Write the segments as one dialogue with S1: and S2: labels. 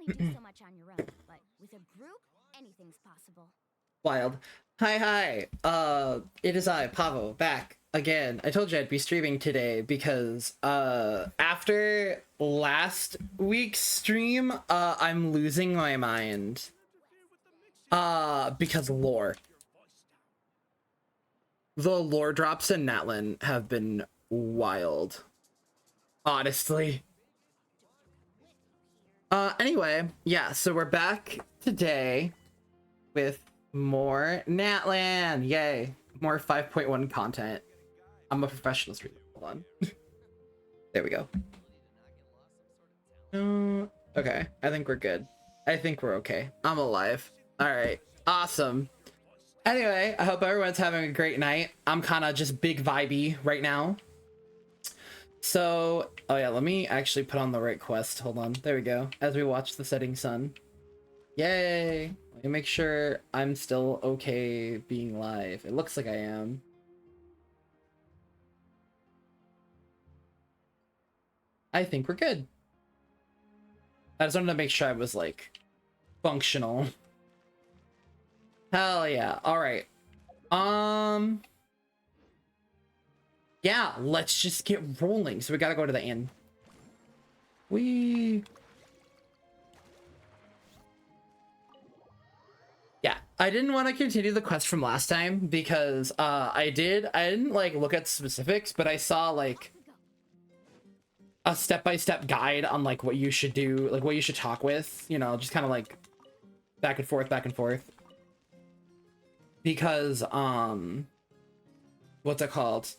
S1: only do so much on your own, but with a group, anything's possible.
S2: Wild. Hi. It is I, Pavo, back again. I told you I'd be streaming today because after last week's stream, I'm losing my mind. Because lore. The lore drops in Natlin have been wild. Honestly. Anyway, yeah, so we're back today with more Natlan. Yay. More 5.1 content. I'm a professional streamer. Hold on. There we go. Okay. I think we're good. I think we're okay. I'm alive. All right. Awesome. Anyway, I hope everyone's having a great night. I'm kind of just big vibey right now. So, oh yeah, let me actually put on the right quest. Hold on. There we go. As we watch the setting sun. Yay. Let me make sure I'm still okay being live. It looks like I am. I think we're good. I just wanted to make sure I was like functional. Hell yeah. All right. Yeah, let's just get rolling. So we gotta go to the inn. Yeah, I didn't want to continue the quest from last time because I didn't like look at specifics, but I saw like a step-by-step guide on like what you should do, like what you should talk with, you know, just kind of like back and forth. Because what's it called?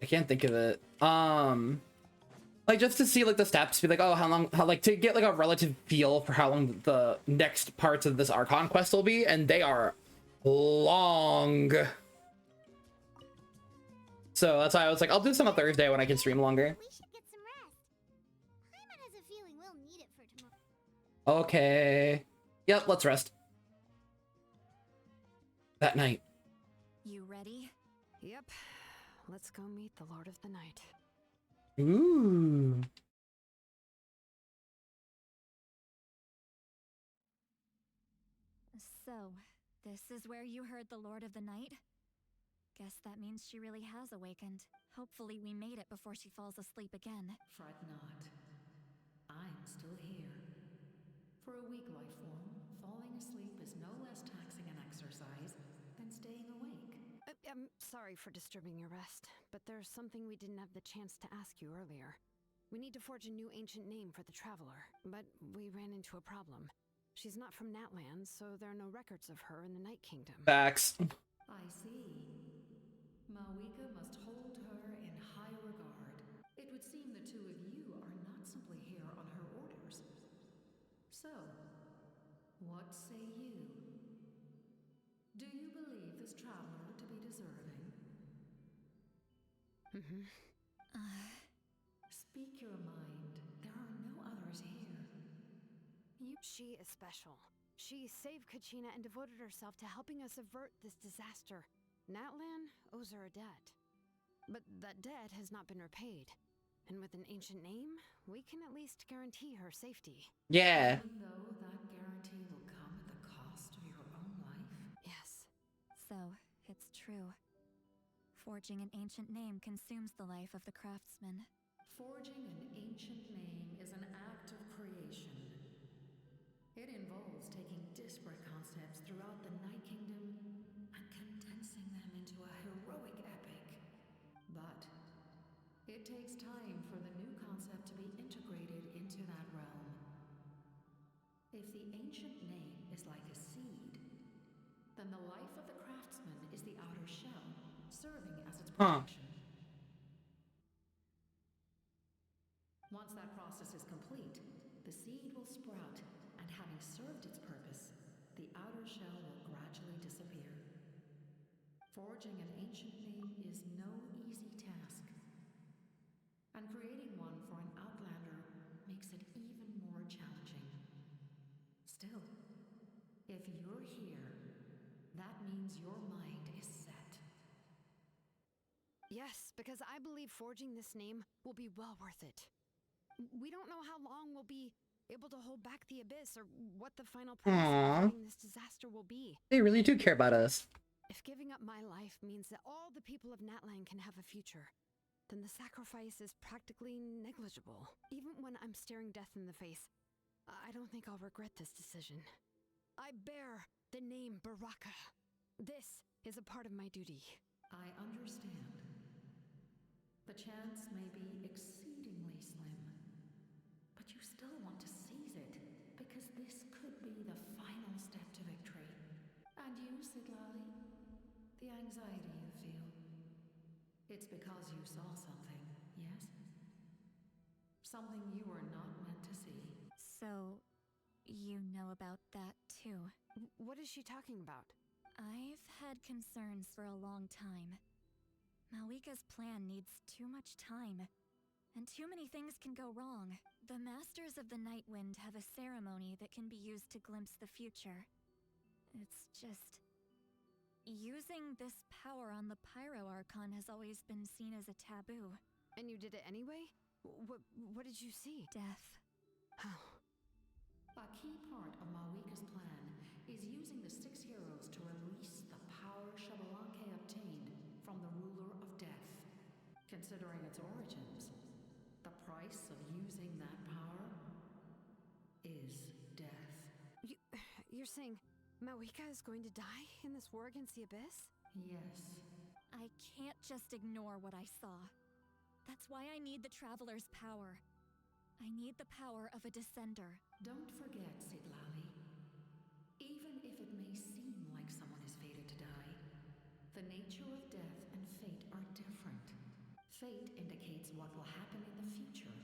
S2: I can't think of it. Like just to see like the steps, be like, oh, how like to get like a relative feel for how long the next parts of this Archon quest will be, and they are long. So that's why I was like, I'll do this on a Thursday when I can stream longer.
S1: We should get some rest. Paimon has a feeling we'll need it for tomorrow.
S2: Okay. Yep, let's rest. That night.
S3: You ready? Yep. Let's go meet the Lord of the Night.
S2: Ooh.
S1: So, this is where you heard the Lord of the Night? Guess that means she really has awakened. Hopefully we made it before she falls asleep again.
S4: Fret not. I'm still here. For a weak life form, falling asleep is no less taxing an exercise than staying awake.
S3: I'm sorry for disturbing your rest, but there's something we didn't have the chance to ask you earlier. We need to forge a new ancient name for the Traveler, but we ran into a problem. She's not from Natland, so there are no records of her in the Night Kingdom.
S2: Facts.
S4: I see. Mawika must hold her in high regard. It would seem the two of you are not simply here on her orders. So, what say you? Do you believe this traveler to be deserving? Speak your mind. There are no others here.
S3: She is special. She saved Kachina and devoted herself to helping us avert this disaster. Natlan owes her a debt. But that debt has not been repaid. And with an ancient name, we can at least guarantee her safety.
S2: Yeah.
S4: Even though that guarantee will come at the cost of your own life?
S3: Yes.
S1: So, it's true. Forging an ancient name consumes the life of the craftsman.
S4: Forging an ancient name is an act of creation. It involves taking disparate concepts throughout the Night Kingdom and condensing them into a heroic epic. But it takes time for the new concept to be integrated into that realm. If the ancient name is like a seed, then the life of the craftsman is the outer shell, serving as its protection. Once that process is complete, the seed will sprout, and having served its purpose, the outer shell will gradually disappear. Forging an ancient name is no easy task, and creating one for an outlander makes it even more challenging. Still, if you're here, that means your mind is set.
S3: Yes, because I believe forging this name will be well worth it. We don't know how long we'll be able to hold back the abyss, or what the final price
S2: Aww.
S3: of fighting this disaster will be.
S2: They really do care about us.
S3: If giving up my life means that all the people of Natlan can have a future, then the sacrifice is practically negligible. Even when I'm staring death in the face, I don't think I'll regret this decision. I bear the name Baraka. This is a part of my duty.
S4: I understand. The chance may be exceedingly slim, but you still want to seize it, because this could be the final step to victory. And you, Sidlali? The anxiety you feel. It's because you saw something, yes? Something you were not meant to see.
S1: So, you know about that too.
S3: What is she talking about?
S1: I've had concerns for a long time. Malika's plan needs too much time, and too many things can go wrong. The Masters of the Night Wind have a ceremony that can be used to glimpse the future. It's just... using this power on the Pyro Archon has always been seen as a taboo.
S3: And you did it anyway? What did you see?
S1: Death.
S3: How?
S4: A key part of Malika's plan is using the 6 heroes to release the power Xbalanque obtained from the ruler of death. Considering its origins, the price of using that power is death.
S3: You're saying Malika is going to die in this war against the Abyss?
S4: Yes.
S1: I can't just ignore what I saw. That's why I need the Traveler's power. I need the power of a Descender.
S4: Don't forget, Sidlali. Even if it may seem like someone is fated to die, the nature of death and fate are different. Fate indicates what will happen in the future.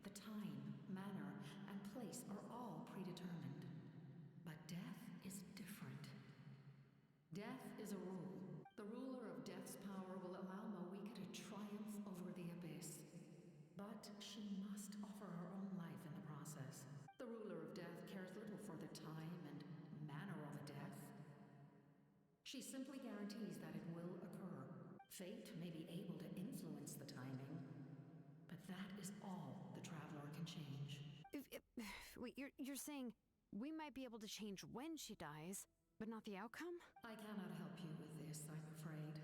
S4: The time, manner, and place are all predetermined. But death is different. Death is a rule. The ruler of death's power will allow Malika to triumph over the abyss. But she must offer her own life in the process. The ruler of death cares little for the time and manner of a death. She simply guarantees that it will occur. Fate may be able to influence the timing, but that is all the Traveler can change.
S3: Wait, you're saying we might be able to change when she dies, but not the outcome?
S4: I cannot help you with this, I'm afraid.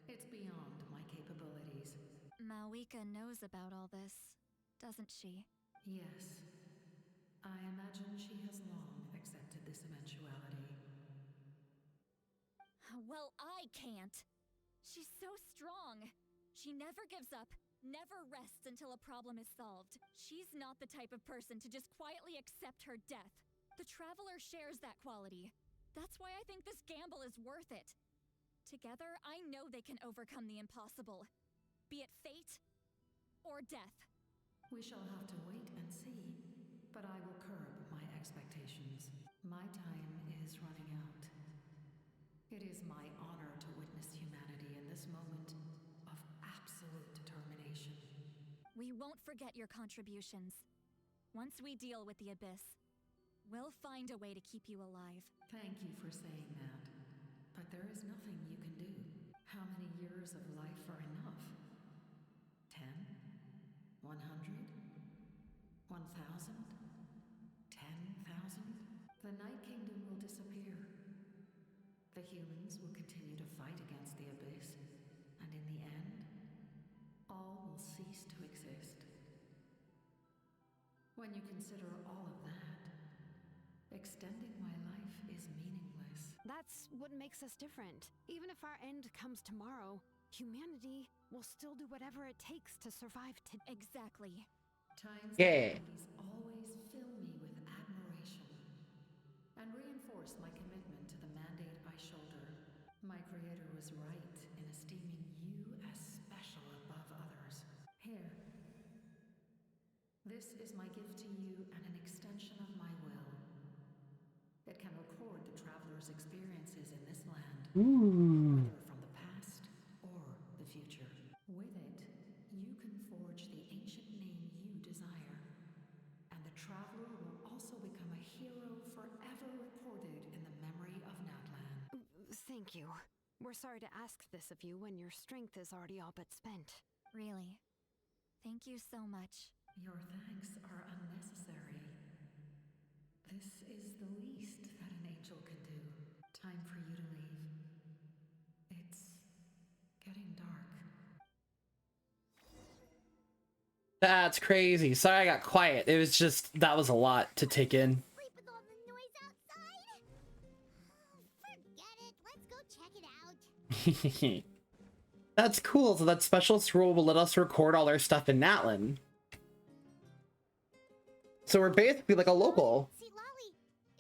S4: It's beyond my capabilities.
S1: Malika knows about all this, doesn't she?
S4: Yes. I imagine she has long accepted this eventuality.
S1: Well, I can't. She's so strong. She never gives up, never rests until a problem is solved. She's not the type of person to just quietly accept her death. The Traveler shares that quality. That's why I think this gamble is worth it. Together, I know they can overcome the impossible. Be it fate or death.
S4: We shall have to wait and see, but I will curb my expectations. My time is running out. It is my honor to witness humanity in this moment of absolute determination.
S1: We won't forget your contributions. Once we deal with the Abyss, we'll find a way to keep you alive.
S4: Thank you for saying that, but there is nothing you can do. How many years of life are enough? 10? 100? 1,000? 10,000? The Night Kingdom will disappear. The humans will continue to fight against the Abyss, and in the end, all will cease to exist. When you consider all of that, extending my life is meaningless.
S3: That's what makes us different. Even if our end comes tomorrow, humanity will still do whatever it takes to survive today.
S1: Exactly.
S4: Times
S2: Yeah.
S4: like these always fill me with admiration and reinforce my commitment to the mandate I shoulder. My creator was right in esteeming you as special above others. Here. This is my gift to you and an extension of my will. It can record the Traveler's experiences in this land,
S2: Ooh.
S4: whether from the past or the future. With it, you can forge the ancient name you desire, and the Traveler will also become a hero forever recorded in the memory of Natlan.
S3: Thank you. We're sorry to ask this of you when your strength is already all but spent.
S1: Really. Thank you so much.
S4: Your thanks are unnecessary. the least that an angel can do. Time for you to leave. It's getting dark.
S2: That's crazy. Sorry I got quiet. It was just, that was a lot to take in.
S5: Sleep with all the noise outside? Forget it. Let's go check it out.
S2: That's cool. So that specialist role will let us record all our stuff in Natlan. So we're basically like a local.
S5: See, Lolly,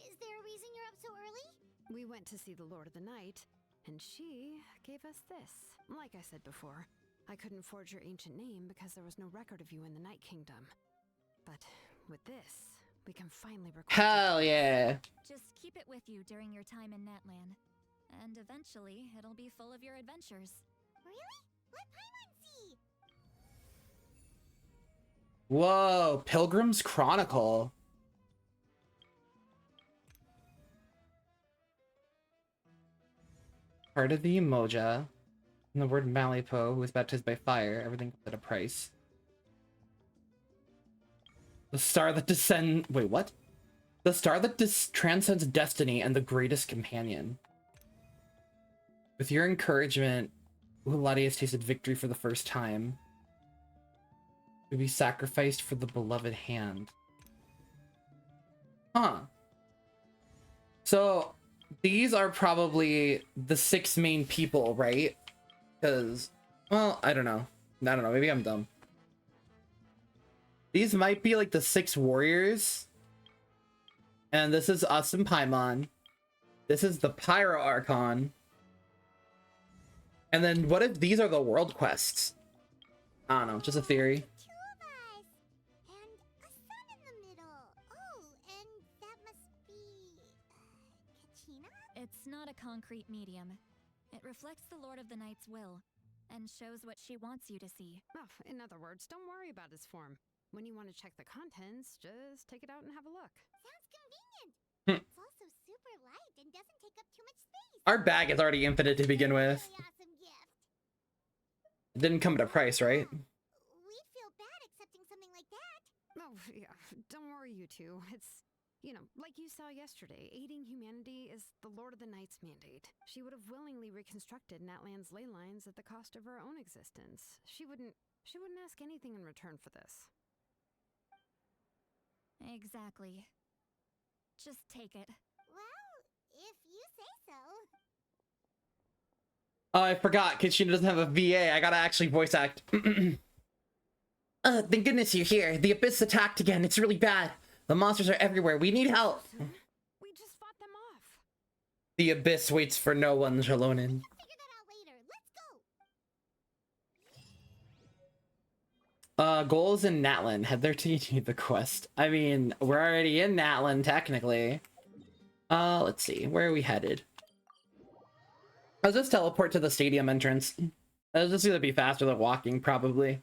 S5: is there a reason you're up so early?
S3: We went to see the Lord of the Night, and she gave us this. Like I said before, I couldn't forge your ancient name because there was no record of you in the Night Kingdom. But with this, we can finally record.
S2: Hell yeah.
S1: Just keep it with you during your time in Natlan. And eventually, it'll be full of your adventures.
S5: Really? Let Paimon see.
S2: Whoa, Pilgrim's Chronicle. Part of the Emoja. And the word Malipo, who was baptized by fire. Everything at a price. The star that descends... Wait, what? The star that transcends destiny and the greatest companion. With your encouragement, Ulati has tasted victory for the first time. To be sacrificed for the beloved hand. Huh. So, these are probably the 6 main people, right? Because, well, I don't know. Maybe I'm dumb. These might be like the 6 warriors. And this is us and Paimon. This is the Pyro Archon. And then what if these are the world quests? I don't know, just a theory.
S5: Two of us. And a sun in the middle. Oh, and that must be... Kachina?
S1: It's not a concrete medium. It reflects the Lord of the Night's will, and shows what she wants you to see.
S3: Oh, in other words, don't worry about his form. When you want to check the contents, just take it out and have a look.
S5: Sounds convenient.
S2: Hmm.
S5: It's also super light and doesn't take up too much space.
S2: Our bag is already infinite to begin with.
S5: Really awesome gift.
S2: It didn't come at a price, right?
S5: We'd feel bad accepting something like that.
S3: Oh, yeah, don't worry, you two. It's, you know, like you saw yesterday, aiding humanity is the Lord of the Night's mandate. She would have willingly reconstructed Natlan's ley lines at the cost of her own existence. She wouldn't ask anything in return for this.
S1: Exactly. Just take it.
S5: Well, if you say so.
S2: Oh, I forgot. Kachina doesn't have a VA. I gotta actually voice act. Thank goodness you're here. The Abyss attacked again. It's really bad. The monsters are everywhere. We need help.
S3: We just fought them off.
S2: The Abyss waits for no one, Jalonin.
S5: Figure that out later. Let's go.
S2: Goals in Natlan. Head there to continue the quest. I mean, we're already in Natlan, technically. Let's see. Where are we headed? I'll just teleport to the stadium entrance. It's just gonna be faster than walking, probably.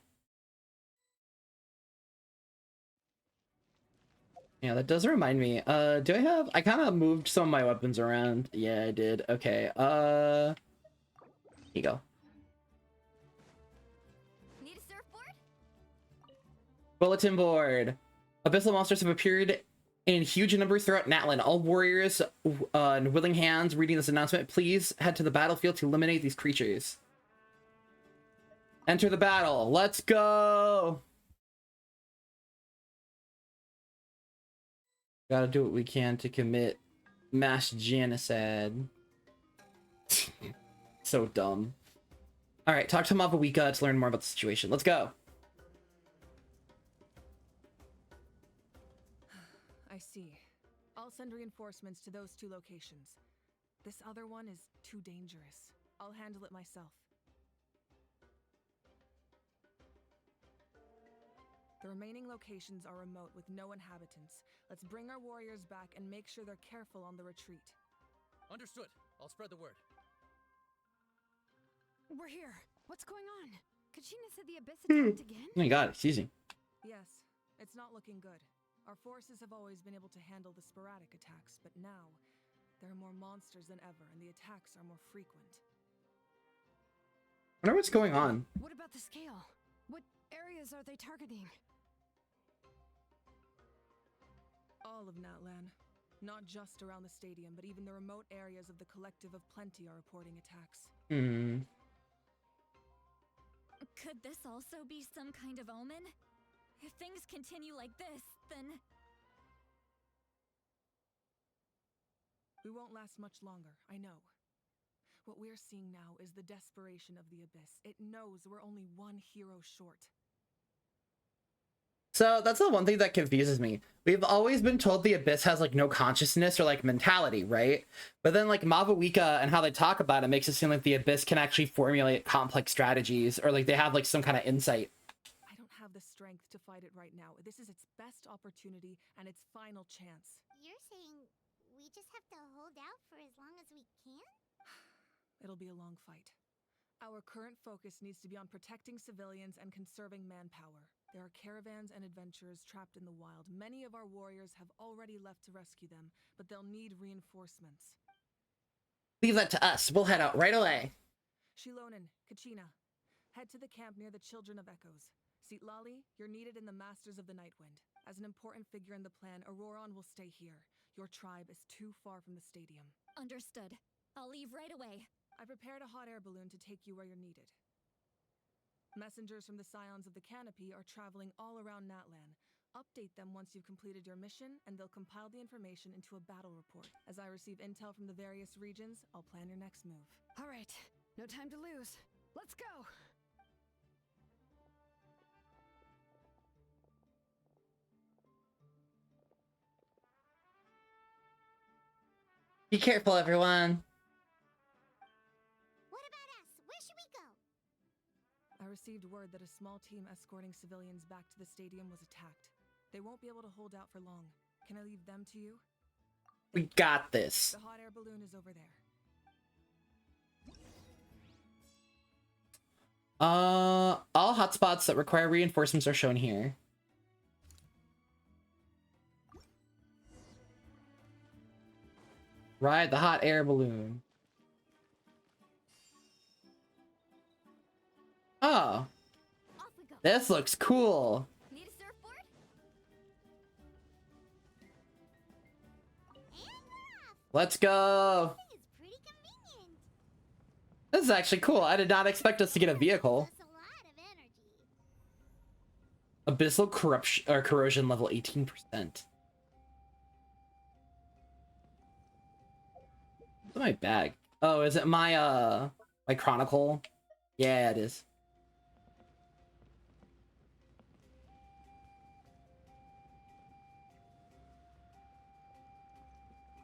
S2: Yeah, that does remind me. Do I have... I kind of moved some of my weapons around. Yeah, I did. Okay, here you go.
S1: Need a surfboard?
S2: Bulletin board. Abyssal monsters have appeared in huge numbers throughout Natlan. All warriors and willing hands reading this announcement, please head to the battlefield to eliminate these creatures. Enter the battle. Let's go! Gotta do what we can to commit mass genocide. So dumb. Alright, talk to Mavawika to learn more about the situation. Let's go!
S6: I see. I'll send reinforcements to those 2 locations. This other one is too dangerous. I'll handle it myself. The remaining locations are remote with no inhabitants. Let's bring our warriors back and make sure they're careful on the retreat.
S7: Understood. I'll spread the word.
S3: We're here. What's going on? Kachina said the Abyss attacked again?
S2: Oh my god, it's easy.
S6: Yes, it's not looking good. Our forces have always been able to handle the sporadic attacks, but now there are more monsters than ever, and the attacks are more frequent.
S2: I wonder what's going on.
S3: What about the scale? What areas are they targeting?
S6: All of Natlan. Not just around the stadium, but even the remote areas of the Collective of Plenty are reporting attacks.
S2: Hmm.
S1: Could this also be some kind of omen? If things continue like this, then...
S6: We won't last much longer, I know. What we're seeing now is the desperation of the Abyss. It knows we're only one hero short.
S2: So that's the one thing that confuses me. We've always been told the Abyss has like no consciousness or like mentality, right? But then like Mavuika and how they talk about it makes it seem like the Abyss can actually formulate complex strategies, or like they have like some kind of insight.
S6: I don't have the strength to fight it right now. This is its best opportunity and its final chance.
S5: You're saying we just have to hold out for as long as we can?
S6: It'll be a long fight. Our current focus needs to be on protecting civilians and conserving manpower. There are caravans and adventurers trapped in the wild. Many of our warriors have already left to rescue them, but they'll need reinforcements.
S2: Leave that to us. We'll head out right away.
S6: Shilonen, Kachina, head to the camp near the Children of Echoes. Lali, you're needed in the Masters of the Nightwind. As an important figure in the plan, Auroron will stay here. Your tribe is too far from the stadium.
S1: Understood. I'll leave right away.
S6: I prepared a hot air balloon to take you where you're needed. Messengers from the Scions of the Canopy are traveling all around Natlan. Update them once you've completed your mission, and they'll compile the information into a battle report. As I receive intel from the various regions, I'll plan your next move.
S3: All right, no time to lose. Let's go!
S2: Be careful, everyone.
S5: What about us? Where should we go?
S6: I received word that a small team escorting civilians back to the stadium was attacked. They won't be able to hold out for long. Can I leave them to you?
S2: We got this.
S6: The hot air balloon is over there.
S2: All hotspots that require reinforcements are shown here. Ride the hot air balloon. Oh,
S1: Off we go.
S2: this looks cool.
S1: Need a surfboard?
S5: And we're off!
S2: Let's go.
S5: It's pretty convenient.
S2: This is actually cool. I did not expect us to get a vehicle.
S5: That's a lot of energy.
S2: Abyssal corruption or corrosion level 18%. What's in my bag? Oh, is it my my chronicle? Yeah, it is.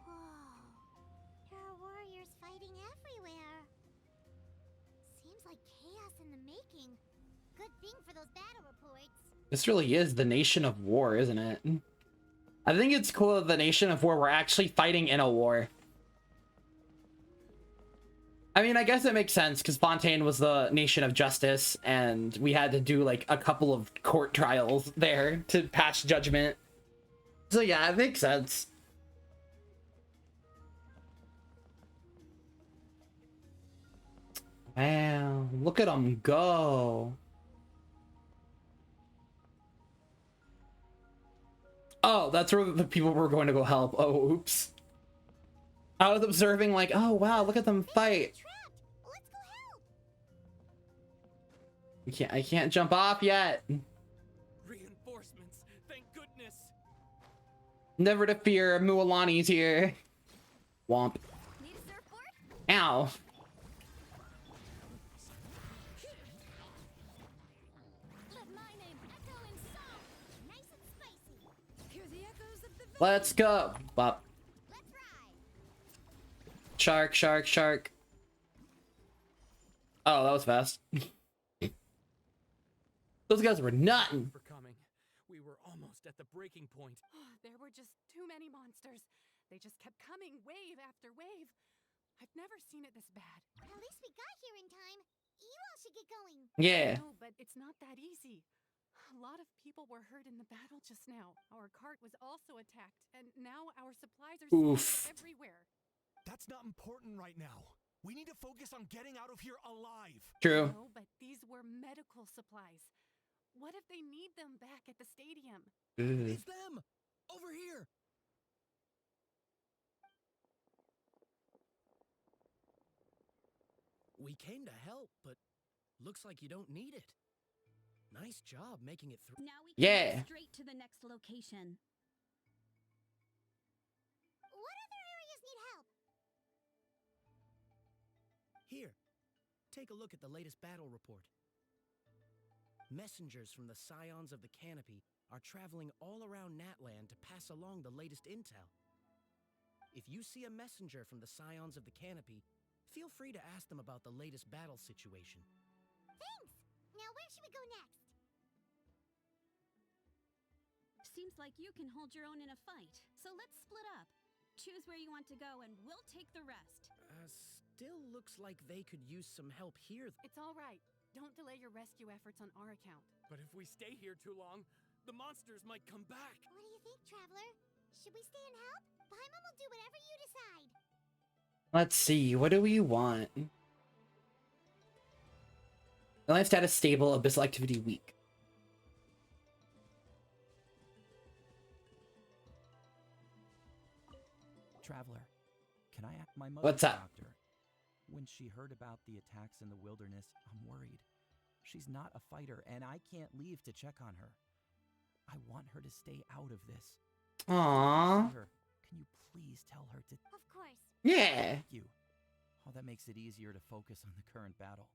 S5: Whoa. There are warriors fighting everywhere. Seems like chaos in the making. Good thing for those battle reports.
S2: This really is the nation of war, isn't it? I think it's cool that the nation of war, we're actually fighting in a war. I mean, I guess it makes sense because Fontaine was the nation of justice and we had to do like a couple of court trials there to pass judgment. So yeah, it makes sense. Wow, look at them go. Oh, that's where the people were going to go help. Oh, oops. I was observing like, oh wow, look at them fight.
S5: Trapped! Let's go help!
S2: I can't jump off yet.
S7: Reinforcements, thank goodness.
S2: Never to fear, Mualani's here. Womp.
S1: Need a surfboard?
S2: Ow.
S1: Let my name echo in song.
S5: Nice and spicy.
S3: Hear the echoes of the
S2: Let's go. Bop.
S5: Let's ride.
S2: Shark, shark, shark. Oh, that was fast. Those guys were nutting.
S7: For coming. We were almost at the breaking point.
S8: There were just too many monsters. They just kept coming, wave after wave. I've never seen it this bad.
S5: At least we got here in time. You all should get going.
S2: Yeah.
S8: No, but it's not that easy. A lot of people were hurt in the battle just now. Our cart was also attacked, and now our supplies are
S2: Oof.
S8: scattered everywhere.
S9: That's not important right now. We need to focus on getting out of here alive.
S2: True.
S8: No, but these were medical supplies. What if they need them? need them back at the stadium.
S9: It's them! Over here!
S10: We came to help, but looks like you don't need it. Nice job making it through.
S11: Now we can
S2: Yeah.
S11: go straight to the next location.
S5: What other areas need help?
S10: Here, take a look at the latest battle report. Messengers from the Scions of the Canopy are traveling all around Natlan to pass along the latest intel. If you see a messenger from the Scions of the Canopy, feel free to ask them about the latest battle situation.
S5: Thanks! Now where should we go next?
S11: Seems like you can hold your own in a fight. So let's split up. Choose where you want to go and we'll take the rest.
S10: Still looks like they could use some help here.
S8: It's all right. Don't delay your rescue efforts on our account.
S7: But if we stay here too long, the monsters might come back.
S5: What do you think, Traveler? Should we stay and help? Paimon will do whatever you decide.
S2: Let's see. What do we want? Life status stable. Abyssal activity weak.
S12: Traveler, can I ask my mother?
S2: What's up?
S12: Doctor, when she heard about the attacks in the wilderness, I'm worried. She's not a fighter, and I can't leave to check on her. I want her to stay out of this.
S2: Aww.
S12: Her, can you please tell her to?
S5: Of course.
S2: Yeah.
S12: Thank you. Oh, that makes it easier to focus on the current battle.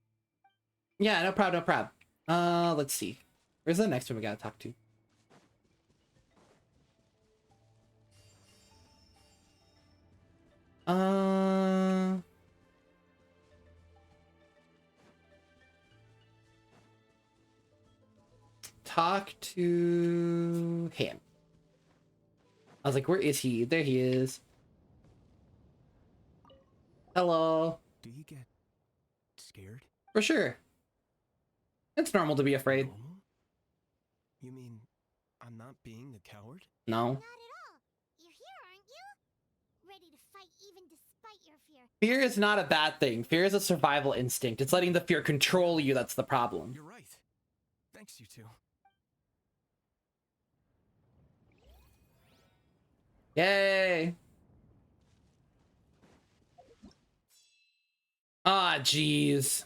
S2: Yeah, no problem, no problem. Let's see. Where's the next one we gotta talk to? Talk to him. I was like, where is he? There he is. Hello.
S9: Do you get scared?
S2: For sure. It's normal to be afraid.
S9: Normal? You mean I'm not being a coward?
S2: No.
S5: Not at all. You're here, aren't you? Ready to fight even despite your fear.
S2: Fear is not a bad thing. Fear is a survival instinct. It's letting the fear control you that's the problem.
S9: You're right. Thanks, you two.
S2: Yay! Ah, jeez.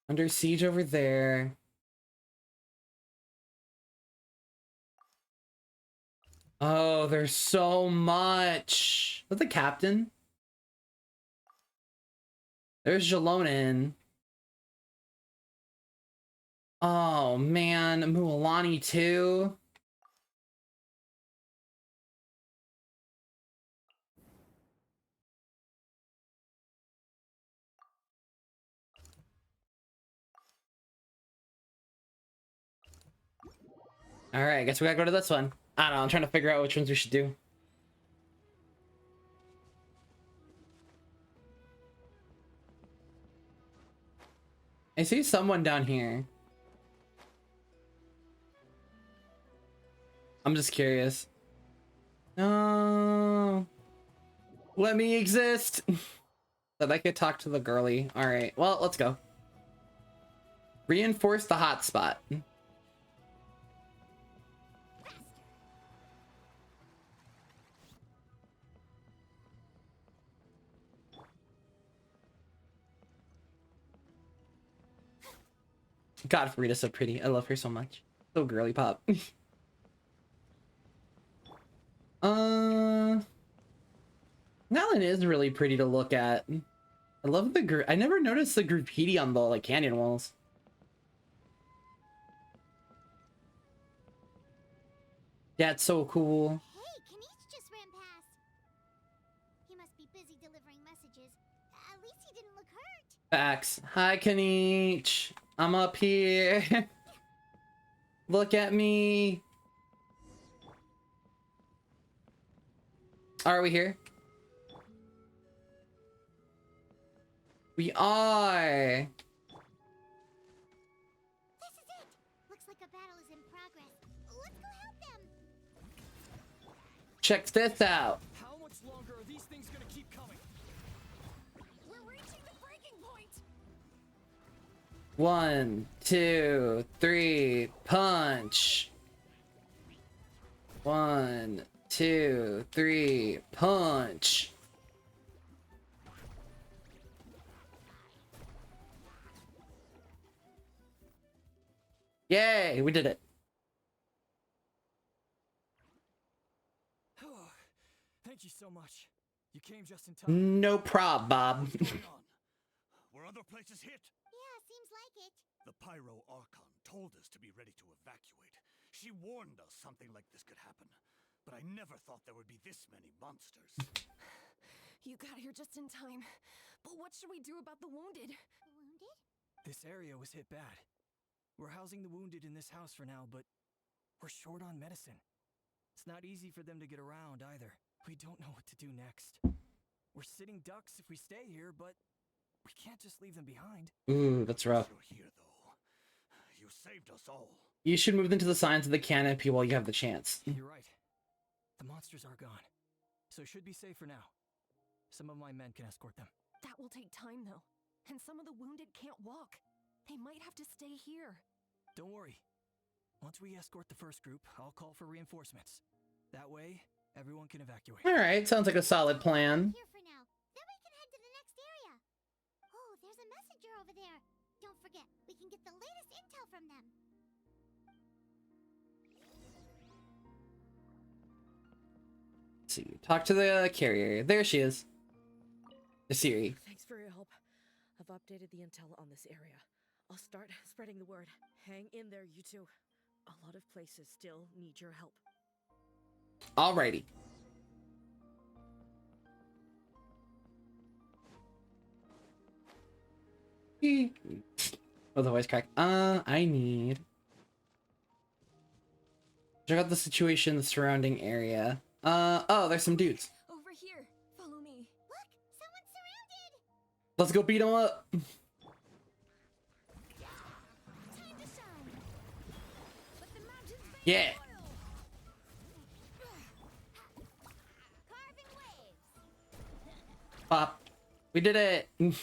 S2: Under siege over there. Oh, there's so much. Is that the captain? There's Jalonin. Oh, man. Mualani, too. Alright, I guess we gotta go to this one. I don't know, I'm trying to figure out which ones we should do. I see someone down here. I'm just curious. No. Let me exist. That I could talk to the girly. Alright, well, let's go. Reinforce the hotspot. God, Farita's so pretty. I love her so much. So girly pop. Nalin is really pretty to look at. I love the I never noticed the graffiti on the like canyon walls. That's so cool.
S5: Hey, Kanish just ran past. He must be busy delivering messages. At least he didn't look hurt.
S2: Facts. Hi, Kanich. I'm up here. Look at me. Are we here? We are.
S5: This is it. Looks like a battle is in progress. Let's go help them.
S2: Check this out.
S9: How much longer are these things gonna keep coming?
S8: We're reaching the breaking point.
S2: 1, 2, 3, punch. 1, 2, 3, punch. Yay, we did it.
S9: Thank you so much. You came just in time.
S2: No prob, Bob.
S9: What's going on? Were other places hit?
S5: Yeah, seems like it.
S9: The Pyro Archon told us to be ready to evacuate. She warned us something like this could happen. But I never thought there would be this many monsters.
S8: You got here just in time. But what should we do about the wounded?
S5: The wounded?
S13: This area was hit bad. We're housing the wounded in this house for now, but we're short on medicine. It's not easy for them to get around either. We don't know what to do next. We're sitting ducks if we stay here, but we can't just leave them behind.
S2: Ooh, that's rough.
S9: You're here, though. You saved us all.
S2: You should move them to the signs of the canopy while you have the chance.
S13: You're right. The monsters are gone, so should be safe for now. Some of my men can escort them.
S8: That will take time, though. And some of the wounded can't walk. They might have to stay here.
S13: Don't worry. Once we escort the first group, I'll call for reinforcements. That way, everyone can evacuate.
S2: Alright, sounds like a solid plan.
S5: Here for now. Then we can head to the next area. Oh, there's a messenger over there. Don't forget, we can get the latest intel from them.
S2: Let's see, talk to the carrier. There she is. The Siri.
S14: Thanks for your help. I've updated the intel on this area. I'll start spreading the word. Hang in there, you two. A lot of places still need your help.
S2: Alrighty. Oh, the voice crack. I need... Check out the situation in the surrounding area. Oh, there's some dudes.
S8: Over here. Follow me.
S5: Look, someone's surrounded.
S2: Let's go beat them up.
S5: Time to shine. Let the mountains bang
S2: Yeah.
S5: Carving waves.
S2: Pop. We did it.
S8: Thank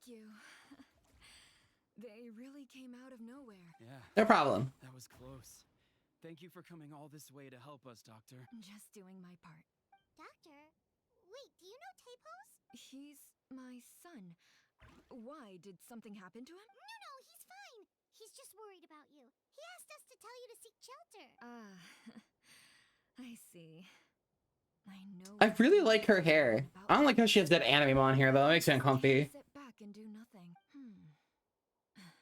S8: you. They really came out of nowhere.
S15: Yeah.
S2: No problem.
S15: That was close. Thank you for coming all this way to help us, Doctor.
S8: Just doing my part.
S5: Doctor, wait, do you know Tapos?
S8: He's my son. Why? Did something happen to him?
S5: No, he's fine. He's just worried about you. He asked us to tell you to seek shelter.
S8: Ah, I see. I know.
S2: I really like her hair. I don't like how she has that anime on here though. It makes me uncomfy.
S8: Sit back and do nothing.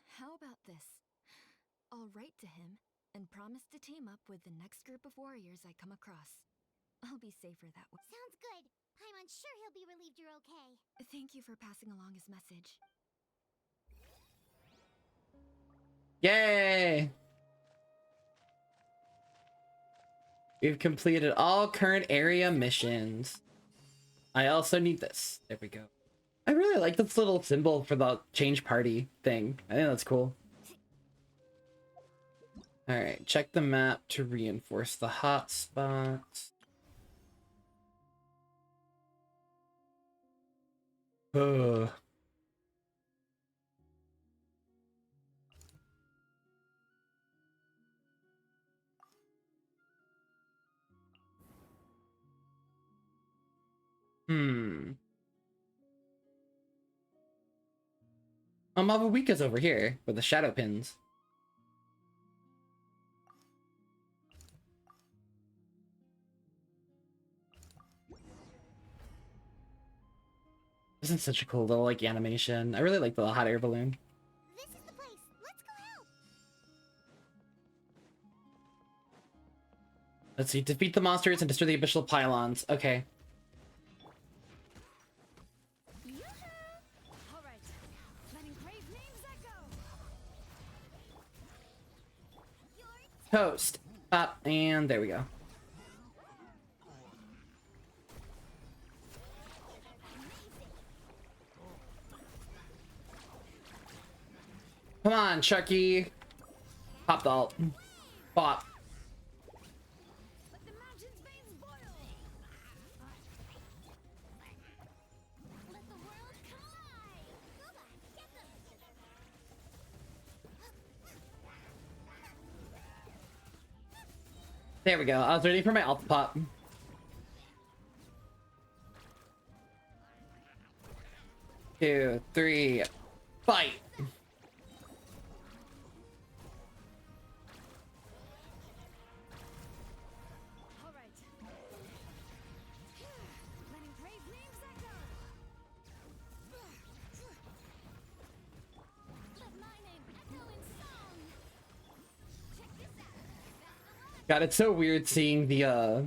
S8: How about this? I'll write to him and promise to team up with the next group of warriors I come across. I'll be safer that way.
S5: Sounds good. I'm sure he'll be relieved you're okay.
S8: Thank you for passing along his message.
S2: Yay! We've completed all current area missions. I also need this. There we go. I really like this little symbol for the change party thing. I think that's cool. Alright, check the map to reinforce the hotspots. Ugh. Mavawika's over here with the shadow pins. This is such a cool little like animation. I really like the hot air balloon.
S5: This is the place. Let's go help.
S2: Let's see. Defeat the monsters and destroy the abyssal pylons. Okay.
S8: All right. Letting grave names echo.
S2: Toast. Pop. And there we go. Come on, Chucky. Pop the ult. Pop.
S5: Let the mountain's veins boil. Let the world come alive. Gooba, get them.
S2: There we go. I was waiting for my ult to pop. Two, three, fight. God, it's so weird seeing the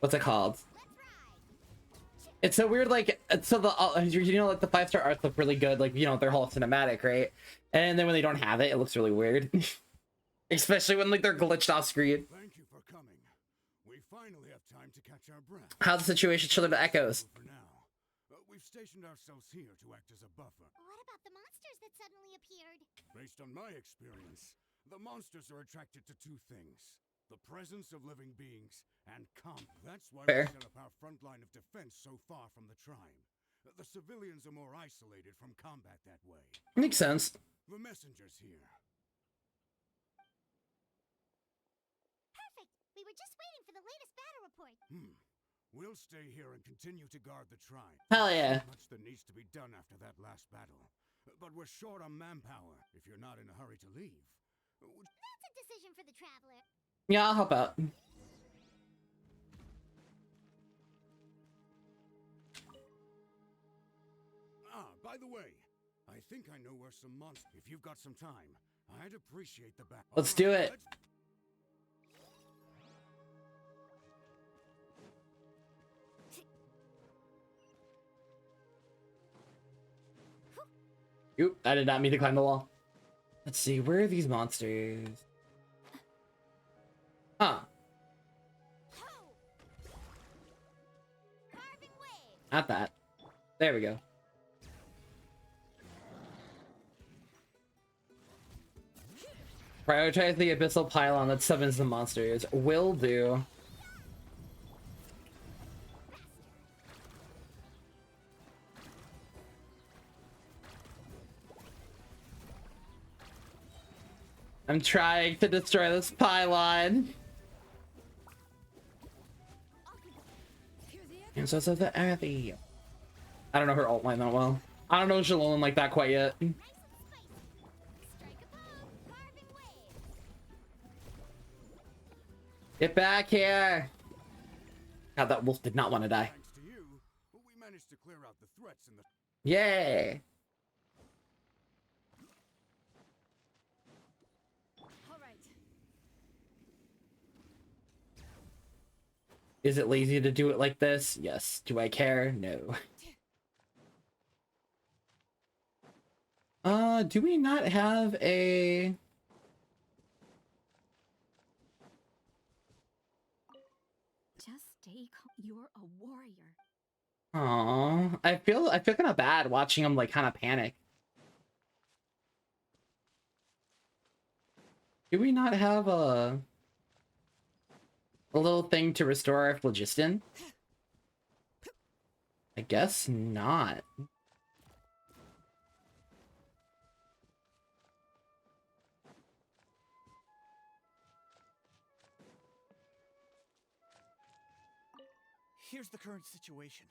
S2: what's it called? It's so weird, like, so the you know, like the 5-star arts look really good, like, you know, their whole cinematic, right? And then when they don't have it, it looks really weird. Especially when like they're glitched off screen.
S9: Thank you for coming. We finally have time to catch our breath.
S2: How's the situation chilling to Echoes?
S9: For now, we've stationed ourselves here to act as a buffer.
S5: What about the monsters that suddenly appeared?
S9: Based on my experience, the monsters are attracted to two things: the presence of living beings and combat. That's why
S2: Fair.
S9: we set up our front line of defense so far from the tribe. The civilians are more isolated from combat that way.
S2: Makes sense.
S9: The messenger's here.
S5: Perfect! We were just waiting for the latest battle report.
S9: We'll stay here and continue to guard the tribe.
S2: Hell yeah.
S9: Much that needs to be done after that last battle. But we're short on manpower, if you're not in a hurry to leave.
S5: That's a decision for the traveler.
S2: Yeah, I'll help out.
S9: By the way, I think I know where some monsters. If you've got some time, I'd appreciate the back.
S2: Let's do it. Oop, I did not mean to climb the wall. Let's see, where are these monsters? Huh. Not that. There we go. Prioritize the abyssal pylon that summons the monsters. Will do. I'm trying to destroy this pylon. And so the Earthy. I don't know her alt line that well. I don't know Shalom like that quite yet. Get back here! God, that wolf did not want to die.
S9: Thanks to you, we managed to clear out the threats in the...
S2: Yay! Is it lazy to do it like this? Yes. Do I care? No. Do we not have a...
S11: Just stay calm. You're a warrior.
S2: Aww. I feel kind of bad watching him like kind of panic. Do we not have a little thing to restore our phlogiston? I guess not.
S13: Here's the current situation.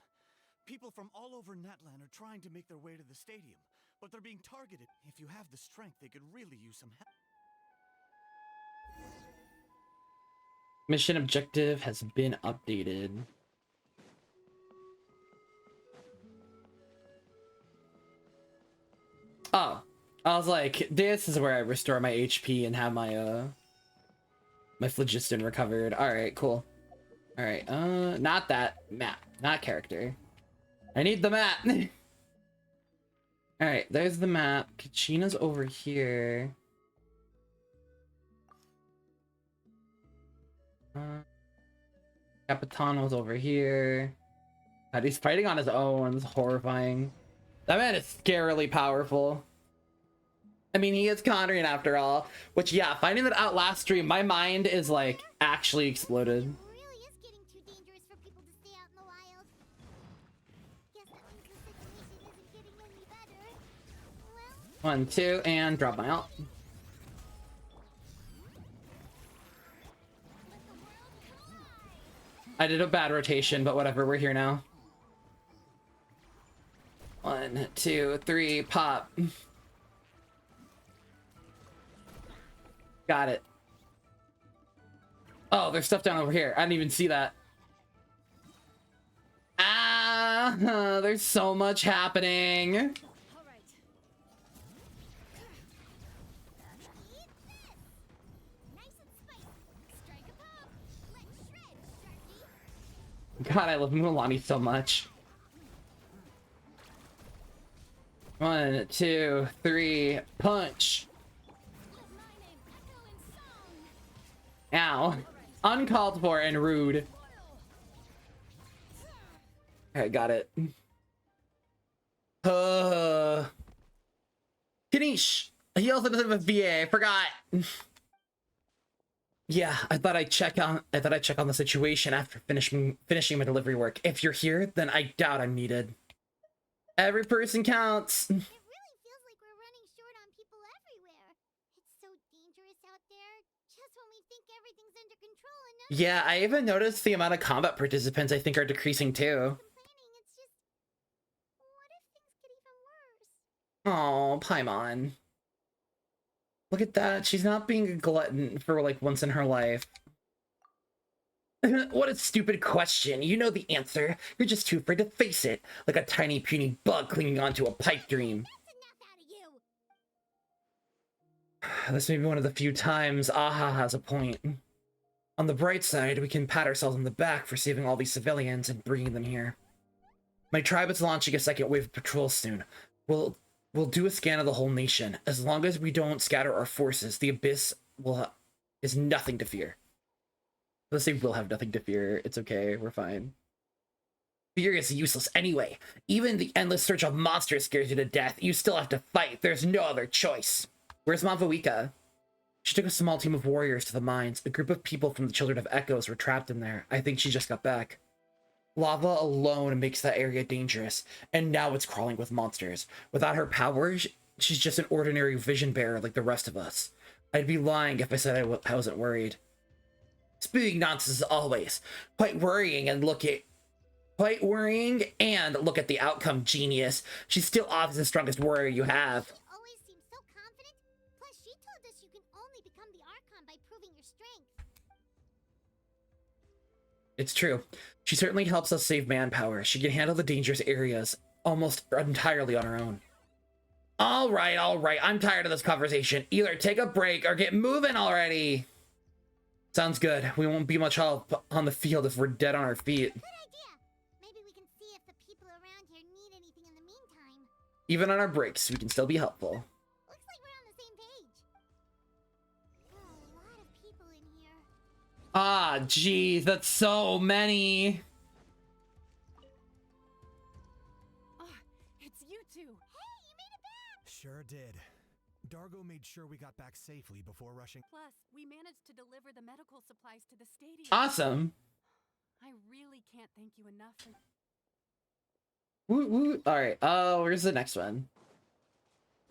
S13: People from all over Natlan are trying to make their way to the stadium, but they're being targeted. If you have the strength, they could really use some help.
S2: Mission objective has been updated. Oh, I was like, this is where I restore my HP and have my my phlogiston recovered. All right, cool. All right, not that map, not character. I need the map. All right, there's the map. Kachina's over here. Capitano's over here. God, he's fighting on his own. It's horrifying. That man is scarily powerful. I mean, he is Conrian after all. Which, yeah, finding that out last stream, my mind is like actually exploded. One, two, and drop my ult. I did a bad rotation, but whatever, we're here now. 1, 2, 3, pop. Got it. Oh, there's stuff down over here. I didn't even see that. Ah, there's so much happening. God, I love Mulan so much. 1, 2, 3, punch. Ow. Uncalled for and rude. Okay, got it. Kanish! He also doesn't have a VA, I forgot. Yeah, I thought I'd check on the situation after finishing my delivery work. If you're here, then I doubt I'm needed. Every person counts.
S5: It really feels like we're running short on people everywhere. It's so dangerous out there. Just when we think everything's under control and
S2: Yeah, I even noticed the amount of combat participants I think are decreasing too.
S5: it's just, what if things get even worse?
S2: Oh, Paimon. Look at that. She's not being a glutton for like once in her life. What a stupid question. You know the answer. You're just too afraid to face it. Like a tiny puny bug clinging onto a pipe dream. This may be one of the few times Aha has a point. On the bright side, we can pat ourselves on the back for saving all these civilians and bringing them here. My tribe is launching a second wave of patrols soon. We'll do a scan of the whole nation. As long as we don't scatter our forces, the Abyss is nothing to fear. Let's say we'll have nothing to fear. It's okay. We're fine. Fear is useless anyway. Even the endless search of monsters scares you to death. You still have to fight. There's no other choice. Where's Mavawika? She took a small team of warriors to the mines. A group of people from the Children of Echoes were trapped in there. I think she just got back. Lava alone makes that area dangerous, and now it's crawling with monsters. Without her powers, she's just an ordinary vision bearer like the rest of us. I'd be lying if I said I wasn't worried. Spewing nonsense as always. Quite worrying and look at the outcome, genius. She's still obviously the strongest warrior you have.
S5: She always seems so confident. Plus, she told us you can only become the Archon by proving your strength.
S2: It's true. She certainly helps us save manpower. She can handle the dangerous areas almost entirely on her own. All right. I'm tired of this conversation. Either take a break or get moving already. Sounds good. We won't be much help on the field if we're dead on our feet.
S5: Good idea. Maybe we can see if the people around here need anything in the meantime.
S2: Even on our breaks, we can still be helpful.
S5: Looks like we're on the same page. There are a lot of people in here.
S2: Ah, geez, that's so many.
S13: Oh, it's you two.
S5: Hey, you made it back.
S16: Sure did. Dargo made sure we got back safely before rushing.
S17: Plus, we managed to deliver the medical supplies to the stadium.
S2: Awesome.
S17: I really can't thank you enough for...
S2: Woo woo. All right. Oh, where's the next one?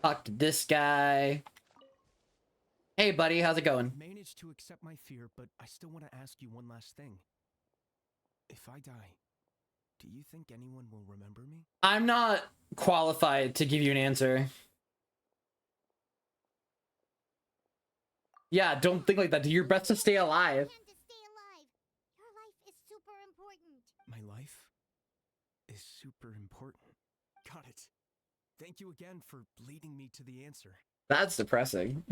S2: Talk to this guy. Hey, buddy, how's it going?
S16: Managed to accept my fear, but I still want to ask you one last thing. If I die, do you think anyone will remember me?
S2: I'm not qualified to give you an answer. Yeah, don't think like that. Do your best to stay alive.
S5: Your life is super important.
S16: My life is super important. Got it. Thank you again for leading me to the answer.
S2: That's depressing.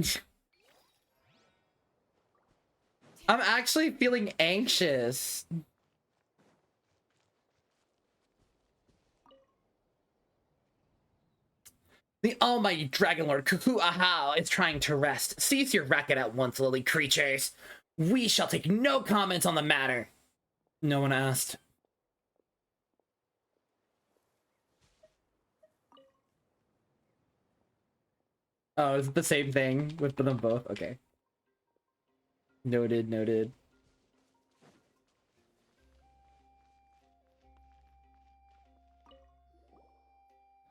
S2: I'm actually feeling anxious. The almighty Dragon Lord Kuku Aha is trying to rest. Cease your racket at once, lily creatures. We shall take no comments on the matter. No one asked. Oh, is it the same thing with them both? Okay. Noted, noted.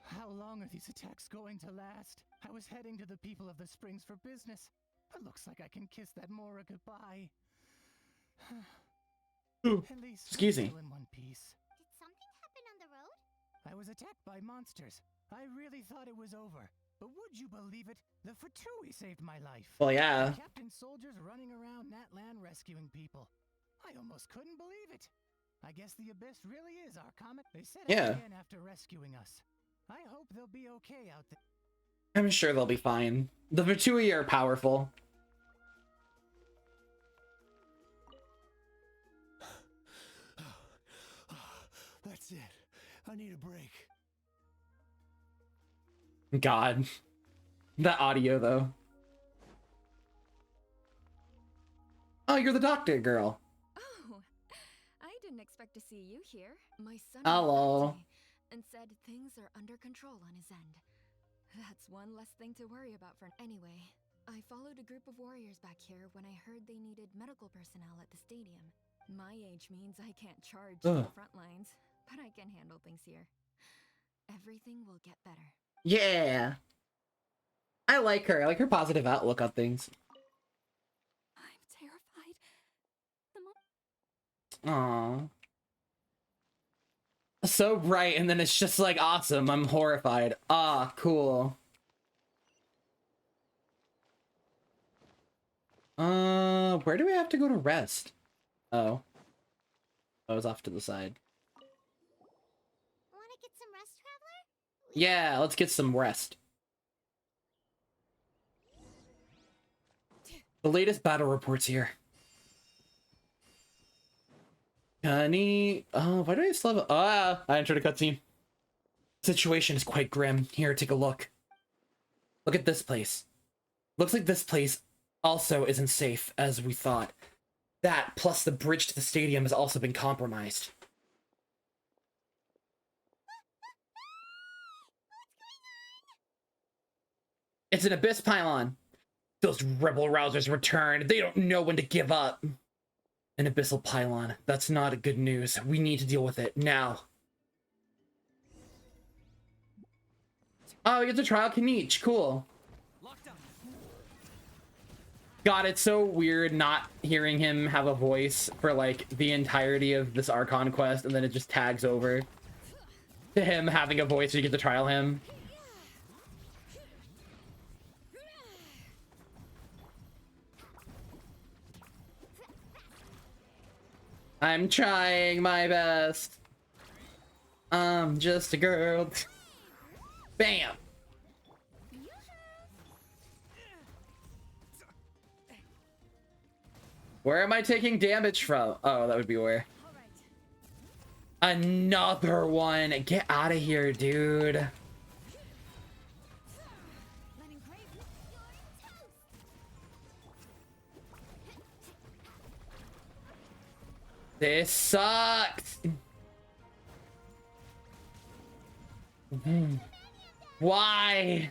S18: How long are these attacks going to last? I was heading to the people of the Springs for business. It looks like I can kiss that Mora goodbye. At least
S2: Excuse
S18: we're
S2: me.
S18: still in one piece.
S5: Did something happen on the road?
S18: I was attacked by monsters. I really thought it was over. But would you believe it? The Fatui saved my life.
S2: Well, yeah.
S18: Captain soldiers running around Natlan rescuing people. I almost couldn't believe it. I guess the Abyss really is our comet. They said
S2: Yeah.
S18: it again after rescuing us. I hope they'll be okay out there.
S2: I'm sure they'll be fine. The Vitui are powerful.
S9: I need a break.
S2: God. That audio, though. Oh, you're the doctor girl.
S8: Oh, I didn't expect to see you here. My son
S2: Hello.
S8: called and said things are under control on his end. That's one less thing to worry about for anyway. I followed a group of warriors back here when I heard they needed medical personnel at the stadium. My age means I can't charge to the front lines, but I can handle things here. Everything will get better.
S2: Yeah. I like her. I like her positive outlook on things.
S17: I'm terrified. The
S2: Aww. So bright, and then it's just like awesome. I'm horrified. Ah, cool. Where do we have to go to rest? Oh. I was off to the side.
S5: Wanna get some rest, Traveler?
S2: Yeah, let's get some rest. The latest battle reports here. Honey, oh, why do I still have I entered a cutscene. Situation is quite grim. Here, take a look. Look at this place. Looks like this place also isn't safe as we thought. That, plus the bridge to the stadium, has also been compromised. It's an abyss pylon. Those rebel rousers returned. They don't know when to give up. An abyssal pylon. That's not good news. We need to deal with it now. Oh, you get to trial Kanich. Cool. God, it's so weird not hearing him have a voice for like the entirety of this Archon quest, and then it just tags over to him having a voice so you get to trial him. I'm trying my best. I'm just a girl. Bam. Where am I taking damage from? Oh, that would be where. Another one. Get out of here, dude. This sucks. Why?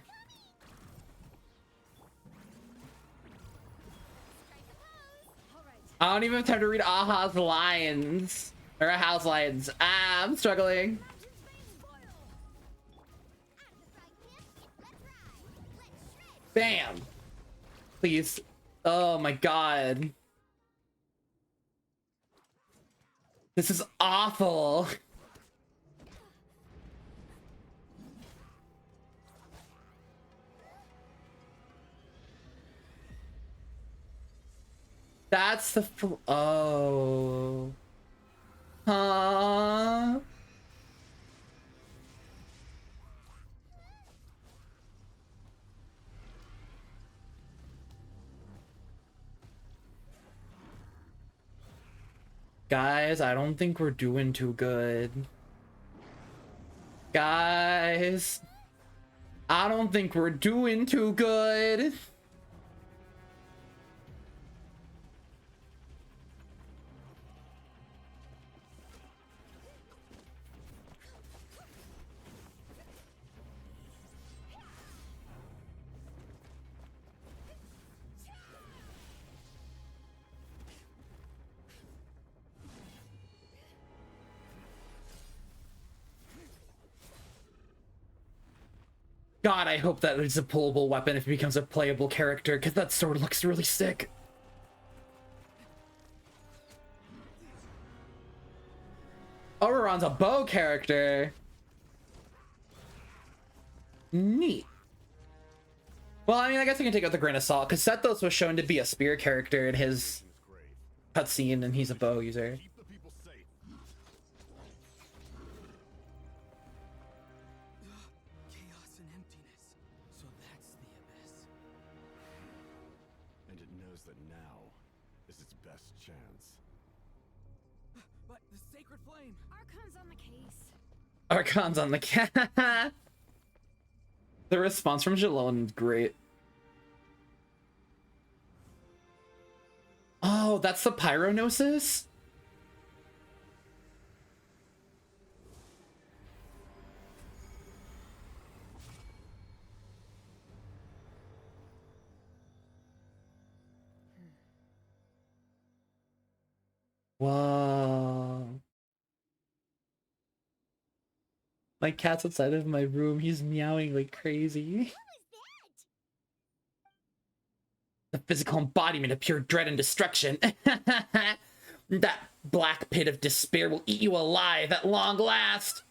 S2: I don't even have time to read Aha's lines. Or Aha's lines. Ah, I'm struggling. Bam. Please. Oh my god. This is awful. That's the oh. Huh? Guys, I don't think we're doing too good. Guys, I don't think we're doing too good. God, I hope that it's a pullable weapon if it becomes a playable character, because that sword looks really sick. Oberon's a bow character. Neat. Well, I mean, I guess I can take it with a grain of salt, because Sethos was shown to be a spear character in his cutscene, and he's a bow user.
S9: That now is its best chance.
S17: But the sacred flame!
S3: Archon's on the case.
S2: Archon's on the cat. The response from Jalone is great. Oh, that's the pyronosis? Whoa. My cat's outside of my room. He's meowing like crazy. The physical embodiment of pure dread and destruction. That black pit of despair will eat you alive at long last.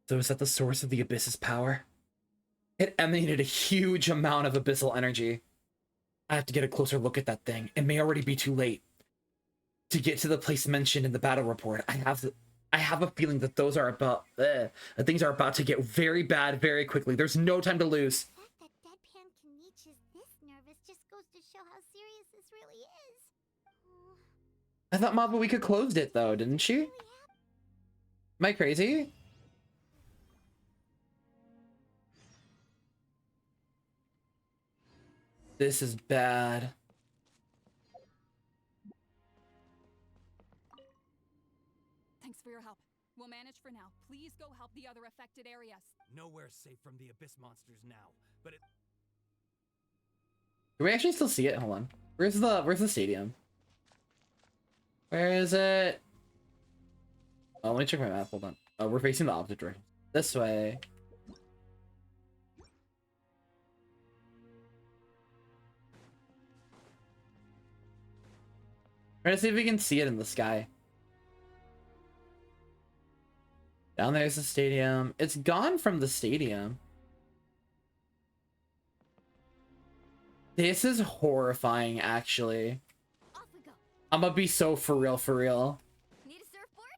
S2: So is that the source of the Abyss's power? It emanated a huge amount of abyssal energy. I have to get a closer look at that thing. It may already be too late. To get to the place mentioned in the battle report, I have a feeling that things are about to get very bad very quickly. There's no time to lose.
S5: The fact that Deadpan Kanichi is this nervous just goes to show how serious this really is.
S2: I thought Mabuika closed it though, didn't she? Am I crazy? This is bad.
S17: Thanks for your help. We'll manage for now. Please go help the other affected areas.
S7: Nowhere's safe from the abyss monsters now, but it...
S2: Do we actually still see it? Hold on. Where's the stadium? Where is it? Oh, let me check my map. Hold on. Oh, we're facing the opposite direction. This way. Try to see if we can see it in the sky. Down there's the stadium. It's gone from the stadium. This is horrifying, actually. I'm gonna be so for real, for real.
S8: Need a surfboard?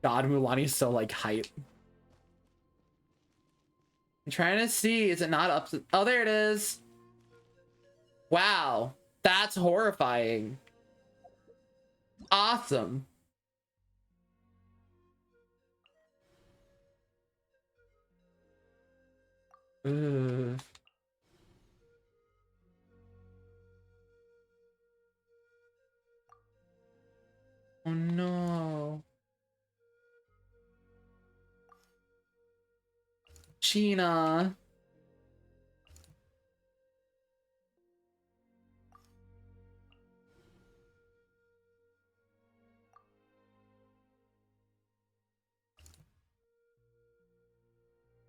S2: God, Mulani's so like hype. I'm trying to see. Is it not up to... Oh, there it is. Wow. That's horrifying. Awesome. Ugh. Oh no. Gina.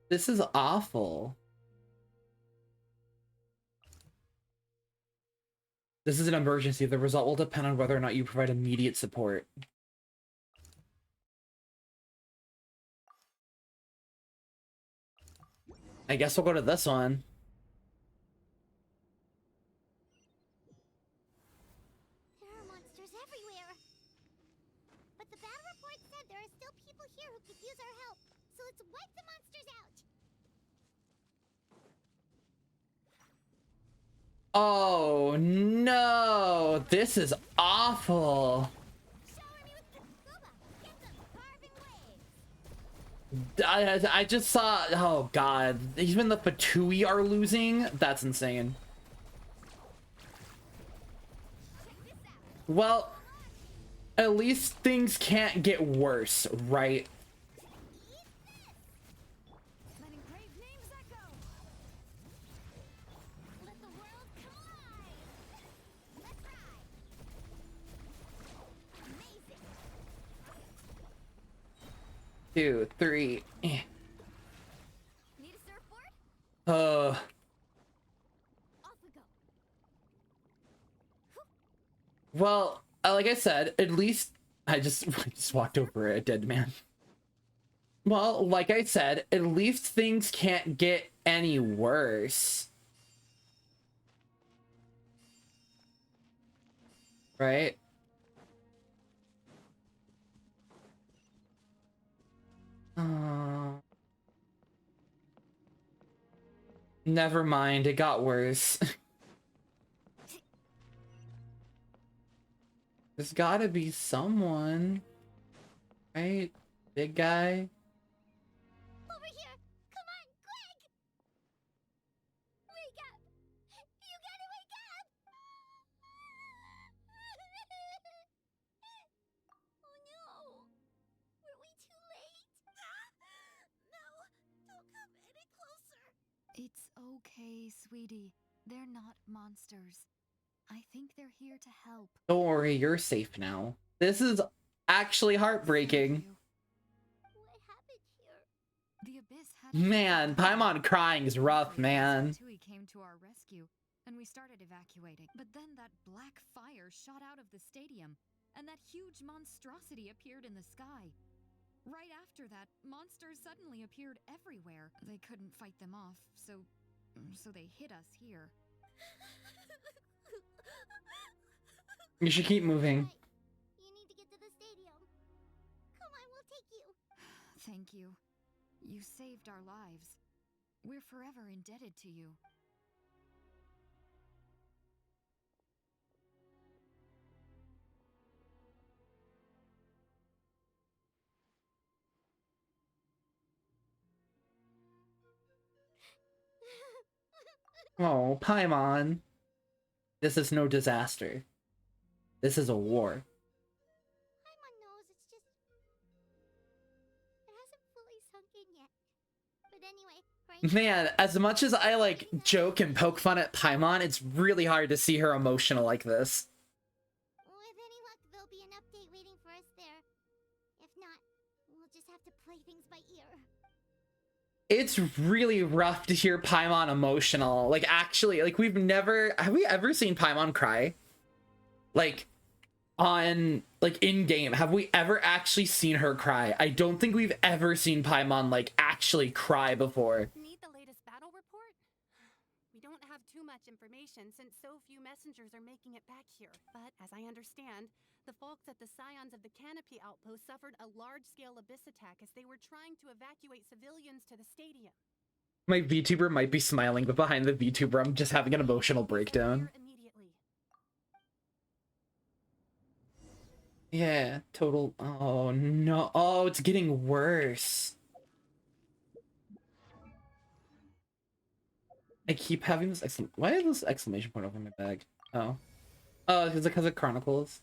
S2: This is awful. This is an emergency. The result will depend on whether or not you provide immediate support. I guess we'll go to this one.
S5: There are monsters everywhere. But the battle report said there are still people here who could use our help. So let's wipe the monsters out.
S2: Oh no, this is awful. I just saw, oh god, even the Fatui are losing. That's insane. Well, at least things can't get worse, right? Two, three.
S8: Need a surfboard? Off we go.
S2: Well, like I said, at least I just walked over a dead man. Well, like I said, at least things can't get any worse. Right? Never mind, it got worse. There's gotta be someone. Right? Big guy.
S5: Over here! Come on, quick! Wake up! You gotta wake up! Oh no! Were we too late? No! Don't come any closer!
S8: It's okay, sweetie. They're not monsters. I think they're here to help.
S2: Don't worry, you're safe now. This is actually heartbreaking.
S5: What happened here?
S8: The Abyss had
S2: Man, Paimon crying is rough, man.
S8: He came to our rescue, and we started evacuating. But then that black fire shot out of the stadium, and that huge monstrosity appeared in the sky. Right after that, monsters suddenly appeared everywhere. They couldn't fight them off, so they hit us here.
S2: You should keep moving.
S5: You need to get to the stadium. Come on, we'll take you.
S8: Thank you. You saved our lives. We're forever indebted to you.
S2: Oh, Paimon. This is no disaster. This is a war.
S5: Paimon knows, it's just... It hasn't fully sunk in yet. But anyway, Frank...
S2: Man, as much as I like joke and poke fun at Paimon, it's really hard to see her emotional like this.
S5: With any luck, there'll be an update waiting for us there. If not, we'll just have to play things by ear.
S2: It's really rough to hear Paimon emotional. Like, actually, like, have we ever seen Paimon cry? Like, in-game, have we ever actually seen her cry? I don't think we've ever seen Paimon, like, actually cry before.
S11: Need the latest battle report? We don't have too much information since so few messengers are making it back here. But as I understand, the folks at the Scions of the Canopy outpost suffered a large-scale abyss attack as they were trying to evacuate civilians to the stadium.
S2: My VTuber might be smiling, but behind the VTuber, I'm just having an emotional breakdown. Yeah, total. Oh no. Oh, it's getting worse. I keep having this why is this exclamation point over my bag? Oh. Oh, is it because of Chronicles?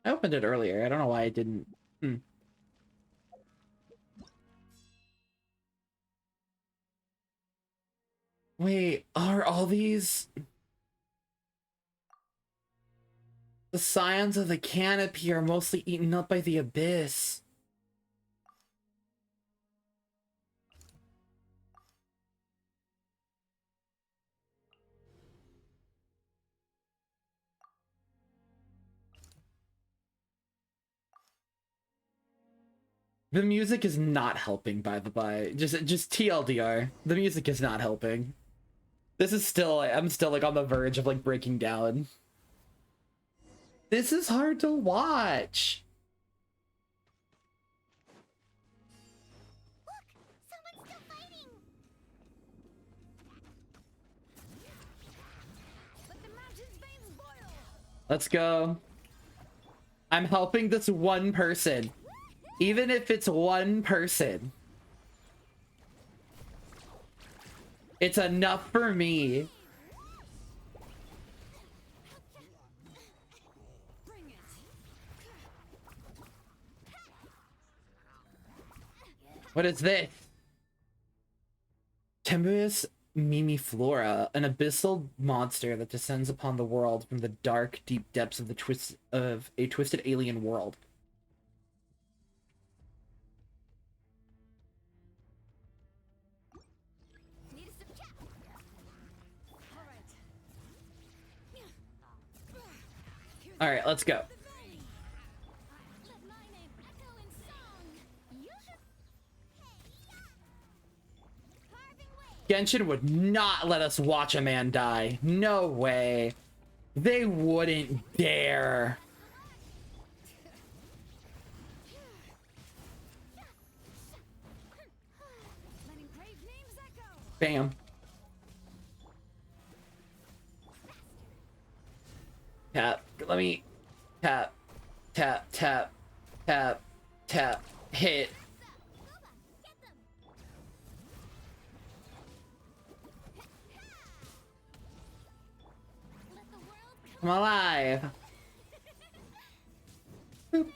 S2: I opened it earlier. I don't know why I didn't. Wait, are all these... The Scions of the Canopy are mostly eaten up by the Abyss. The music is not helping, by the by. Just TLDR. The music is not helping. This is still, I'm still like on the verge of like breaking down. This is hard to watch.
S5: Look! Someone's still fighting! Let the mountain's veins boil!
S2: Let's go. I'm helping this one person. Even if it's one person. It's enough for me. What is this? Tempeus Mimiflora, an abyssal monster that descends upon the world from the dark, deep depths of a twisted alien world. All right, let's go. Genshin would not let us watch a man die. No way. They wouldn't dare. Bam. Tap. Let me tap, tap, tap, tap, tap, hit. I'm alive. Boop.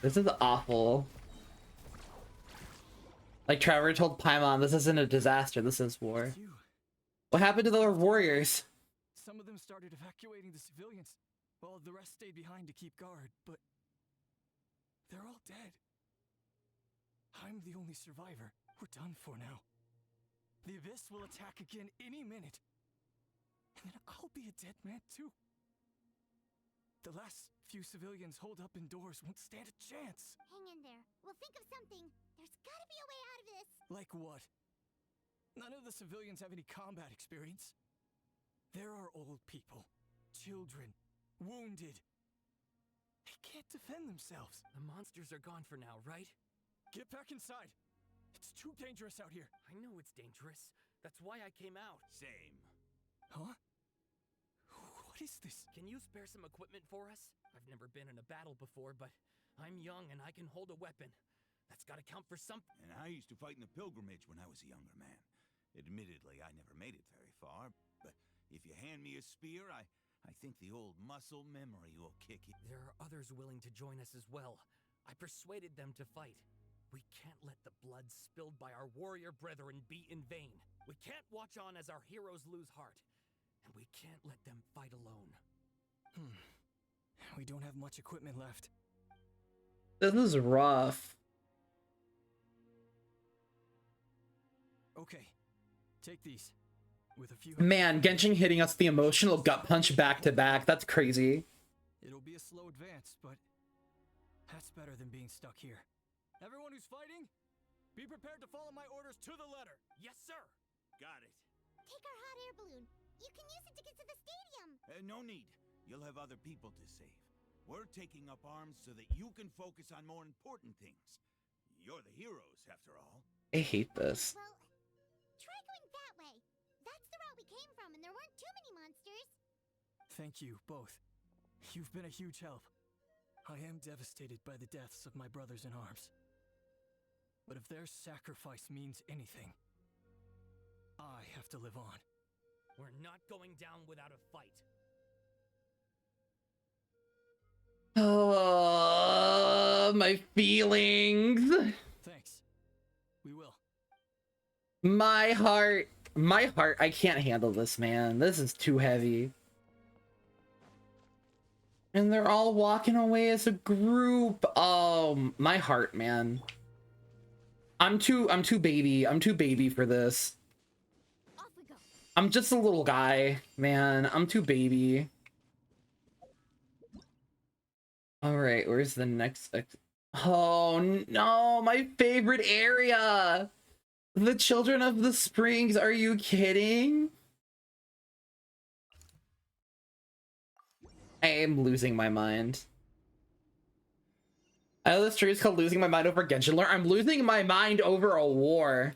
S2: This is awful. Like Trevor told Paimon, this isn't a disaster, this is war. What happened to the warriors?
S13: Some of them started evacuating the civilians, while the rest stayed behind to keep guard, but they're all dead. I'm the only survivor. We're done for now. The Abyss will attack again any minute. And then I'll be a dead man too. The last few civilians holed up indoors won't stand a chance.
S5: Hang in there. We'll think of something. There's gotta be a way out of this.
S13: Like what? None of the civilians have any combat experience. There are old people, children, wounded. They can't defend themselves.
S7: The monsters are gone for now, right?
S13: Get back inside. It's too dangerous out here.
S7: I know it's dangerous. That's why I came out.
S9: Same.
S13: Huh? What is this?
S7: Can you spare some equipment for us? I've never been in a battle before, but I'm young and I can hold a weapon. That's gotta count for something.
S19: And I used to fight in the pilgrimage when I was a younger man. Admittedly, I never made it very far, but if you hand me a spear, I think the old muscle memory will kick in.
S7: There are others willing to join us as well. I persuaded them to fight. We can't let the blood spilled by our warrior brethren be in vain. We can't watch on as our heroes lose heart. And we can't let them fight alone.
S13: We don't have much equipment left.
S2: This is rough.
S13: Okay, take these. With a few.
S2: Man, Genshin hitting us the emotional gut punch back to back. That's crazy.
S13: It'll be a slow advance, but that's better than being stuck here. Everyone who's fighting, be prepared to follow my orders to the letter.
S7: Yes, sir.
S19: Got it.
S5: Take our hot air balloon. You can use it to get to the stadium.
S19: No need. You'll have other people to save. We're taking up arms so that you can focus on more important things. You're the heroes, after all.
S2: I hate this.
S5: Well, try going that way. That's the route we came from, and there weren't too many monsters.
S13: Thank you, both. You've been a huge help. I am devastated by the deaths of my brothers in arms. But if their sacrifice means anything, I have to live on.
S7: We're not going down without a fight.
S2: Oh, my feelings.
S13: Thanks. We will.
S2: My heart, I can't handle this, man. This is too heavy. And they're all walking away as a group. Oh, my heart, man. I'm too baby for this. I'm just a little guy, man. I'm too baby. All right, where's the next? Oh no, my favorite area. The Children of the Springs. Are you kidding? I am losing my mind. I know this stream is called Losing My Mind Over Genshin Lore. I'm losing my mind over a war.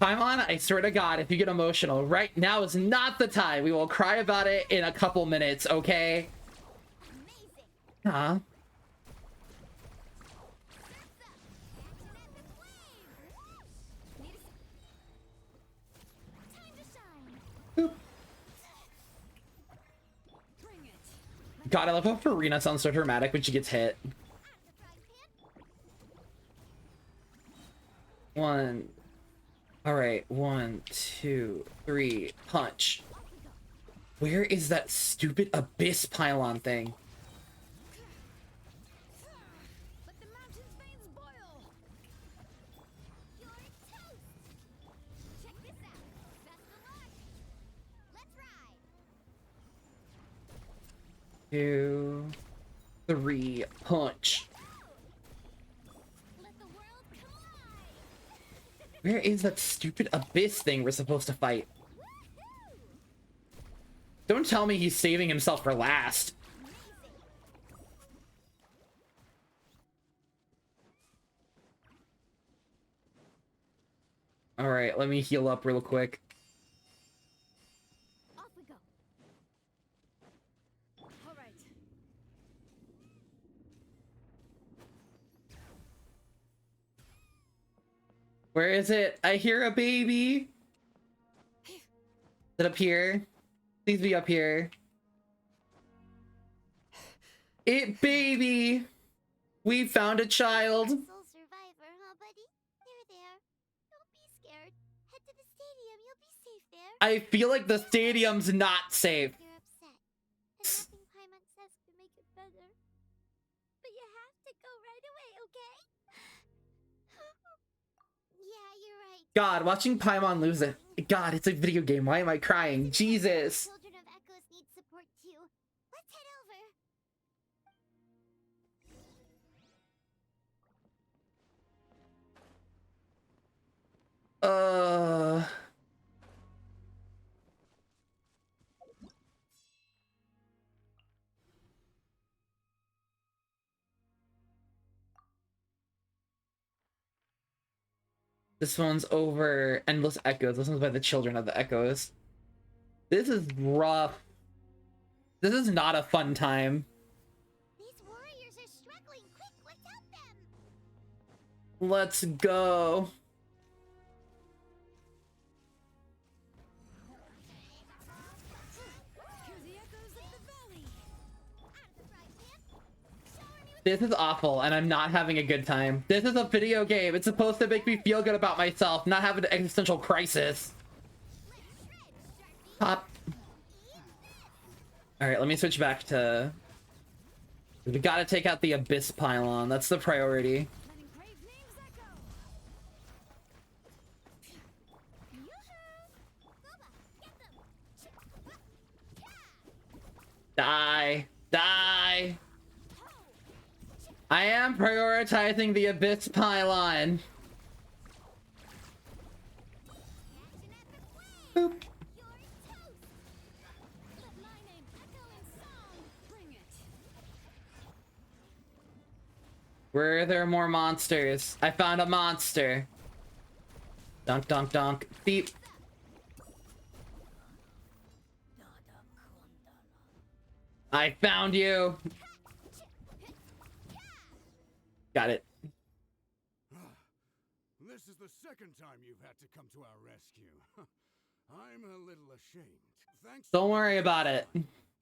S2: Paimon, I swear to God, if you get emotional, right now is not the time. We will cry about it in a couple minutes, okay? Huh? God, I love how Farina sounds so dramatic when she gets hit. One. Alright, 1, 2, 3, punch. Where is that stupid abyss pylon thing? Two, 3, punch. Where is that stupid abyss thing we're supposed to fight? Don't tell me he's saving himself for last. All right, let me heal up real quick.
S5: Off we go. All right.
S2: Where is it? I hear a baby. Is it up here? Please be up here. It baby. We found a child.
S5: Soul survivor, huh, buddy? There. Don't be scared. Head to the stadium. You'll be safe there.
S2: I feel like the stadium's not safe.
S5: You're upset, and nothing Paimon says can make it better. But you have to go right away, okay? Yeah, you're right.
S2: God, watching Paimon lose it. God, it's a video game. Why am I crying? Jesus.
S5: Children of Echoes need support too. Let's head over.
S2: This one's over Endless Echoes. This one's by the Children of the Echoes. This is rough. This is not a fun time.
S5: These warriors are struggling. Quick, let's help them.
S2: Let's go. This is awful, and I'm not having a good time. This is a video game. It's supposed to make me feel good about myself, not have an existential crisis. Pop. Alright, let me switch back to... We gotta take out the Abyss Pylon. That's the priority. Die. Die. I am prioritizing the Abyss Pylon. Boop. Where are there more monsters? I found a monster. Dunk, dunk, dunk. Beep. I found you. Got it.
S9: This is the second time you've had to come to our rescue. I'm a little ashamed. Thanks.
S2: Don't worry about it.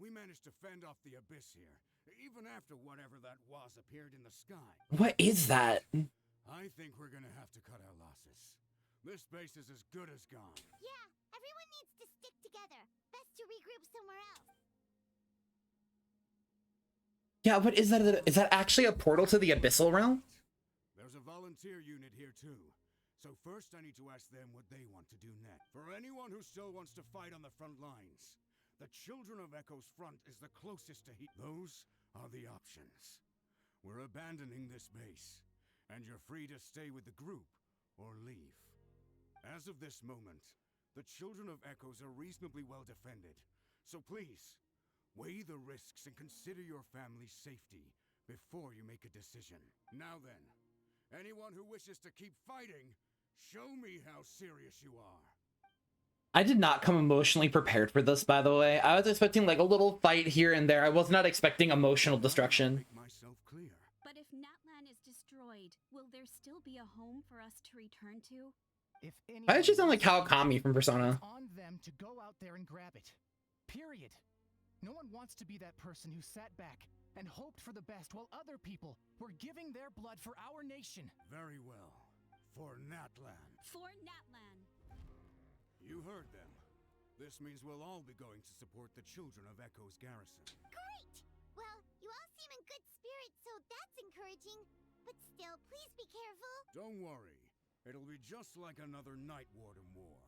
S9: We managed to fend off the abyss here, even after whatever that was appeared in the sky.
S2: What is that?
S9: I think we're gonna have to cut our losses. This base is as good as gone.
S5: Yeah, everyone needs to stick together. Best to regroup somewhere else.
S2: Yeah, what is that? Is that actually a portal to the Abyssal Realm?
S9: There's a volunteer unit here too. So first I need to ask them what they want to do next. For anyone who still wants to fight on the front lines, the Children of Echo's front is the closest to heat. Those are the options. We're abandoning this base, and you're free to stay with the group or leave. As of this moment, the Children of Echoes are reasonably well defended, so please, weigh the risks and consider your family's safety before you make a decision. Now then, anyone who wishes to keep fighting, show me how serious you are.
S2: I did not come emotionally prepared for this, by the way. I was expecting like a little fight here and there. I was not expecting emotional destruction.
S11: But if Natlan is destroyed, will there still be a home for us to return to?
S2: Why did she sound like Kawakami from Persona?
S18: On them to go out there and grab it. Period. No one wants to be that person who sat back and hoped for the best while other people were giving their blood for our nation.
S9: Very well. For Natlan.
S11: For Natlan.
S9: You heard them. This means we'll all be going to support the Children of Echo's garrison.
S5: Great! Well, you all seem in good spirits, so that's encouraging. But still, please be careful.
S9: Don't worry. It'll be just like another Night Warden war.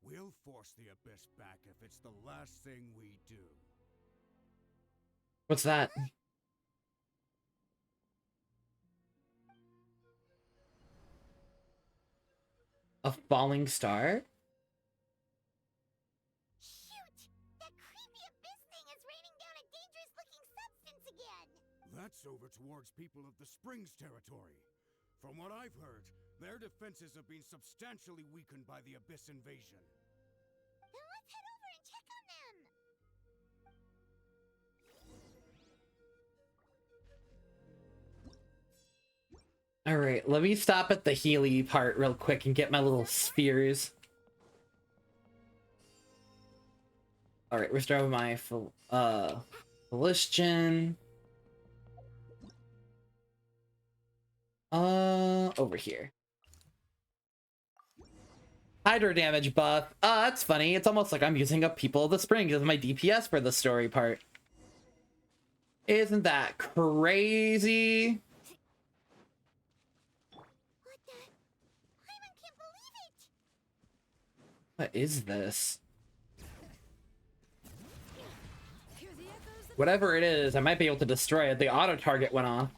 S9: We'll force the Abyss back if it's the last thing we do.
S2: What's that? A falling star?
S5: Shoot! That creepy
S9: over towards people of the Springs territory. From what I've heard, their defenses have been substantially weakened by the Abyss invasion.
S5: Then let's head over and check on them!
S2: All right, let me stop at the Healy part real quick and get my little spheres. All right, restore my Philistian. Over here. Hydro damage buff. That's funny. It's almost like I'm using up People of the Springs as my DPS for the story part. Isn't that crazy? What is this? Whatever it is, I might be able to destroy it. The auto target went off.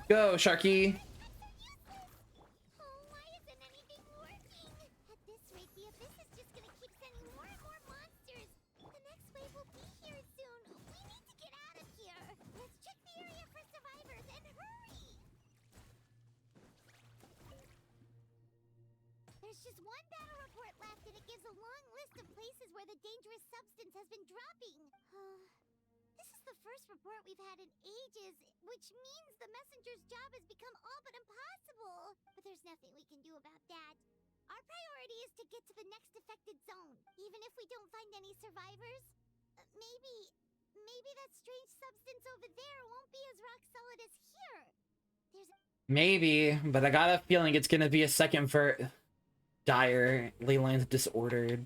S2: Go, Sharky.
S5: There's just one battle report left, and it gives a long list of places where the dangerous substance has been dropping. This is the first report we've had in ages, which means the messenger's job has become all but impossible. But there's nothing we can do about that. Our priority is to get to the next affected zone, even if we don't find any survivors. Maybe that strange substance over there won't be as rock solid as here.
S2: Maybe, but I got a feeling it's gonna be a second for Dire. Leyline's disordered.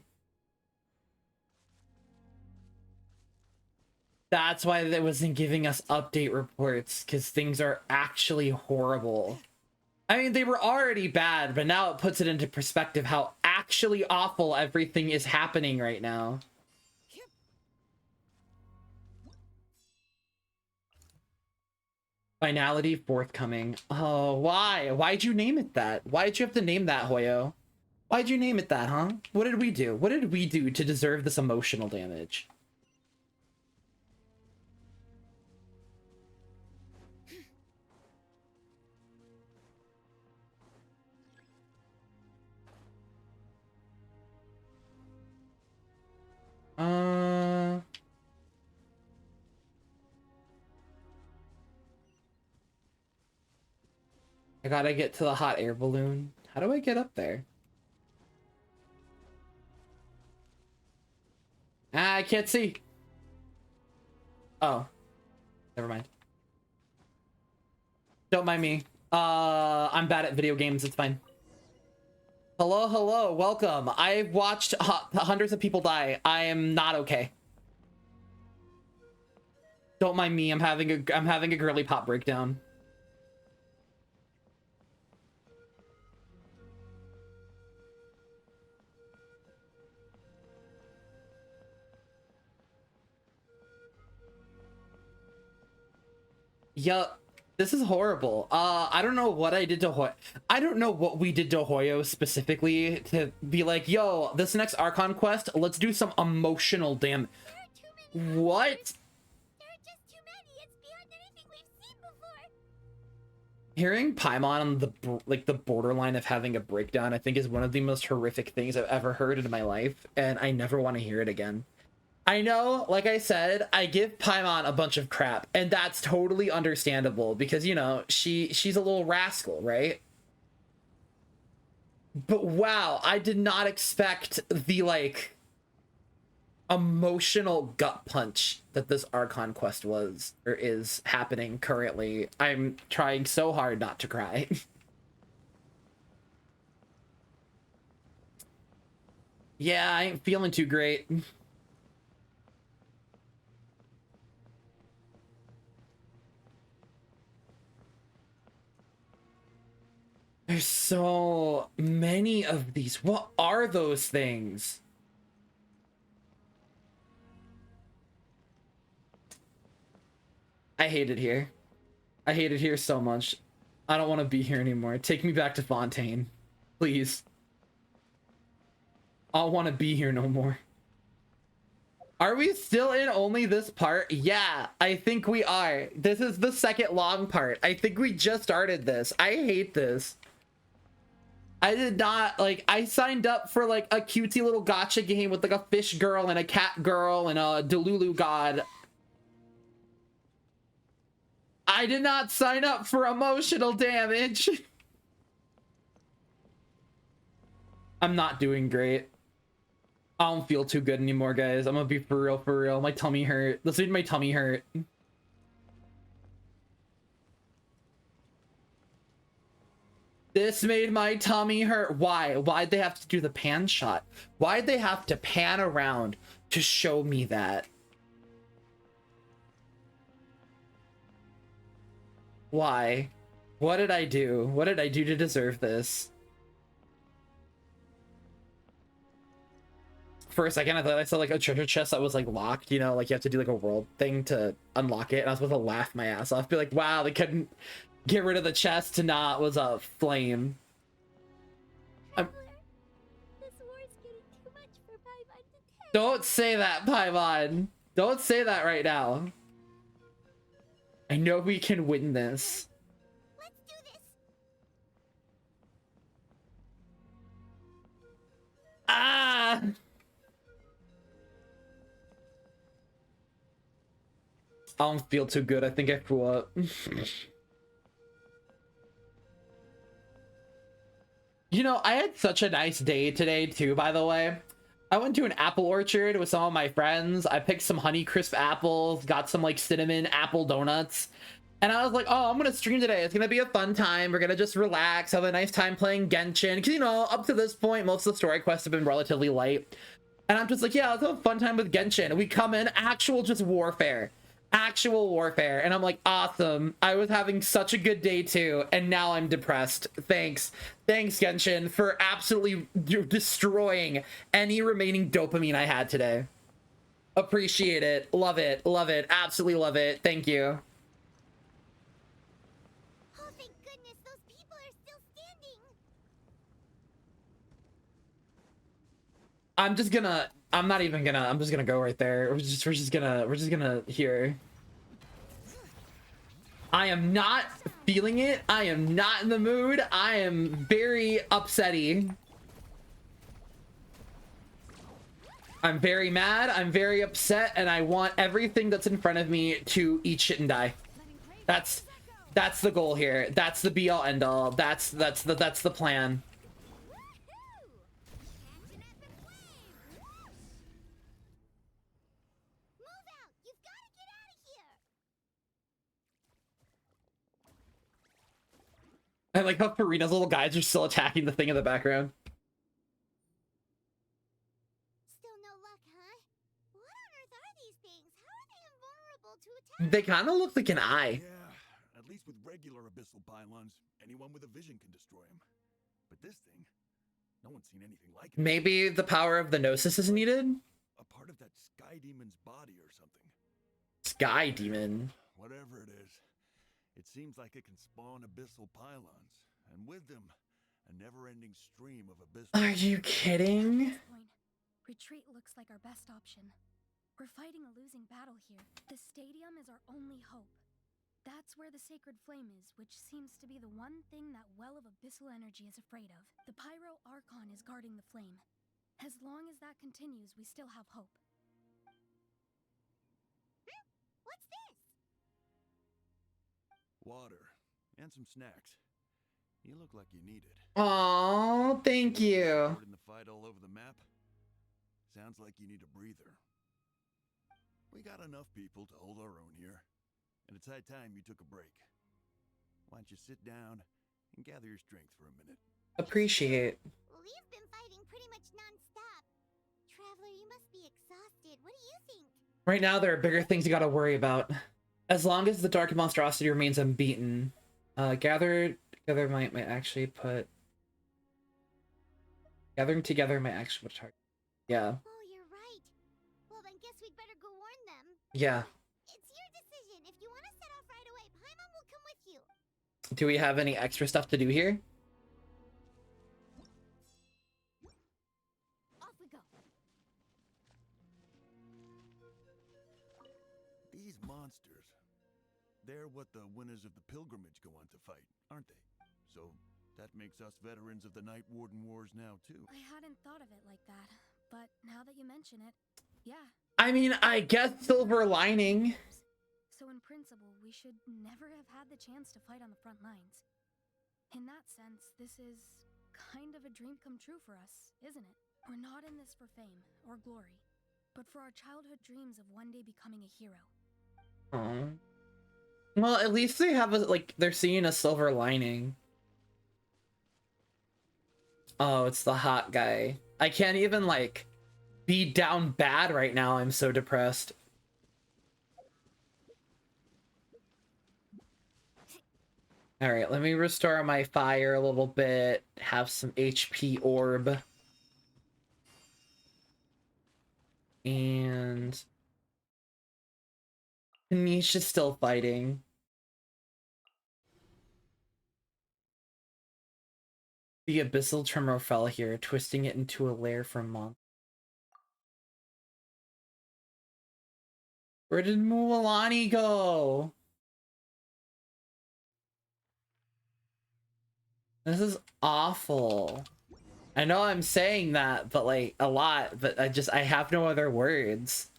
S2: That's why it wasn't giving us update reports, because things are actually horrible. I mean, they were already bad, but now it puts it into perspective how actually awful everything is happening right now. Finality forthcoming. Oh, why? Why'd you name it that? Why'd you have to name that, Hoyo? Why'd you name it that, huh? What did we do? What did we do to deserve this emotional damage? I gotta get to the hot air balloon. How do I get up there? Ah, I can't see. Oh. Never mind. Don't mind me. I'm bad at video games. It's fine. Hello, hello. Welcome. I've watched hundreds of people die. I am not okay. Don't mind me. I'm having a girly pop breakdown. Yup. This is horrible. I don't know what I did to I don't know what we did to Hoyo specifically to be like, yo, this next Archon quest, let's do some emotional damage. What? Hearing Paimon on the borderline of having a breakdown, I think is one of the most horrific things I've ever heard in my life, and I never want to hear it again. I know, like I said, I give Paimon a bunch of crap, and that's totally understandable because, you know, she's a little rascal, right? But wow, I did not expect the, like, emotional gut punch that this Archon quest was, or is happening currently. I'm trying so hard not to cry. Yeah, I ain't feeling too great. There's so many of these. What are those things? I hate it here. I hate it here so much. I don't want to be here anymore. Take me back to Fontaine. Please. I don't want to be here no more. Are we still in only this part? Yeah, I think we are. This is the second long part. I think we just started this. I hate this. I did not, like, I signed up for like a cutesy little gacha game with like a fish girl and a cat girl and a Delulu god. I did not sign up for emotional damage. I'm not doing great. I don't feel too good anymore, guys. I'm gonna be for real. My tummy hurt. This made my tummy hurt. This made my tummy hurt. Why? Why'd they have to do the pan shot? Why'd they have to pan around to show me that? Why? What did I do? What did I do to deserve this? For a second, I thought I saw like a treasure chest that was like locked, you know, like you have to do like a world thing to unlock it. And I was supposed to laugh my ass off, be like, wow, they couldn't get rid of the chest to not was a flame.
S5: This war's getting too much for Paimon to take.
S2: Don't say that, Paimon. Don't say that right now. I know we can win this.
S5: Let's do this.
S2: Ah! I don't feel too good. I think I threw up. You know, I had such a nice day today too, by the way. I went to an apple orchard with some of my friends. I picked some Honeycrisp apples, got some like cinnamon apple donuts. And I was like, oh, I'm gonna stream today. It's gonna be a fun time. We're gonna just relax, have a nice time playing Genshin. Cause you know, up to this point, most of the story quests have been relatively light. And I'm just like, yeah, let's have a fun time with Genshin. And we come in, actual just warfare. Actual warfare. And I'm like, awesome. I was having such a good day too, and now I'm depressed. Thanks Genshin for absolutely destroying any remaining dopamine I had today. Appreciate it. Love it, absolutely love it. Thank you.
S5: Oh, thank goodness, those people are still standing.
S2: I'm just gonna go right there. We're just gonna here. I am not feeling it. I am not in the mood. I am very upsetty. I'm very mad. I'm very upset, and I want everything that's in front of me to eat shit and die. That's the goal here. That's the be all end all. That's the plan. I like how Farina's little guys are still attacking the thing in the background.
S5: Still no luck, huh? What on earth are these things? How are they invulnerable to attack?
S2: They kind of look like an eye.
S9: Yeah, at least with regular abyssal pylons, anyone with a vision can destroy them. But this thing, no one's seen anything like it.
S2: Maybe the power of the Gnosis is needed?
S9: A part of that sky demon's body or something.
S2: Sky demon?
S9: Whatever it is, it seems like it can spawn abyssal pylons, and with them, a never-ending stream of abyssal...
S2: Are you kidding?
S1: At this point, retreat looks like our best option. We're fighting a losing battle here. The stadium is our only hope. That's where the sacred flame is, which seems to be the one thing that well of abyssal energy is afraid of. The Pyro Archon is guarding the flame. As long as that continues, we still have hope.
S5: What's this?
S9: Water, and some snacks. You look like you need it.
S2: Aww, thank you.
S9: In the fight all over the map? Sounds like you need a breather. We got enough people to hold our own here, and it's high time you took a break. Why don't you sit down and gather your strength for a minute?
S2: Appreciate.
S5: We've been fighting pretty much non-stop. Traveler, you must be exhausted. What do you think?
S2: Right now, there are bigger things you gotta worry about. As long as the dark monstrosity remains unbeaten, gathering together might actually put target. Yeah.
S5: Oh, you're right. Well, then guess we'd better go warn them.
S2: Yeah.
S5: It's your decision. If you want to set off right away, Paimon will come with you.
S2: Do we have any extra stuff to do here?
S5: Off we
S20: They're what the winners of the pilgrimage go on to fight, aren't they? So that makes us veterans of the Night Warden Wars now, too.
S8: I hadn't thought of it like that, but now that you mention it, yeah.
S2: I mean, I guess silver lining.
S8: So in principle, we should never have had the chance to fight on the front lines. In that sense, this is kind of a dream come true for us, isn't it? We're not in this for fame or glory, but for our childhood dreams of one day becoming a hero.
S2: Aww. Well, at least they have a, like, they're seeing a silver lining. Oh, it's the hot guy. I can't even, like, be down bad right now. I'm so depressed. All right, let me restore my fire a little bit. Have some HP orb. And Nisha's still fighting. The abyssal tremor fell here, twisting it into a lair for months. Where did Mualani go? This is awful. I know I'm saying that, but like a lot, but I have no other words.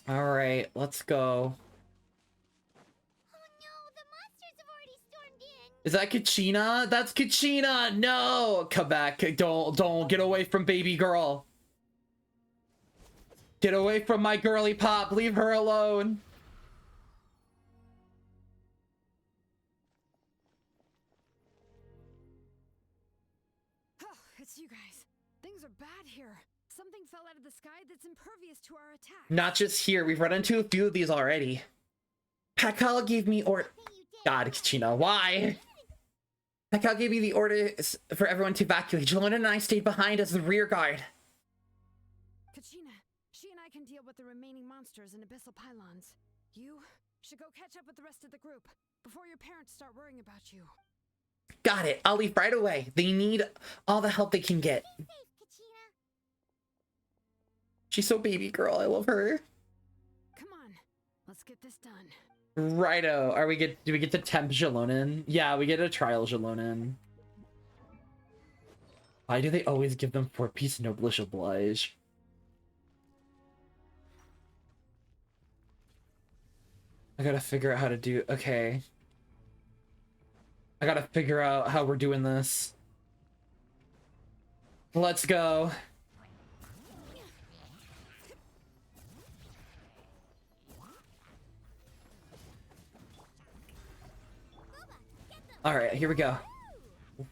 S2: All right, let's go. Is that Kachina? That's Kachina! No! Come back. Don't get away from baby girl. Get away from my girly pop. Leave her alone.
S3: Oh, it's you guys. Things are bad here. Something fell out of the sky that's impervious to our attack.
S2: Not just here. We've run into a few of these already. Pakal gave me God, Kachina, why? Pakal gave me the orders for everyone to evacuate. Jelena and I stayed behind as the rear guard.
S3: Kachina, she and I can deal with the remaining monsters and abyssal pylons. You should go catch up with the rest of the group before your parents start worrying about you.
S2: Got it. I'll leave right away. They need all the help they can get. She's so baby girl. I love her.
S3: Come on, let's get this done.
S2: Righto. Do we get the temp Jelonin? Yeah, we get a trial Jelonin. Why do they always give them 4-piece noblish oblige? I gotta figure out how to do. Okay. I gotta figure out how we're doing this. Let's go. All right, here we go.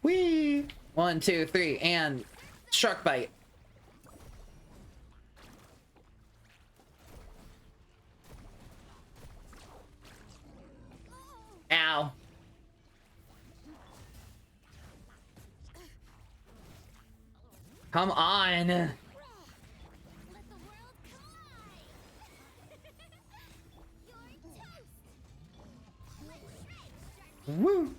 S2: Whee! 1, 2, 3, and shark bite. Ow. Come on. Woo.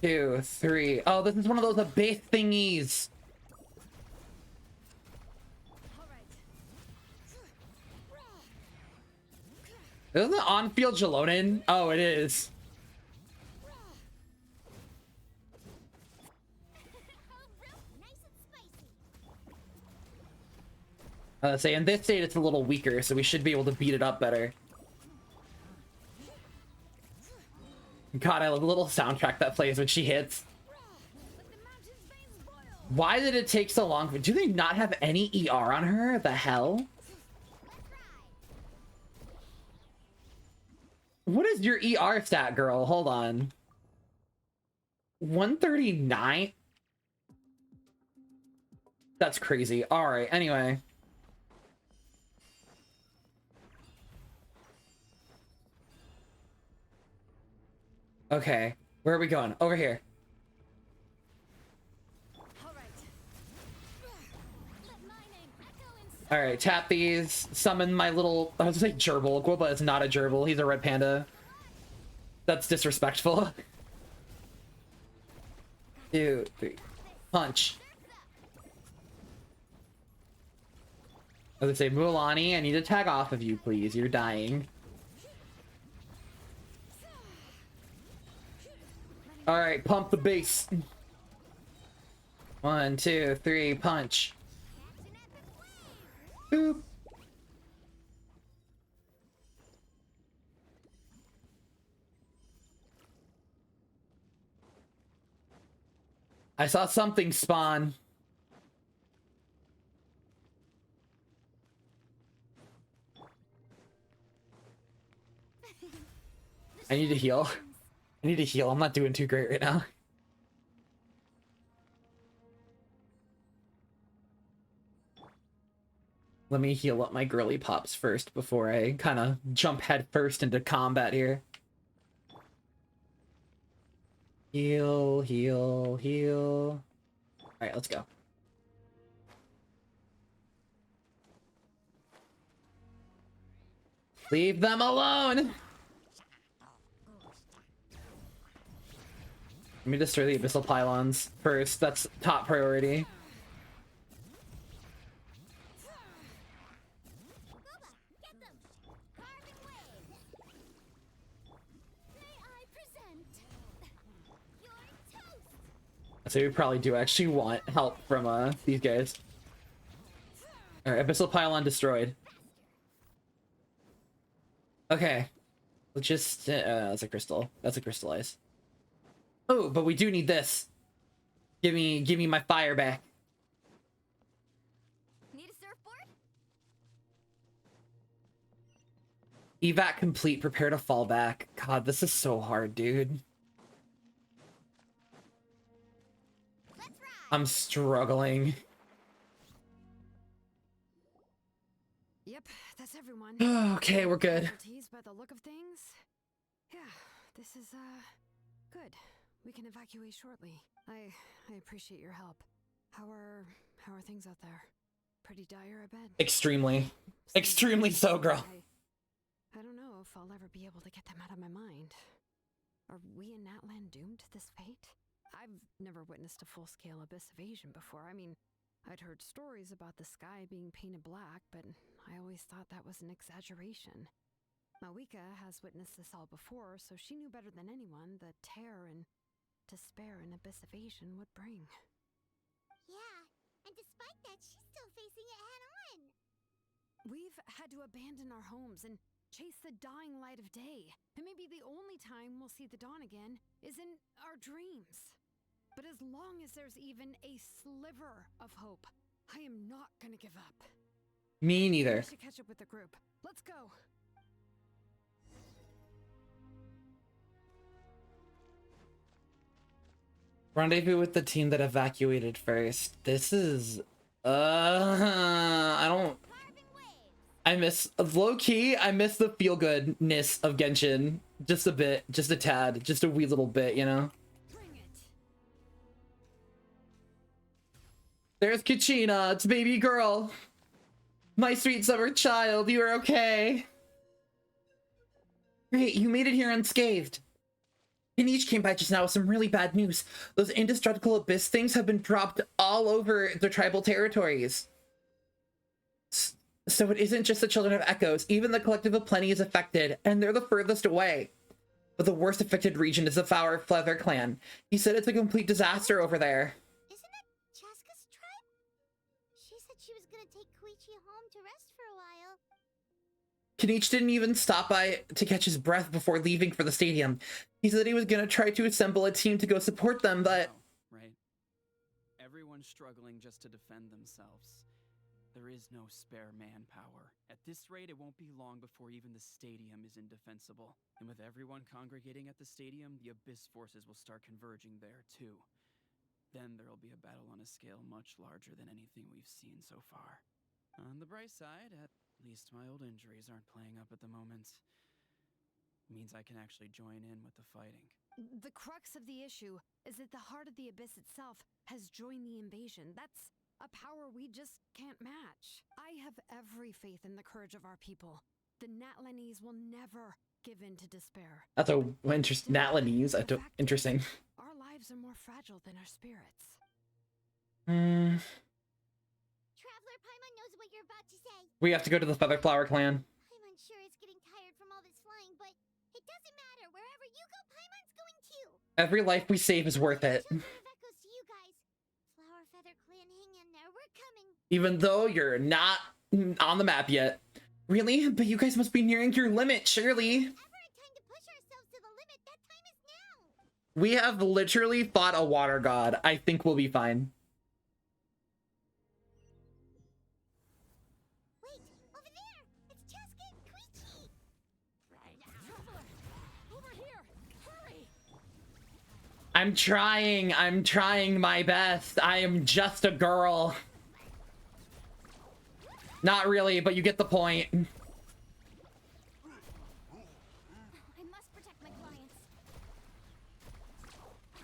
S2: 2, 3. Oh, this is one of those base thingies. Isn't it on-field Jelonin? Oh, it is. Let's say in this state it's a little weaker, so we should be able to beat it up better. God, I love the little soundtrack that plays when she hits. Why did it take so long? Do they not have any ER on her? The hell? What is your ER stat, girl? Hold on. 139? That's crazy. Alright, anyway. Okay, where are we going? Over here. Alright, tap these. Summon my little... I was gonna say gerbil. Guoba is not a gerbil. He's a red panda. That's disrespectful. 2, 3. Punch. As I say, Mualani, I need to tag off of you, please. You're dying. Alright, pump the bass. 1, 2, 3, punch. Boop. I saw something spawn. I need to heal. I need to heal. I'm not doing too great right now. Let me heal up my girly pops first before I kind of jump head first into combat here. Heal, heal, heal. Alright, let's go. Leave them alone! Let me destroy the abyssal pylons first. That's top priority. So we probably do actually want help from these guys. Alright, abyssal pylon destroyed. Okay. Let's just that's a crystal. That's a crystallize. Oh, but we do need this. Give me my fire back.
S5: Need a surfboard?
S2: Evac complete, prepare to fall back. God, this is so hard, dude. I'm struggling.
S3: Yep, that's everyone.
S2: Okay, we're good.
S3: By the look of things. Yeah, this is good. We can evacuate shortly. I appreciate your help. How are things out there? Pretty dire, I bet.
S2: Extremely. Extremely so, girl.
S3: I don't know if I'll ever be able to get them out of my mind. Are we in Natlan doomed to this fate? I've never witnessed a full-scale abyss invasion before. I mean, I'd heard stories about the sky being painted black, but I always thought that was an exaggeration. Mawika has witnessed this all before, so she knew better than anyone the terror and despair an abyss invasion would bring.
S5: Yeah, and despite that, she's still facing it head-on.
S3: We've had to abandon our homes and chase the dying light of day. And maybe the only time we'll see the dawn again is in our dreams. But as long as there's even a sliver of hope, I am not gonna give up.
S2: Me neither.
S3: We should catch up with the group. Let's go.
S2: Rendezvous with the team that evacuated first. This is I miss low-key, I miss the feel-goodness of Genshin. Just a bit, just a tad, just a wee little bit, you know? There's Kachina, it's baby girl. My sweet summer child, you are okay. Great, you made it here unscathed. Kanish came by just now with some really bad news. Those indestructible abyss things have been dropped all over the tribal territories. So it isn't just the Children of Echoes. Even the Collective of Plenty is affected, and they're the furthest away. But the worst affected region is the Flower Feather clan. He said it's a complete disaster over there.
S5: Isn't that Cheska's tribe? She said she was gonna take Koichi home to rest for a while.
S2: Kanish didn't even stop by to catch his breath before leaving for the stadium. He said he was gonna try to assemble a team to go support them, but...
S15: Right. Everyone's struggling just to defend themselves. There is no spare manpower. At this rate, it won't be long before even the stadium is indefensible. And with everyone congregating at the stadium, the Abyss forces will start converging there, too. Then there'll be a battle on a scale much larger than anything we've seen so far. On the bright side, at least my old injuries aren't playing up at the moment. Means I can actually join in with the fighting.
S3: The crux of the issue is that the heart of the Abyss itself has joined the invasion. That's a power we just can't match. I have every faith in the courage of our people. The Natlanese will never give in to despair.
S2: That's a interesting... Natlanese, interesting.
S3: Our lives are more fragile than our spirits.
S5: Traveler Paimon knows what you're about to say.
S2: We have to go to the Feather Flower Clan.
S5: Paimon sure is getting tired from all this flying, but it doesn't matter. Wherever you go, Paimon's going too.
S2: Every life we save is worth it.
S5: Children of Echoes to you guys. Flower Feather Clan, hang in there. We're coming.
S2: Even though you're not on the map yet. Really? But you guys must be nearing your limit, surely. We have literally fought a water god. I think we'll be fine.
S5: Wait, over there! It's Cheska and Koichi!
S17: Traveler! Over here! Hurry!
S2: I'm trying my best. I am just a girl. Not really, but you get the point.
S5: I must protect my clients.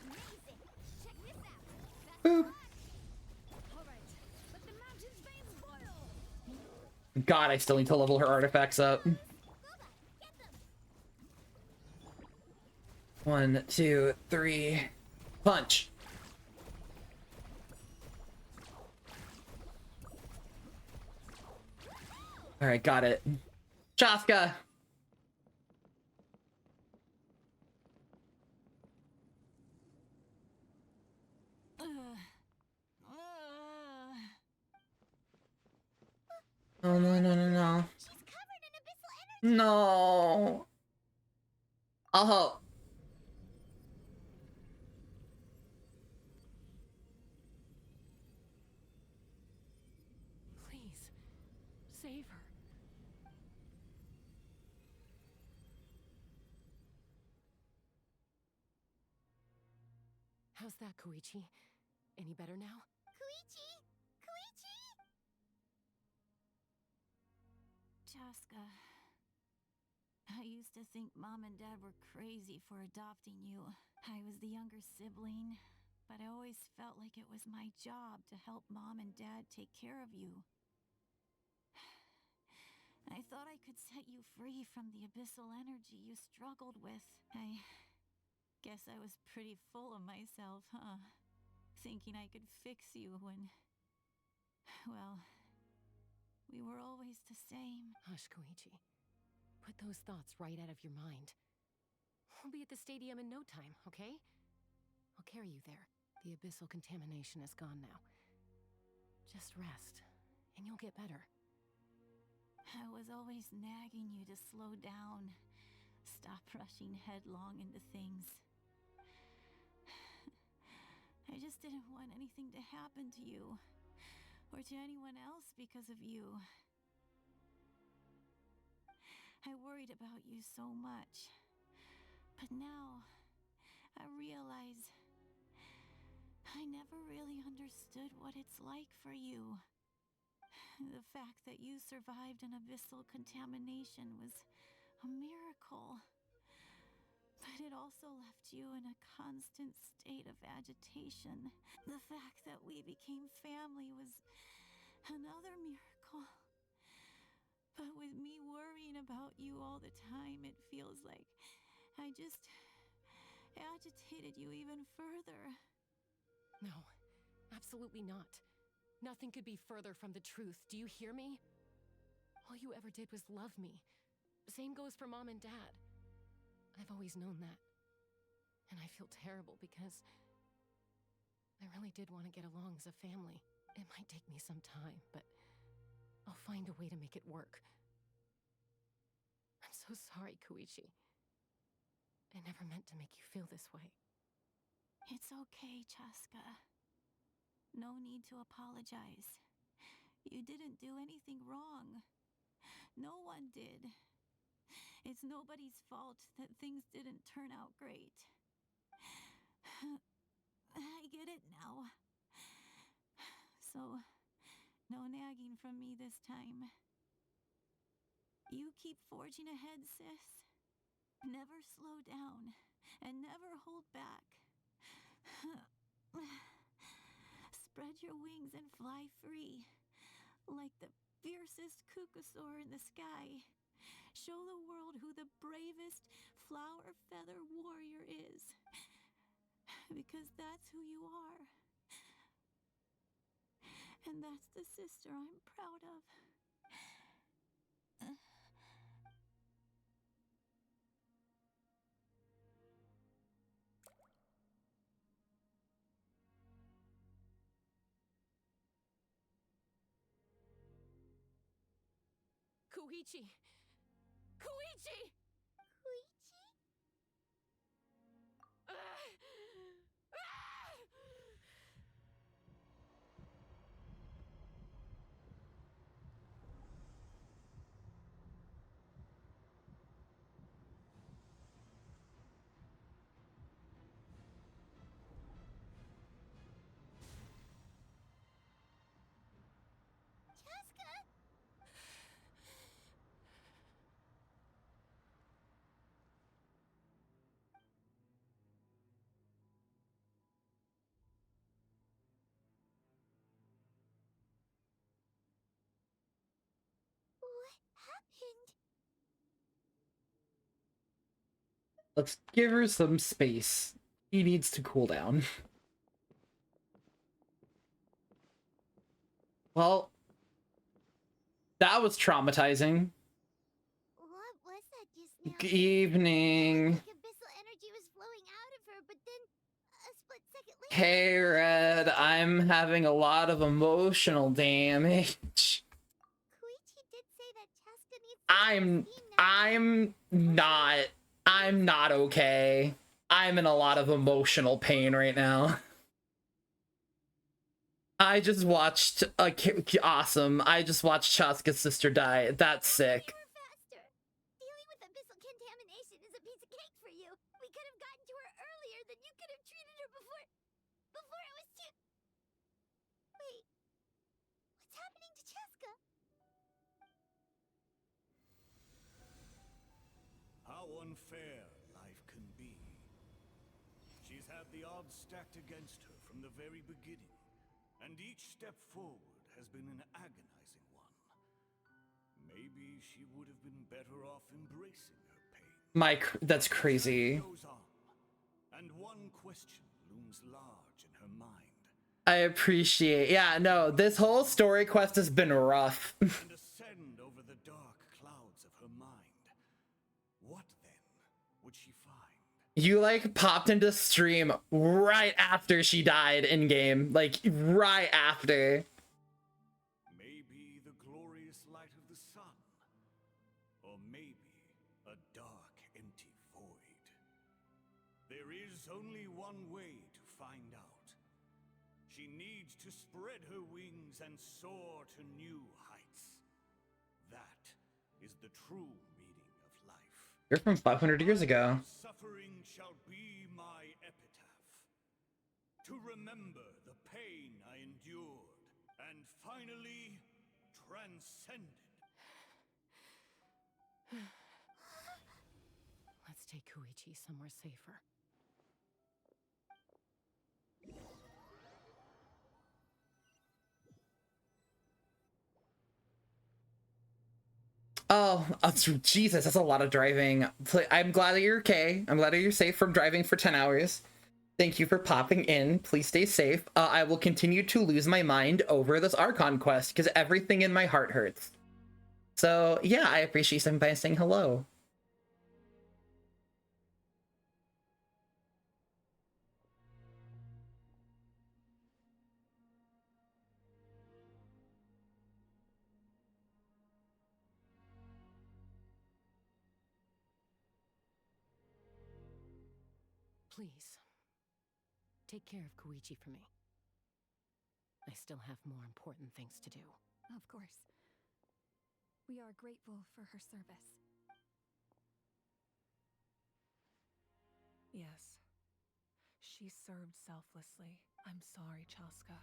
S5: Amazing! Check this out!
S2: Boop.
S5: Alright, let the mountain's veins boil!
S2: God, I still need to level her artifacts up. 1, 2, 3. Punch. All right, got it. Chaska. Oh, no. No. I'll help.
S14: Please, save her. How's that, Koichi? Any better now?
S5: Koichi! Koichi!
S21: Chaska, I used to think Mom and Dad were crazy for adopting you. I was the younger sibling, but I always felt like it was my job to help Mom and Dad take care of you. I thought I could set you free from the abyssal energy you struggled with. I guess I was pretty full of myself, huh? Thinking I could fix you when... well, we were always the same.
S14: Hush, Koichi. Put those thoughts right out of your mind. We'll be at the stadium in no time, okay? I'll carry you there. The abyssal contamination is gone now. Just rest, and you'll get better.
S21: I was always nagging you to slow down. Stop rushing headlong into things. I just didn't want anything to happen to you, or to anyone else because of you. I worried about you so much, but now I realize I never really understood what it's like for you. The fact that you survived an abyssal contamination was a miracle. But it also left you in a constant state of agitation. The fact that we became family was another miracle. But with me worrying about you all the time, it feels like I just agitated you even further.
S14: No, absolutely not. Nothing could be further from the truth. Do you hear me? All you ever did was love me. Same goes for Mom and Dad. I've always known that. And I feel terrible because I really did want to get along as a family. It might take me some time, but I'll find a way to make it work. I'm so sorry, Koichi. I never meant to make you feel this way.
S21: It's okay, Chaska. No need to apologize. You didn't do anything wrong. No one did. It's nobody's fault that things didn't turn out great. I get it now. So, no nagging from me this time. You keep forging ahead, sis. Never slow down, and never hold back. Spread your wings and fly free, like the fiercest kukusaur in the sky. Show the world who the bravest flower feather warrior is. Because that's who you are. And that's the sister I'm proud of.
S14: Koichi! Koichi!
S5: Koichi? Chaska? What happened?
S2: Let's give her some space. She needs to cool down. Well, that was traumatizing.
S5: What was that just now?
S2: Good evening.
S5: Like abyssal energy was flowing out of her, but then a split second later.
S2: Hey, Red. I'm having a lot of emotional damage.
S5: Koichi did say that Chaska needs
S2: I'm not okay. I'm in a lot of emotional pain right now. I just watched awesome. I just watched Chaska's sister die. That's sick.
S5: Faster. Dealing with abyssal contamination is a piece of cake for you. We could have gotten to her earlier, then you could have treated her before it was too. Wait. What's happening to Chaska?
S9: How unfair life can be. She's had the odds stacked against her from the very beginning, and each step forward has been an agonizing one. Maybe she would have been better off embracing her pain.
S2: That's crazy.
S9: Goes on, and one question looms large in her mind.
S2: I appreciate. Yeah, no, this whole story quest has been rough.
S9: And ascend over the dark clouds of her mind. What then would she find?
S2: You like popped into stream right after she died in game, like right after.
S9: Maybe the glorious light of the sun, or maybe a dark, empty void. There is only one way to find out. She needs to spread her wings and soar to new heights. That is the true meaning of life.
S2: You're from 500 years ago.
S9: Suffering shall be my epitaph. To remember the pain I endured, and finally transcended.
S14: Let's take Koichi somewhere safer.
S2: Oh, Jesus, that's a lot of driving. I'm glad that you're okay. I'm glad that you're safe from driving for 10 hours. Thank you for popping in. Please stay safe. I will continue to lose my mind over this Archon quest because everything in my heart hurts. So, yeah, I appreciate somebody saying hello.
S14: Please, take care of Koichi for me. I still have more important things to do.
S17: Of course. We are grateful for her service.
S6: Yes. She served selflessly. I'm sorry, Chaska.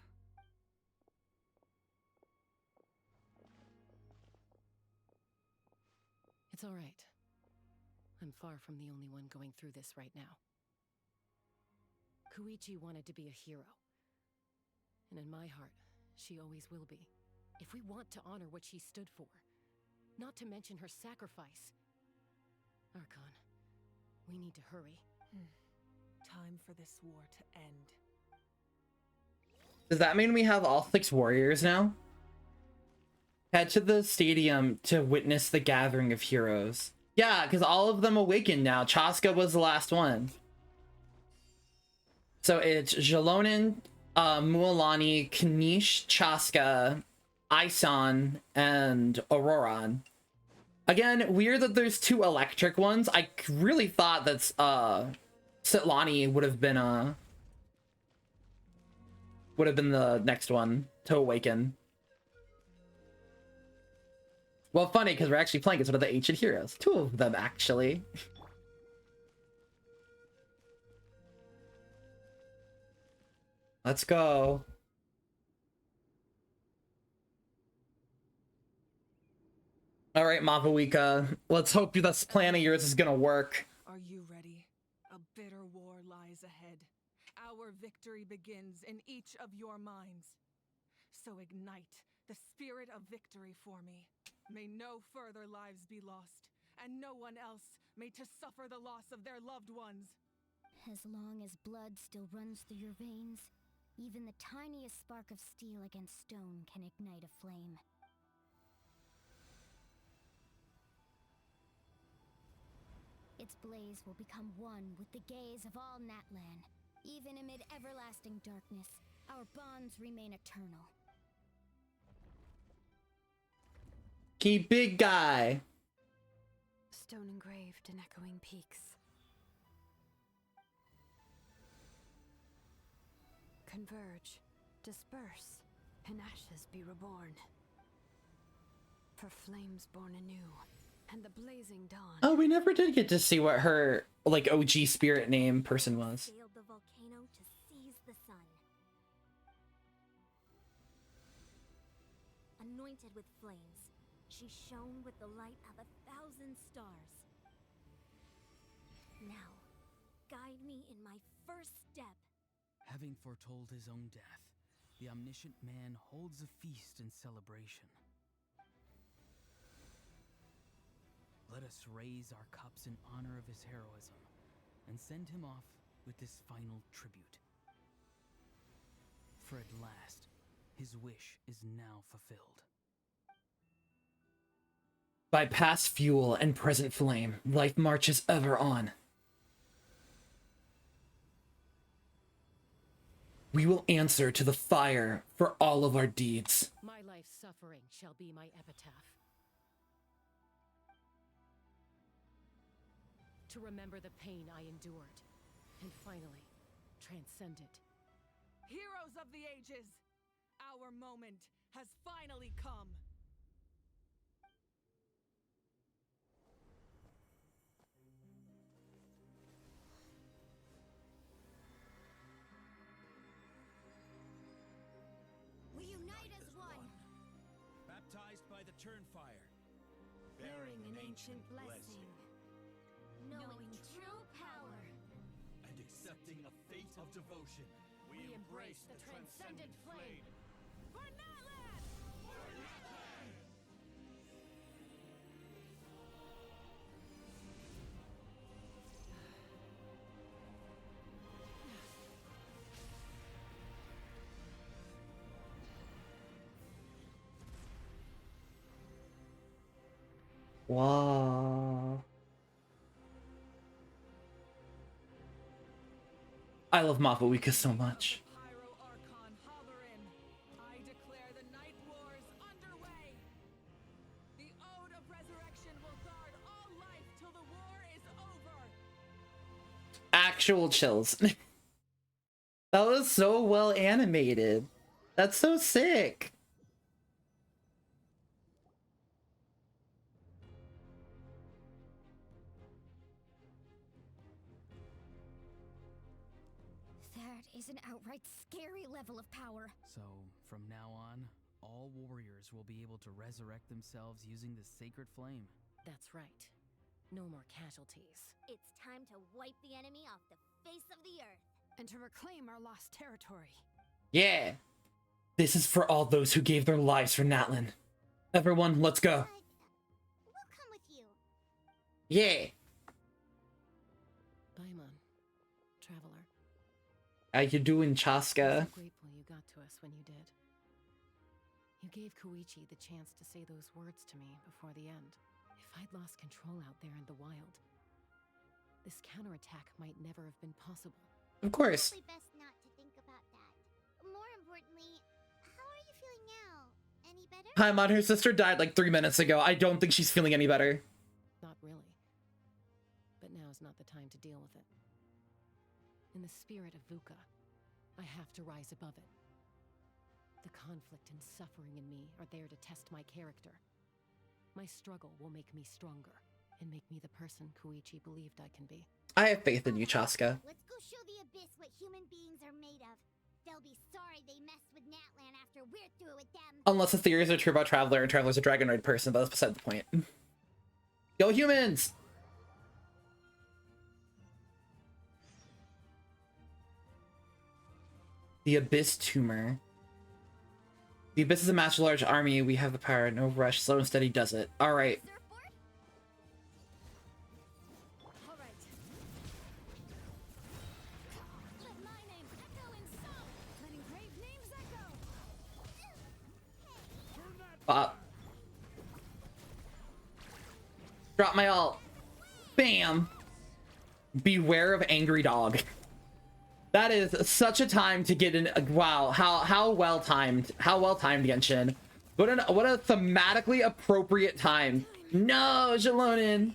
S14: It's all right. I'm far from the only one going through this right now. Koichi wanted to be a hero. And in my heart, she always will be. If we want to honor what she stood for, not to mention her sacrifice. Archon, we need to hurry.
S6: Time for this war to end.
S2: Does that mean we have all 6 warriors now? Head to the stadium to witness the gathering of heroes. Yeah, because all of them awakened now. Chaska was the last one. So it's Jalonin, Mualani, Kanish, Chaska, Ison, and Auroran. Again, weird that there's 2 electric ones. I really thought that Sitlani would have been the next one to awaken. Well, funny, because we're actually playing as one of the ancient heroes. 2 of them, actually. Let's go. All right, Mavawika. Let's hope this plan of yours is gonna work.
S6: Are you ready? A bitter war lies ahead. Our victory begins in each of your minds. So ignite the spirit of victory for me. May no further lives be lost, and no one else may to suffer the loss of their loved ones.
S5: As long as blood still runs through your veins, even the tiniest spark of steel against stone can ignite a flame. Its blaze will become one with the gaze of all Natlan. Even amid everlasting darkness, our bonds remain eternal.
S2: Key big guy.
S3: Stone engraved in echoing peaks. Converge, disperse, and ashes be reborn. For flames born anew, and the blazing dawn.
S2: Oh, we never did get to see what her, like, OG spirit name person was.
S5: Sailed the volcano to seize the sun. Anointed with flames, she shone with the light of 1,000 stars. Now, guide me in my first step.
S7: Having foretold his own death, the omniscient man holds a feast in celebration. Let us raise our cups in honor of his heroism and send him off with this final tribute. For at last, his wish is now fulfilled.
S2: By past fuel and present flame, life marches ever on. We will answer to the fire for all of our deeds.
S14: My life's suffering shall be my epitaph. To remember the pain I endured, and finally, transcend it.
S6: Heroes of the ages, our moment has finally come.
S5: We unite as one.
S19: Baptized by the Turnfire,
S3: Bearing an ancient blessing.
S5: Knowing true power.
S4: And accepting a fate of devotion.
S14: We embrace the transcendent flame.
S6: For Natlan!
S4: For Natlan!
S2: Wow. I love Mavawika so much.
S6: I declare the Night Wars underway. The Ode of Resurrection will guard all life till the war is over.
S2: Actual chills. That was so well animated. That's so sick.
S5: That is an outright scary level of power.
S7: So, from now on, all warriors will be able to resurrect themselves using the sacred flame.
S14: That's right. No more casualties.
S5: It's time to wipe the enemy off the face of the earth.
S3: And to reclaim our lost territory.
S2: Yeah. This is for all those who gave their lives for Natlan. Everyone, let's go.
S5: We'll come with you.
S2: Yeah.
S14: Paimon, traveler.
S2: How you doing, Chaska?
S14: I'm so grateful you got to us gave Koichi the chance to say those words to me before the end. If I'd lost control out there in the wild, this counterattack might never have been possible.
S2: Of course.
S5: Probably best not to think about that. More importantly, how are you feeling now? Any better?
S2: Hi, Mon. Her sister died like 3 minutes ago. I don't think she's feeling any better.
S14: Not really. But now's not the time to deal with it. In the spirit of VUCA, I have to rise above it. The conflict and suffering in me are there to test my character. My struggle will make me stronger and make me the person Koichi believed I can be.
S2: I have faith in you, Chaska.
S5: Let's go show the Abyss what human beings are made of. They'll be sorry they messed with Natlan after we're through with them.
S2: Unless the theories are true about Traveler and Traveler's a Dragonoid person, but that's beside the point. Go humans! The Abyss Tumor. The Abyss is a master large army. We have the power. No rush. Slow and steady does it. Alright. Drop my ult. Bam. Beware of angry dog. That is such a time to get in. Wow, how well timed. How well timed, Genshin. What a thematically appropriate time. No, Jalonin.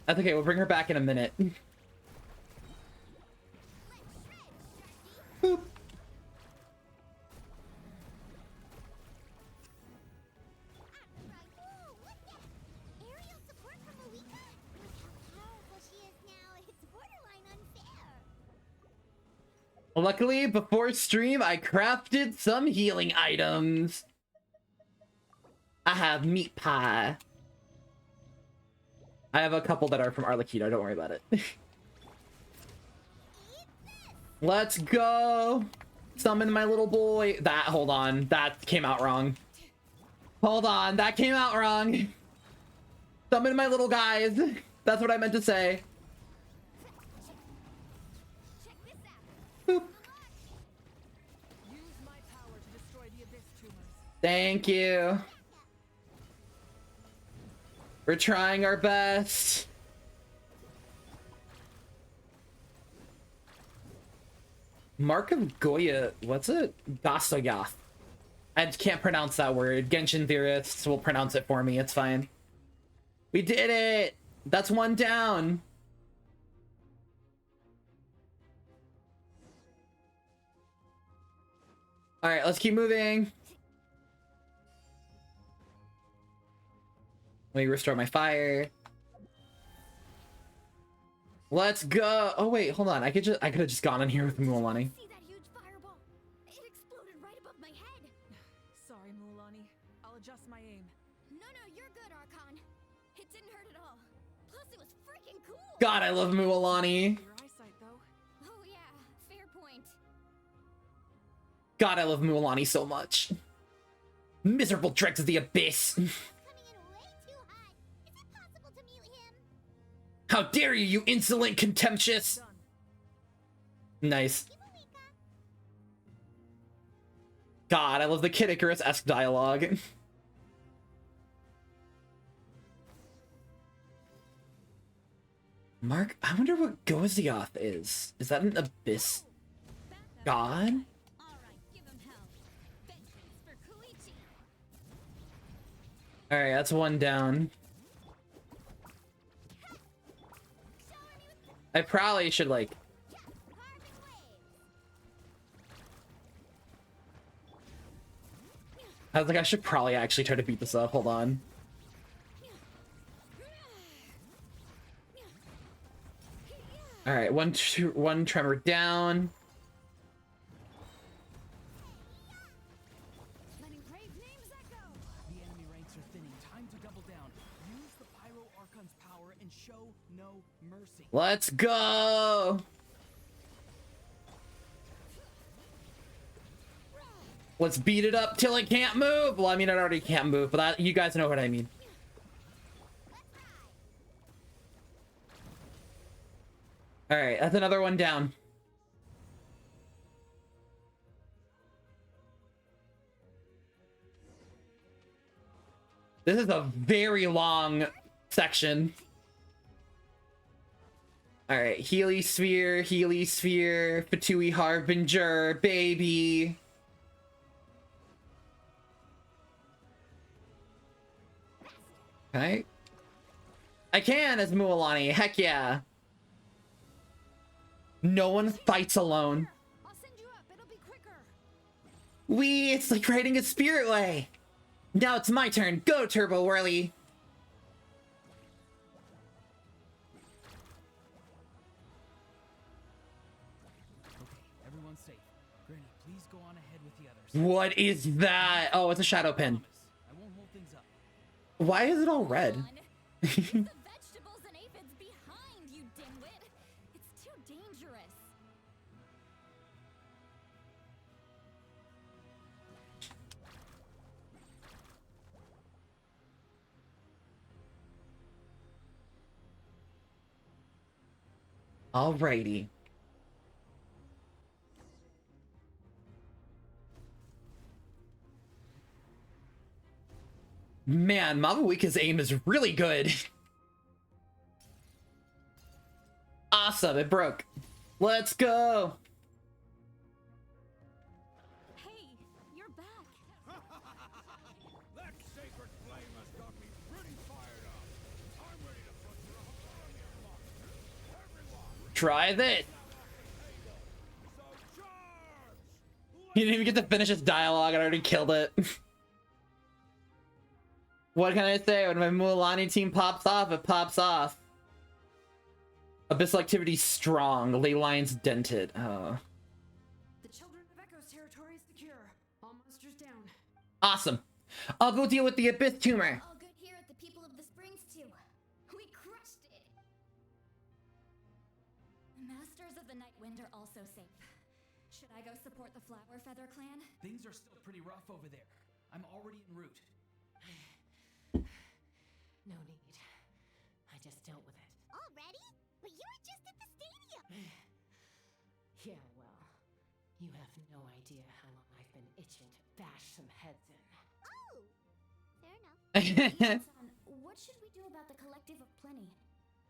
S2: That's okay. We'll bring her back in a minute. Boop. Luckily, before stream, I crafted some healing items. I have meat pie. I have a couple that are from Arlecchino, don't worry about it. Let's go. Summon my little boy. Hold on. That came out wrong. Hold on. That came out wrong. Summon my little guys. That's what I meant to say. Boop. Thank you. We're trying our best. Mark of Goya, what's it? Gastoyath. I can't pronounce that word. Genshin theorists will pronounce it for me. It's fine. We did it. That's one down. All right, let's keep moving. Let me restore my fire. Let's go. Oh wait, hold on. I could have just gone in here with Mualani.
S11: See that huge fireball? It exploded right above my head.
S6: Sorry, Mualani. I'll adjust my aim.
S11: No, you're good, Archon. It didn't hurt at all. Plus, it was freaking cool.
S2: God, I love Mualani.
S6: Your eyesight, though.
S11: Oh yeah, fair point.
S2: God, I love Mualani so much. Miserable dregs of the Abyss. How dare you, you insolent, contemptuous! Nice. God, I love the Kid Icarus-esque dialogue. Mark, I wonder what Gozioth is. Is that an Abyss god? Alright, that's one down. I probably should, like... I was like, I should probably actually try to beat this up. Hold on. Alright, one tremor down.
S13: The enemy ranks are thinning. Time to double down. Use the Pyro Archon's power and show no mercy.
S2: Let's go! Let's beat it up till it can't move! Well, I mean, it already can't move, but that, you guys know what I mean. Alright, that's another one down. This is a very long section. All right, Healy Sphere, Fatui Harbinger, baby. Okay. I can as Mualani, heck yeah. No one fights alone. Wee, it's like riding a spirit way. Now it's my turn. Go, Turbo Whirly.
S15: Everyone's safe. Granny, please go on ahead with the others.
S2: What is that? Oh, it's a shadow pin.
S15: I won't hold things up.
S2: Why is it all red?
S1: The vegetables and aphids behind, you dimwit. It's too dangerous.
S2: Alrighty. Man, Mabuika's aim is really good. Awesome, it broke. Let's go.
S1: Hey, you're back.
S9: That sacred flame has got me pretty fired up. I'm ready to put your whole army of monsters. Everyone,
S2: Try this. He didn't even get to finish his dialogue. I already killed it. What can I say? When my Mualani team pops off, it pops off. Abyssal activity strong. Ley lines dented. Oh.
S3: The children of Echo's territory is secure. All monsters down.
S2: Awesome. I'll go deal with the Abyss tumor.
S5: All good here at the People of the Springs too. We crushed it.
S1: Masters of the Night Wind are also safe. Should I go support the Flower Feather clan?
S15: Things are still pretty rough over there. I'm already en route.
S14: No need. I just dealt with it.
S5: Already? But you were just at the stadium.
S14: Yeah, well, you have no idea how long I've been itching to bash some heads in.
S5: Oh, fair enough.
S1: Son, what should we do about the Collective of Plenty?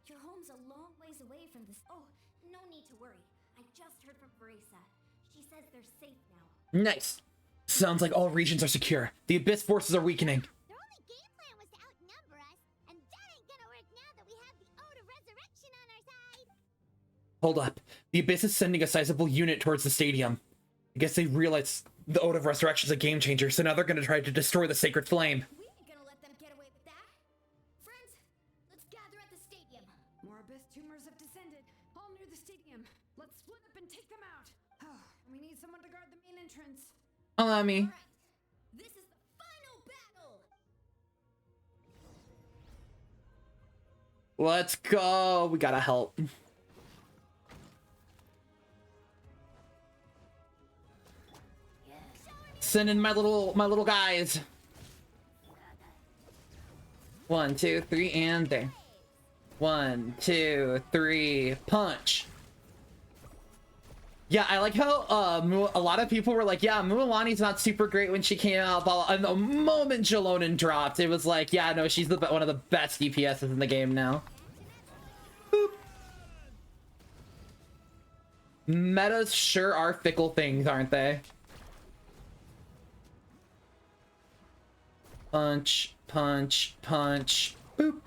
S1: Your home's a long ways away from this.
S5: Oh, no need to worry. I just heard from Verisa. She says they're safe now.
S2: Nice. Sounds like all regions are secure. The Abyss forces are weakening.
S5: Their only game plan was to outnumber us, and that ain't gonna work now that we have the Ode of Resurrection on our side.
S2: Hold up. The Abyss is sending a sizable unit towards the stadium. I guess they realize the Ode of Resurrection is a game changer, so now they're going to try to destroy the Sacred Flame.
S5: We ain't gonna let them get away with that. Friends, let's gather at the stadium.
S3: More abyss tumors have descended, all near the stadium. Let's split up and take them out. We need someone to guard the main entrance.
S2: Allow me.
S5: This is the final battle.
S2: Let's go. We gotta help. Send in my little guys. 1, 2, 3, and there. 1, 2, 3, punch. Yeah, I like how a lot of people were like, yeah, Mualani's not super great when she came out, but and the moment Jalonin dropped, it was like, yeah, no, she's one of the best DPSs in the game now. Boop. Metas sure are fickle things, aren't they? Punch, punch, punch. Boop.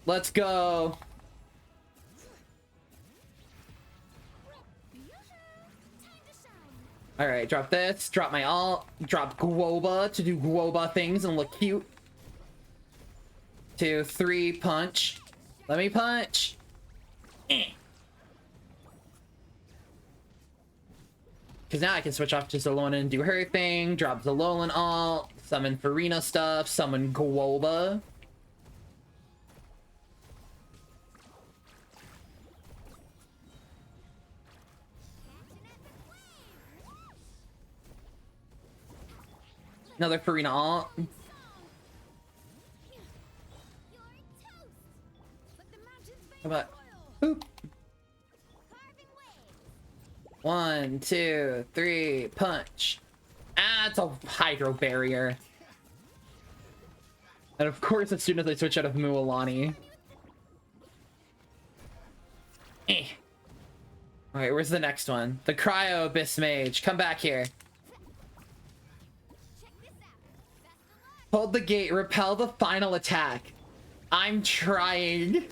S2: Let's go. All right, drop this, drop my ult, drop Guoba to do Guoba things and look cute. 2, 3, punch. Let me punch. Because now I can switch off to Zolona and do her thing, drop Zololan ult, summon Farina stuff, summon Guoba. Another Farina ult. How about boop? 1, 2, 3, punch. Ah, it's a hydro barrier. And of course, as soon as I switch out of Mualani. Eh. Alright, where's the next one? The Cryo Abyss Mage. Come back here. Hold the gate. Repel the final attack. I'm trying.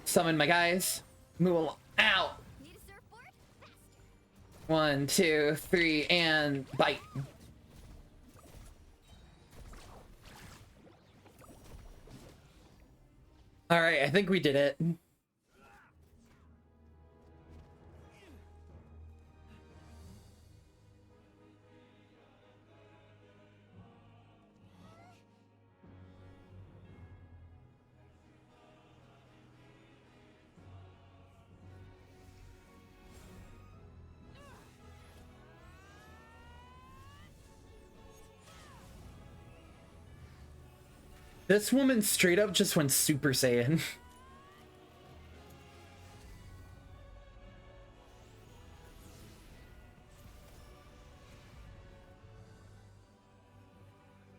S2: Summon my guys. Mualani. Ow! 1, 2, 3, and bite. All right, I think we did it. This woman straight up just went Super Saiyan.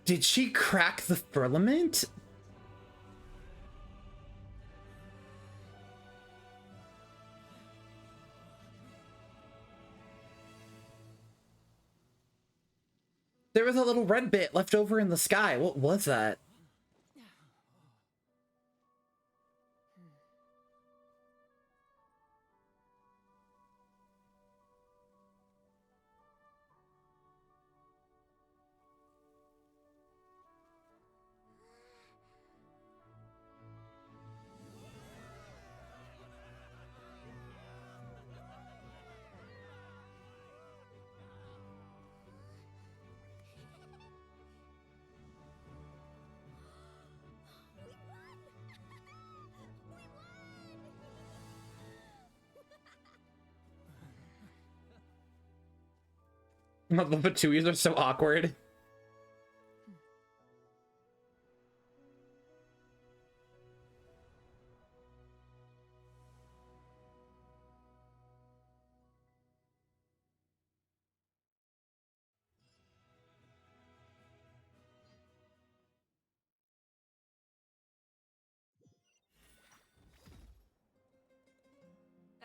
S2: Did she crack the firmament? There was a little red bit left over in the sky. What was that? The Batuis are so awkward.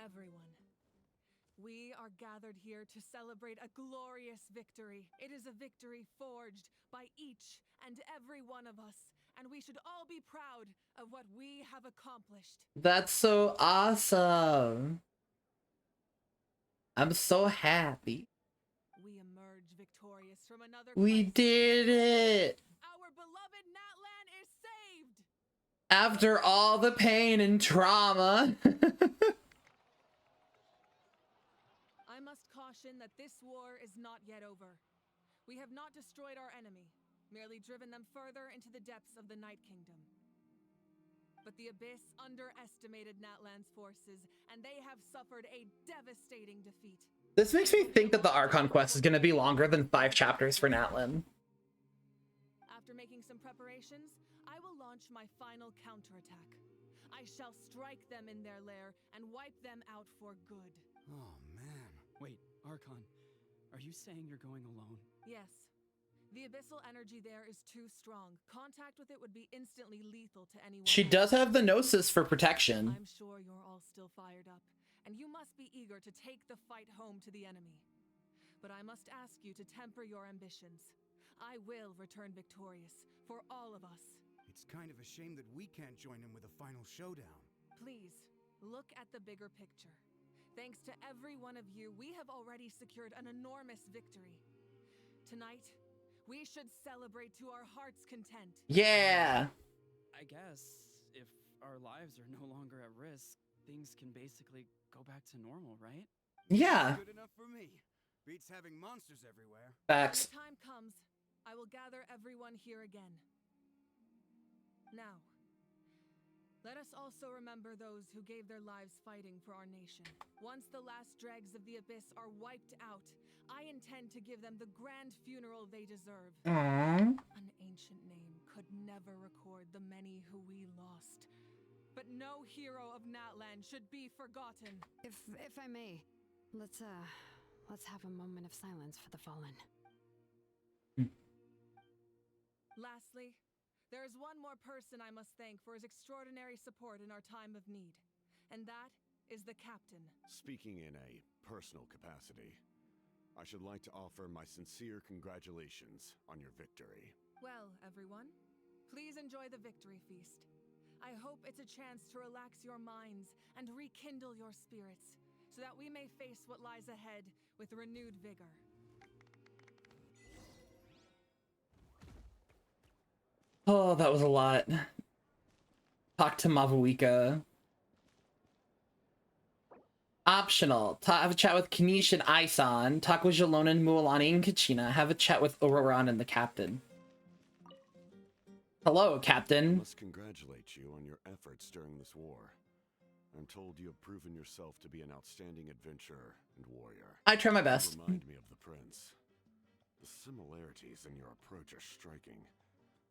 S6: Everyone, we are gathered here to celebrate a glorious victory. It is a victory forged by each and every one of us, and we should all be proud of what we have accomplished.
S2: That's so awesome. I'm so happy.
S6: We emerge victorious from another
S2: We did it!
S6: Our beloved Natlan is saved!
S2: After all the pain and trauma.
S6: I must caution that this war is not yet over. We have not destroyed our enemy, merely driven them further into the depths of the Night Kingdom. But the Abyss underestimated Natlan's forces, and they have suffered a devastating defeat.
S2: This makes me think that the Archon quest is going to be longer than 5 chapters for Natlan.
S6: After making some preparations, I will launch my final counterattack. I shall strike them in their lair and wipe them out for good.
S15: Oh, man. Wait, Archon, are you saying you're going alone?
S6: Yes. The abyssal energy there is too strong. Contact with it would be instantly lethal to anyone.
S2: She does have the Gnosis for protection.
S6: I'm sure you're all still fired up, and you must be eager to take the fight home to the enemy. But I must ask you to temper your ambitions. I will return victorious, for all of us.
S9: It's kind of a shame that we can't join in with a final showdown.
S6: Please, look at the bigger picture. Thanks to every one of you, we have already secured an enormous victory. Tonight, we should celebrate to our heart's content.
S2: Yeah!
S15: I guess if our lives are no longer at risk, things can basically go back to normal, right?
S2: Yeah.
S9: Good enough for me. Beats having monsters everywhere.
S2: Facts.
S6: When the time comes, I will gather everyone here again. Now, let us also remember those who gave their lives fighting for our nation. Once the last dregs of the Abyss are wiped out, I intend to give them the grand funeral they deserve.
S2: Aww.
S6: An ancient name could never record the many who we lost. but no hero of Natlan should be forgotten.
S3: If I may, let's have a moment of silence for the fallen.
S6: Lastly, there is one more person I must thank for his extraordinary support in our time of need, and that is the captain.
S20: Speaking in a personal capacity, I should like to offer my sincere congratulations on your victory.
S6: Well, everyone, please enjoy the victory feast. I hope it's a chance to relax your minds and rekindle your spirits, so that we may face what lies ahead with renewed vigor.
S2: Oh, that was a lot. Talk to Mavuika. Optional. Have a chat with Kanish and Aisan. Talk with Jalonan, Mualani, and Kachina. Have a chat with Ororan and the captain. Hello, Captain.
S20: I must congratulate you on your efforts during this war. I'm told you have proven yourself to be an outstanding adventurer and warrior.
S2: I try my best.
S20: You remind me of the prince. The similarities in your approach are striking,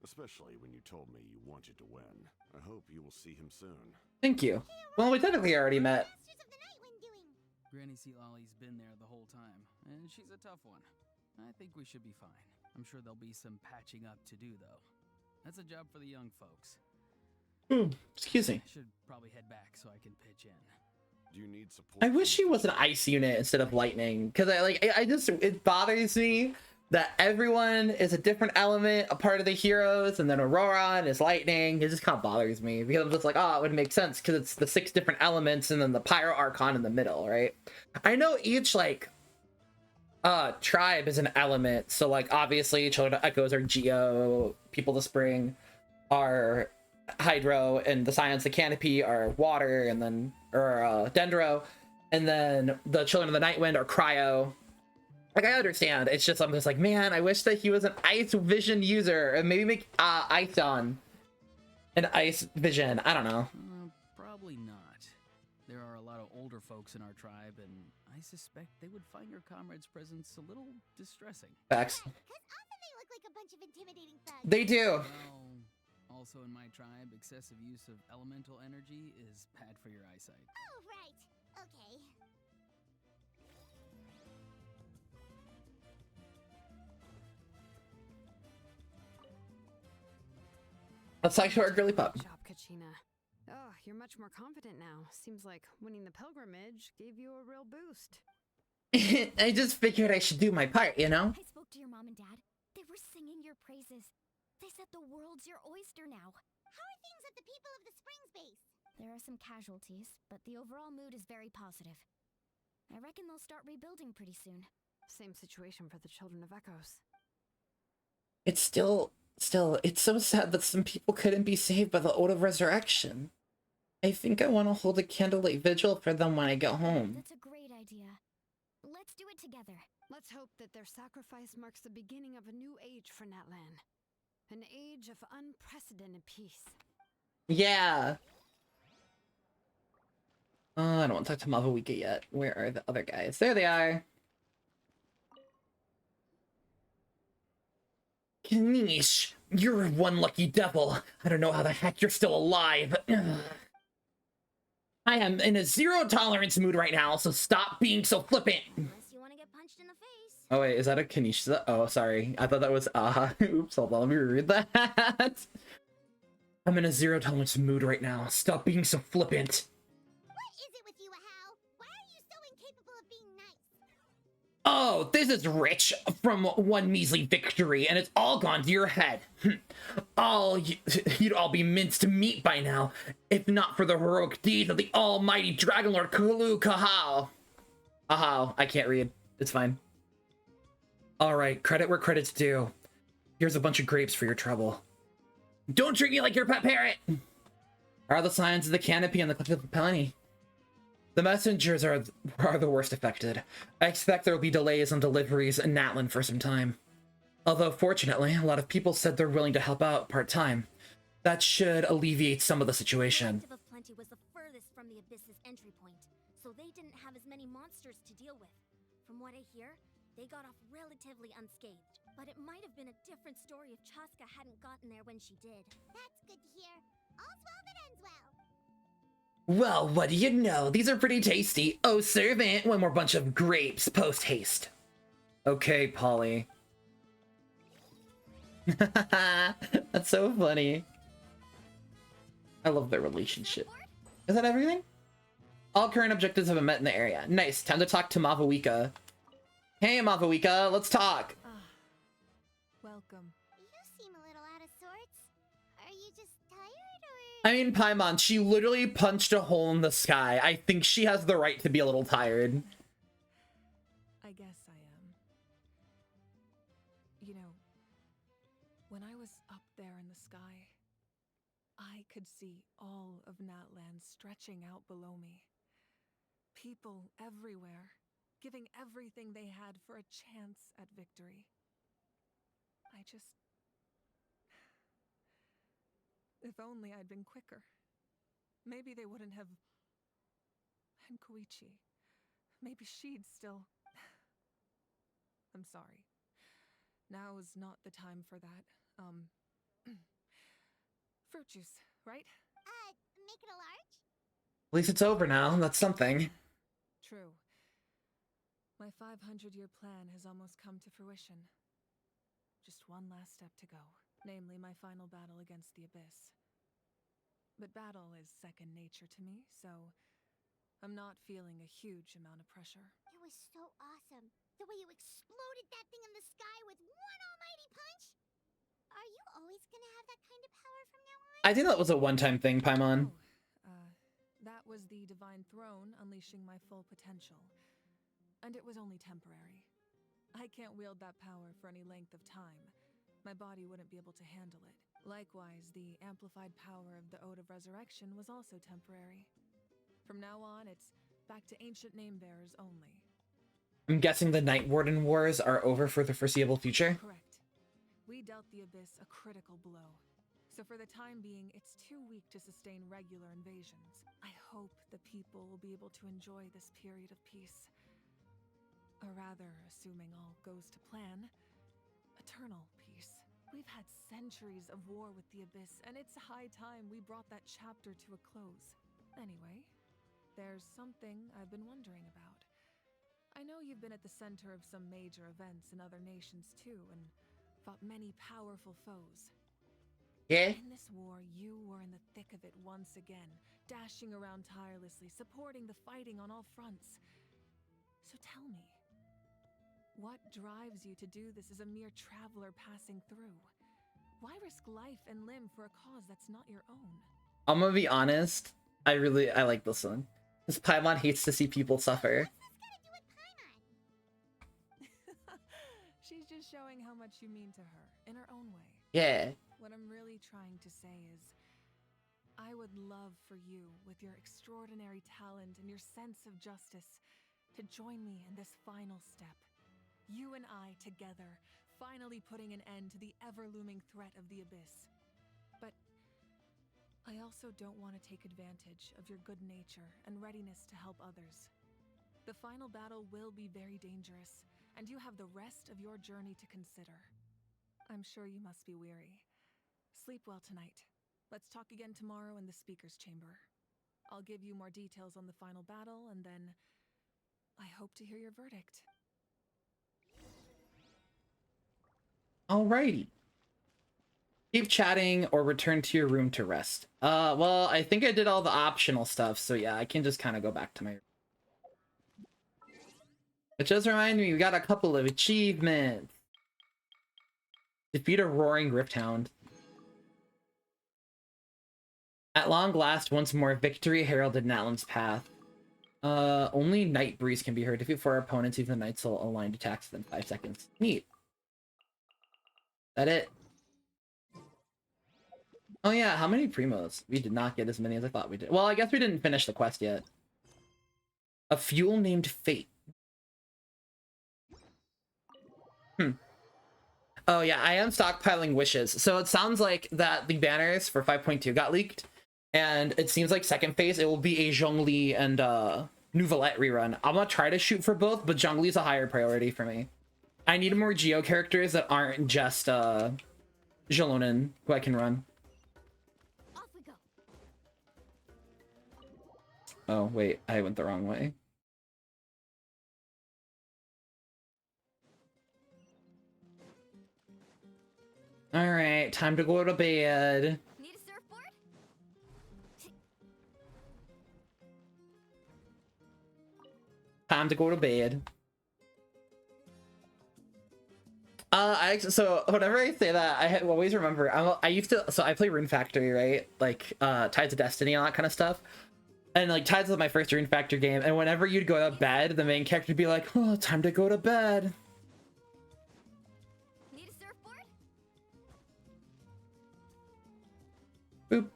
S20: especially when you told me you wanted to win. I hope you will see him soon.
S2: Thank you. Well, we technically already met.
S15: Granny Sealolly's been there the whole time, and she's a tough one. I think we should be fine. I'm sure there'll be some patching up to do, though. That's a job for the young folks.
S2: Excuse me.
S15: I should probably head back so I can pitch in.
S20: Do you need support?
S2: I wish he was an ice unit instead of lightning, because it bothers me that everyone is a different element, a part of the heroes, and then Auroran is lightning. It just kind of bothers me because I'm just like, oh, it would make sense because it's the 6 different elements and then the Pyro Archon in the middle, right? I know each tribe is an element, so like obviously Children of Echoes are Geo, People of the Spring are Hydro, and the Scions of the Canopy are water, and then Dendro, and then the Children of the Nightwind are Cryo. Like, I understand. It's just, I'm just like, man, I wish that he was an Ice Vision user, and maybe make Ison an Ice Vision. I don't know.
S15: Probably not. There are a lot of older folks in our tribe, and I suspect they would find your comrade's presence a little distressing.
S2: Facts.
S5: Because often they look like a bunch of intimidating thugs.
S2: They do.
S15: Well, also in my tribe, excessive use of elemental energy is bad for your eyesight.
S5: Oh, right. Okay.
S2: Let's talk to our girly pup.
S3: Good job, Kachina. Oh, you're much more confident now. Seems like winning the pilgrimage gave you a real boost.
S2: I just figured I should do my part, you know?
S1: I spoke to your mom and dad. They were singing your praises. They said the world's your oyster now.
S5: How are things at the People of the Springs base?
S1: There are some casualties, but the overall mood is very positive. I reckon they'll start rebuilding pretty soon.
S3: Same situation for the Children of Echoes.
S2: It's still, it's so sad that some people couldn't be saved by the Ode of Resurrection. I think I want to hold a candlelight vigil for them when I get home.
S1: That's a great idea. Let's do it together.
S3: Let's hope that their sacrifice marks the beginning of a new age for Natlan. An age of unprecedented peace.
S2: Yeah. I don't want to talk to Mavuika yet. Where are the other guys? There they are. Kanish, you're one lucky devil. I don't know how the heck you're still alive. I am in a zero tolerance mood right now, so stop being so flippant.
S5: Unless you want to get punched in the face.
S2: Oh wait, is that a Kanish? Oh, sorry. I thought that was oops, hold on, let me read that. I'm in a zero tolerance mood right now. Stop being so flippant.
S5: What is it with you, Ahau? Why are you so incapable of being nice?
S2: Oh, this is rich from one measly victory, and it's all gone to your head. You'd all be minced meat by now, if not for the heroic deeds of the almighty Dragon Lord Kulu Kahao. Ahau, I can't read. It's fine. Alright, credit where credit's due. Here's a bunch of grapes for your trouble. Don't treat me like your pet parrot! Are the Scions of the Canopy and the Cliff of the Penny? The messengers are the worst affected. I expect there will be delays on deliveries in Natlan for some time. Although, fortunately, a lot of people said they're willing to help out part-time. That should alleviate some of the situation.
S1: The Collective of Plenty was the furthest from the Abyss's entry point, so they didn't have as many monsters to deal with. From what I hear, they got off relatively unscathed. But it might have been a different story if Chaska hadn't gotten there when she did.
S5: That's good to hear. All's well that ends well.
S2: Well, what do you know? These are pretty tasty. Oh, servant, one more bunch of grapes post haste. Okay, Polly. That's so funny. I love their relationship. Is that everything? All current objectives have been met in the area. Nice. Time to talk to Mavawika. Hey, Mavawika, let's talk.
S6: Welcome.
S5: You seem a little out of sorts. Are you just tired, or...?
S2: I mean, Paimon, she literally punched a hole in the sky. I think she has the right to be a little tired.
S6: I guess I am. You know, when I was up there in the sky, I could see all of Natlan stretching out below me. People everywhere, giving everything they had for a chance at victory. I just... If only I'd been quicker. Maybe they wouldn't have... And Koichi. Maybe she'd still... I'm sorry. Now is not the time for that. Fruit juice, right?
S5: Make it a large?
S2: At least it's over now. That's something.
S6: True. My 500-year plan has almost come to fruition. Just one last step to go, namely my final battle against the Abyss. But battle is second nature to me, so I'm not feeling a huge amount of pressure.
S5: It was so awesome. The way you exploded that thing in the sky with one almighty punch. Are you always gonna have that kind of power from now on?
S2: I think that was a one-time thing, Paimon.
S6: That was the Divine Throne unleashing my full potential. And it was only temporary. I can't wield that power for any length of time. My body wouldn't be able to handle it. Likewise, the amplified power of the Ode of Resurrection was also temporary. From now on, it's back to ancient name-bearers only.
S2: I'm guessing the Night Warden Wars are over for the foreseeable future?
S6: Correct. We dealt the Abyss a critical blow. So for the time being, it's too weak to sustain regular invasions. I hope the people will be able to enjoy this period of peace. Or rather, assuming all goes to plan, eternal peace. We've had centuries of war with the Abyss, and it's high time we brought that chapter to a close. Anyway, there's something I've been wondering about. I know you've been at the center of some major events in other nations too, and fought many powerful foes.
S2: Yeah?
S6: In this war, you were in the thick of it once again, dashing around tirelessly, supporting the fighting on all fronts. So tell me, what drives you to do this as a mere traveler passing through? Why risk life and limb for a cause that's not your own?
S2: I'm gonna be honest. I like this one. This Paimon hates to see people suffer.
S6: She's just showing how much you mean to her, in her own way.
S2: Yeah.
S6: What I'm really trying to say is, I would love for you, with your extraordinary talent and your sense of justice, to join me in this final step. You and I together, finally putting an end to the ever-looming threat of the Abyss. But I also don't want to take advantage of your good nature and readiness to help others. The final battle will be very dangerous, and you have the rest of your journey to consider. I'm sure you must be weary. Sleep well tonight. Let's talk again tomorrow in the speaker's chamber. I'll give you more details on the final battle, and then I hope to hear your verdict.
S2: Alrighty. Keep chatting or return to your room to rest. Well, I think I did all the optional stuff, so yeah, I can just kind of go back to my room. It does remind me, we got a couple of achievements. Defeat a roaring Rifthound. At long last, once more, victory heralded Natlan's path. Only Night Breeze can be heard. Defeat 4 opponents, even the Night Soul aligned attacks within 5 seconds. Neat. That it? Oh yeah, how many primos? We did not get as many as I thought we did. Well, I guess we didn't finish the quest yet. A fuel named Fate. Oh yeah, I am stockpiling wishes. So it sounds like that the banners for 5.2 got leaked. And it seems like second phase, it will be a Zhongli and Nouvellette rerun. I'm gonna try to shoot for both, but Zhongli is a higher priority for me. I need more Geo characters that aren't just Zhelonin, who I can run.
S5: Off we go.
S2: Oh, wait, I went the wrong way. Alright, time to go to bed.
S1: Need a surfboard?
S2: Time to go to bed. So whenever I say that, I always remember, I used to, so I play Rune Factory, right? Like, Tides of Destiny, all that kind of stuff. And like, Tides was my first Rune Factory game, and whenever you'd go to bed, the main character would be like, oh, time to go to bed.
S1: Need a surfboard?
S2: Boop.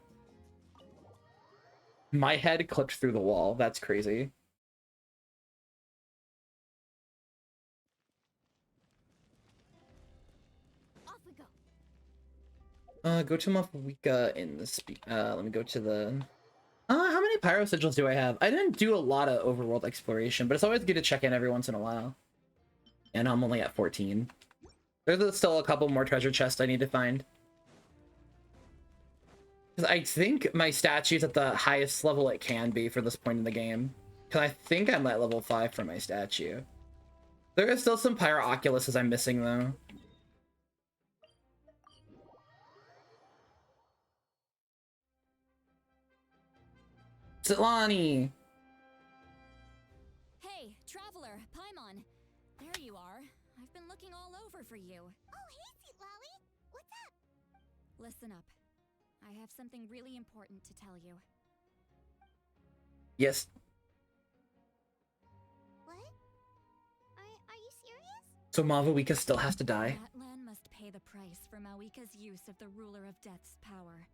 S2: My head clipped through the wall. That's crazy.
S1: Off we go.
S2: Go to Mafwika in the let me go to the... how many pyro sigils do I have? I didn't do a lot of overworld exploration, but it's always good to check in every once in a while. And I'm only at 14. There's still a couple more treasure chests I need to find. Because I think my statue's at the highest level it can be for this point in the game. Because I think I'm at level 5 for my statue. There is still some pyro oculuses I'm missing, though. Zitlani!
S1: Hey, traveler, Paimon. There you are. I've been looking all over for you.
S5: Oh, hey, Sweet Lolly. What's up?
S1: Listen up. I have something really important to tell you.
S2: Yes.
S5: What? Are you serious?
S2: So Mavawika still has to die?
S1: Atlan must pay the price for Mawika's use of the Ruler of Death's power.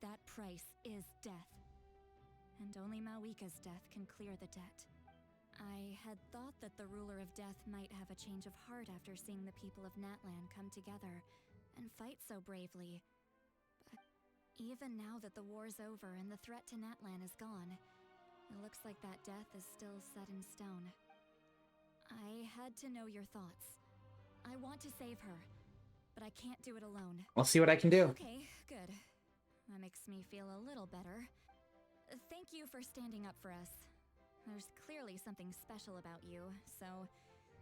S1: That price is death. And only Mawika's death can clear the debt. I had thought that the Ruler of Death might have a change of heart after seeing the people of Natlan come together and fight so bravely. But even now that the war's over and the threat to Natlan is gone, it looks like that death is still set in stone. I had to know your thoughts. I want to save her, but I can't do it alone.
S2: I'll see what I can do.
S1: Okay, good. That makes me feel a little better. Thank you for standing up for us. There's clearly something special about you, so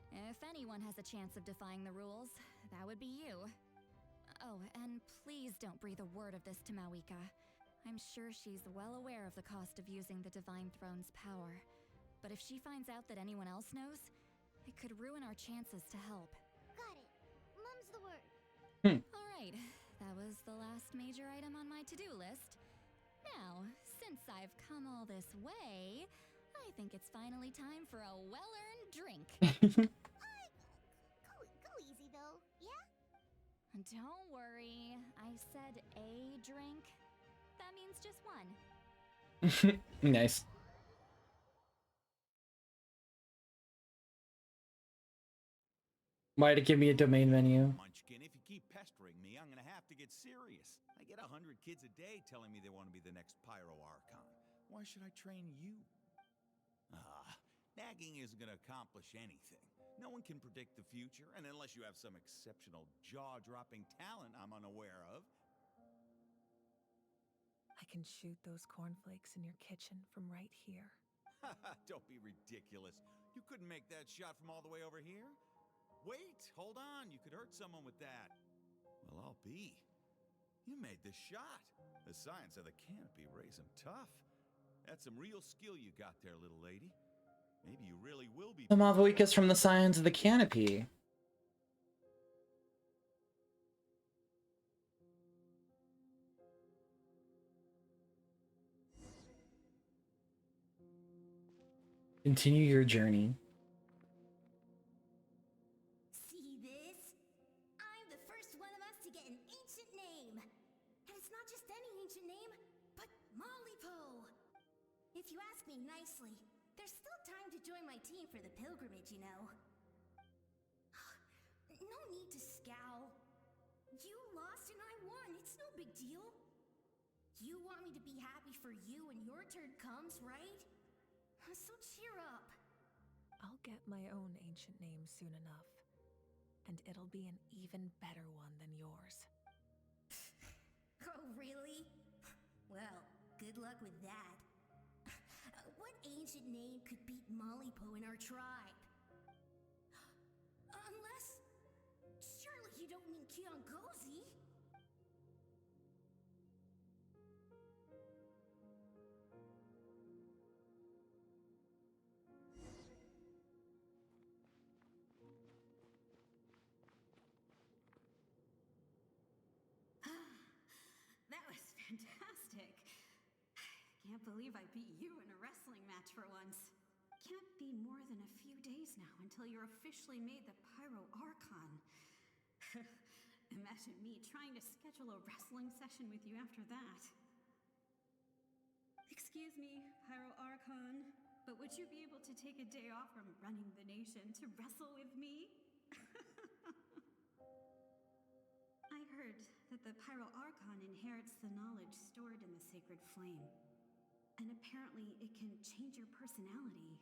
S1: if anyone has a chance of defying the rules, that would be you. Oh, and please don't breathe a word of this to Mawika. I'm sure she's well aware of the cost of using the Divine Throne's power. But if she finds out that anyone else knows, it could ruin our chances to help.
S5: Got it. Mum's the word.
S1: Alright, that was the last major item on my to-do list. Now, since I've come all this way, I think it's finally time for a well-earned drink.
S5: Go easy, though, yeah?
S1: Don't worry, I said a drink. That means just one.
S2: Nice. Why'd it give me a domain menu?
S19: Munchkin, if you keep pestering me, I'm gonna have to get serious. I get 100 kids a day telling me they want to be the next Pyro Archon. Why should I train you? Nagging isn't gonna accomplish anything. No one can predict the future, and unless you have some exceptional jaw-dropping talent I'm unaware of.
S6: I can shoot those cornflakes in your kitchen from right here.
S19: Don't be ridiculous. You couldn't make that shot from all the way over here? Wait, hold on. You could hurt someone with that. Well, I'll be. You made the shot. The science of the canopy raised him tough. That's some real skill you got there, little lady. Maybe you really will be.
S2: The Mavawika's from the Scions of the Canopy. Continue your journey.
S10: See this? I'm the first one of us to get an ancient name. And it's not just any ancient name, but Malipo. If you ask me nicely, there's still time to join my team for the pilgrimage, you know. No need to scowl. You lost and I won. It's no big deal. You want me to be happy for you when your turn comes, right? So cheer up.
S6: I'll get my own ancient name soon enough. And it'll be an even better one than yours.
S10: Oh, really? Well, good luck with that. what ancient name could beat Malipo in our tribe? Unless... surely you don't mean Kiangozi?
S3: That was fantastic. Can't believe I beat you in a wrestling match for once. Can't be more than a few days now until you're officially made the Pyro Archon. Imagine me trying to schedule a wrestling session with you after that. Excuse me, Pyro Archon, but would you be able to take a day off from running the nation to wrestle with me? I heard that the Pyro Archon inherits the knowledge stored in the sacred flame. And apparently it can change your personality.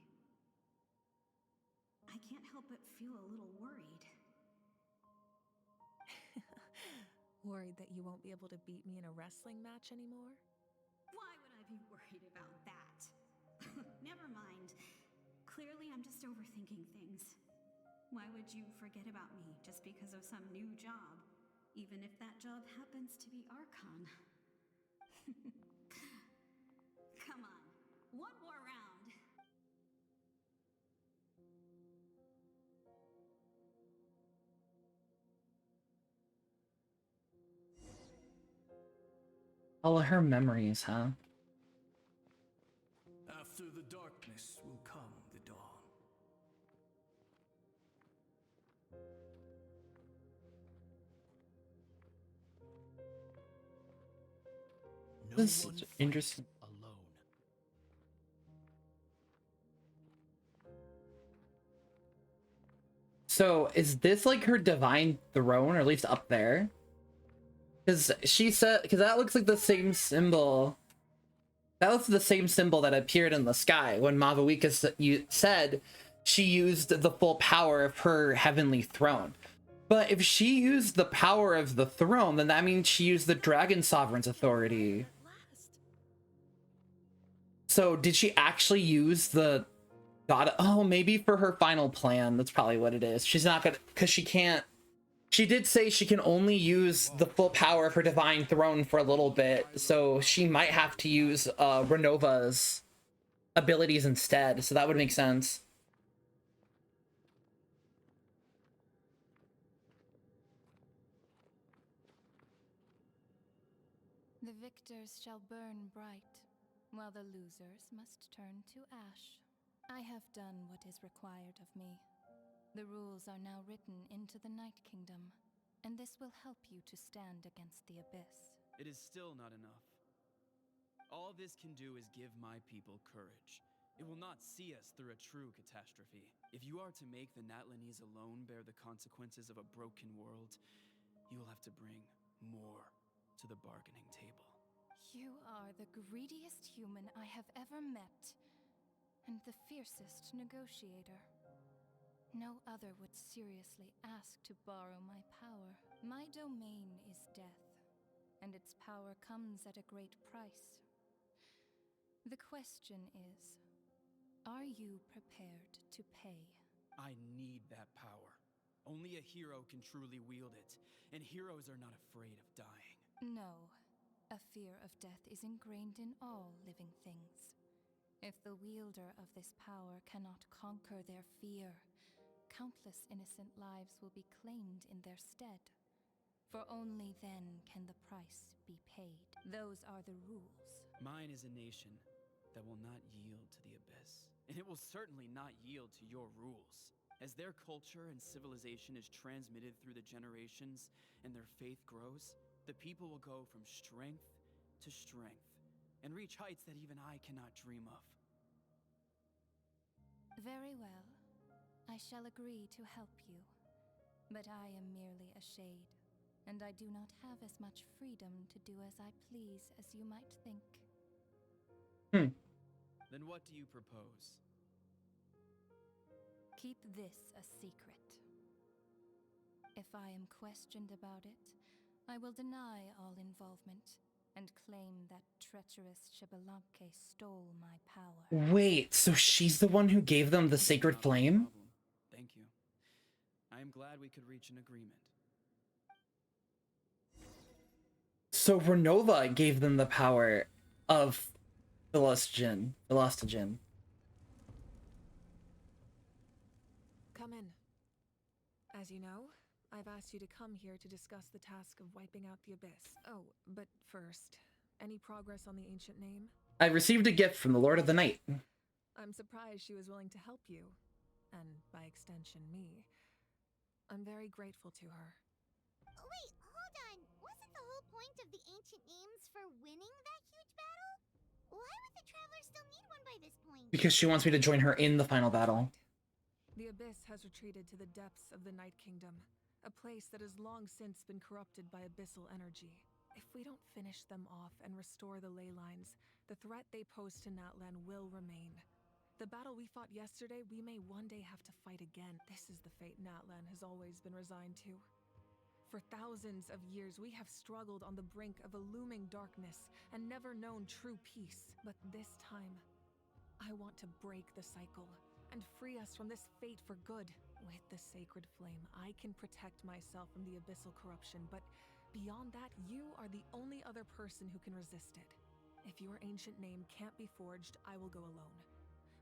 S3: I can't help but feel a little worried.
S6: Worried that you won't be able to beat me in a wrestling match anymore?
S3: Why would I be worried about that? Never mind. Clearly I'm just overthinking things. Why would you forget about me just because of some new job? Even if that job happens to be Archon. Come on, one more round.
S2: All her memories, huh?
S13: After the darkness will come the dawn.
S2: This is interesting. So is this like her divine throne, or at least up there? Because she said, because that looks like the same symbol. That was the same symbol that appeared in the sky when Mavuika said she used the full power of her heavenly throne. But if she used the power of the throne, then that means she used the Dragon Sovereign's authority. So did she actually use the God? Oh, maybe for her final plan. That's probably what it is. She's not gonna, because she can't. She did say she can only use the full power of her divine throne for a little bit, so she might have to use Renova's abilities instead, so that would make sense.
S8: The victors shall burn bright, while the losers must turn to ash. I have done what is required of me. The rules are now written into the Night Kingdom, and this will help you to stand against the Abyss.
S15: It is still not enough. All this can do is give my people courage. It will not see us through a true catastrophe. If you are to make the Natlanese alone bear the consequences of a broken world, you will have to bring more to the bargaining table.
S8: You are the greediest human I have ever met, and the fiercest negotiator. No other would seriously ask to borrow my power. My domain is death, and its power comes at a great price. The question is, are you prepared to pay?
S15: I need that power. Only a hero can truly wield it, and heroes are not afraid of dying.
S8: No. A fear of death is ingrained in all living things. If the wielder of this power cannot conquer their fear, countless innocent lives will be claimed in their stead. For only then can the price be paid. Those are the rules.
S15: Mine is a nation that will not yield to the Abyss, and it will certainly not yield to your rules. As their culture and civilization is transmitted through the generations and their faith grows, the people will go from strength to strength and reach heights that even I cannot dream of.
S8: Very well. I shall agree to help you. But I am merely a shade, and I do not have as much freedom to do as I please as you might think.
S15: Then what do you propose?
S8: Keep this a secret. If I am questioned about it, I will deny all involvement
S12: and claim that treacherous Xbalanque stole my power.
S2: Wait, so she's the one who gave them the sacred flame?
S15: Thank you. I am glad we could reach an agreement.
S2: So Renova gave them the power of Velostogen.
S6: Come in. As you know, I've asked you to come here to discuss the task of wiping out the Abyss. Oh, but first, any progress on the ancient name?
S2: I received a gift from the Lord of the Night.
S6: I'm surprised she was willing to help you, and by extension me. I'm very grateful to her.
S5: Wait, hold on. Wasn't the whole point of the ancient names for winning that huge battle? Why would the Traveler still need one by this point?
S2: Because she wants me to join her in the final battle.
S6: The Abyss has retreated to the depths of the Night Kingdom, a place that has long since been corrupted by abyssal energy. If we don't finish them off and restore the ley lines, the threat they pose to Natlan will remain. The battle we fought yesterday, we may one day have to fight again. This is the fate Natlan has always been resigned to. For thousands of years, we have struggled on the brink of a looming darkness and never known true peace. But this time, I want to break the cycle and free us from this fate for good. With the sacred flame, I can protect myself from the abyssal corruption, but beyond that, you are the only other person who can resist it. If your ancient name can't be forged, I will go alone.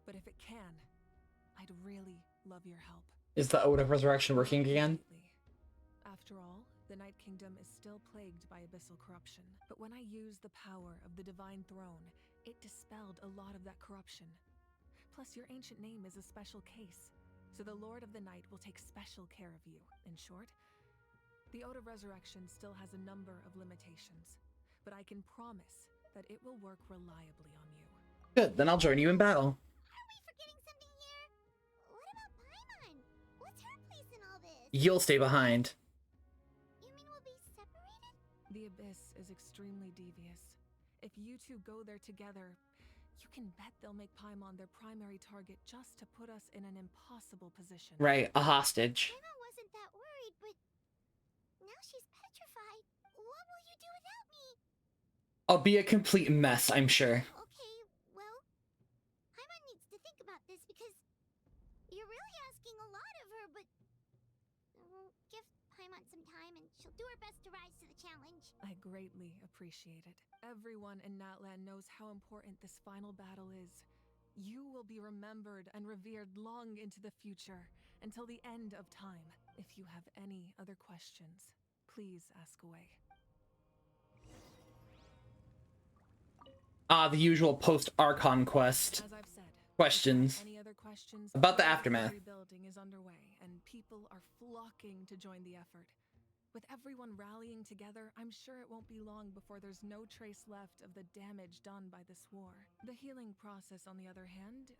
S6: But if it can, I'd really love your help.
S2: Is the Ode of Resurrection working again?
S6: After all, the Night Kingdom is still plagued by abyssal corruption. But when I used the power of the Divine Throne, it dispelled a lot of that corruption. Plus, your ancient name is a special case, so the Lord of the Night will take special care of you. In short, the Ode of Resurrection still has a number of limitations, but I can promise that it will work reliably on you.
S2: Good, then I'll join you in battle.
S5: Are we forgetting something here? What about Paimon? What's her place in all this?
S2: You'll stay behind.
S5: You mean we'll be separated?
S6: The Abyss is extremely devious. If you two go there together, you can bet they'll make Paimon their primary target just to put us in an impossible position.
S2: Right, a hostage.
S5: Paimon wasn't that worried, but now she's petrified. What will you do without me?
S2: I'll be a complete mess, I'm sure.
S5: Okay, well, Paimon needs to think about this because you're really asking a lot of her, but give Paimon some time and she'll do her best to rise to the challenge.
S6: I greatly appreciate it. Everyone in Natlan knows how important this final battle is. You will be remembered and revered long into the future, until the end of time. If you have any other questions, please ask away.
S2: The usual post-Archon quest.
S6: As I've said,
S2: questions.
S6: Any other questions?
S2: About the aftermath.
S6: Rebuilding is underway, and people are flocking to join the effort. With everyone rallying together, I'm sure it won't be long before there's no trace left of the damage done by this war. The healing process, on the other hand,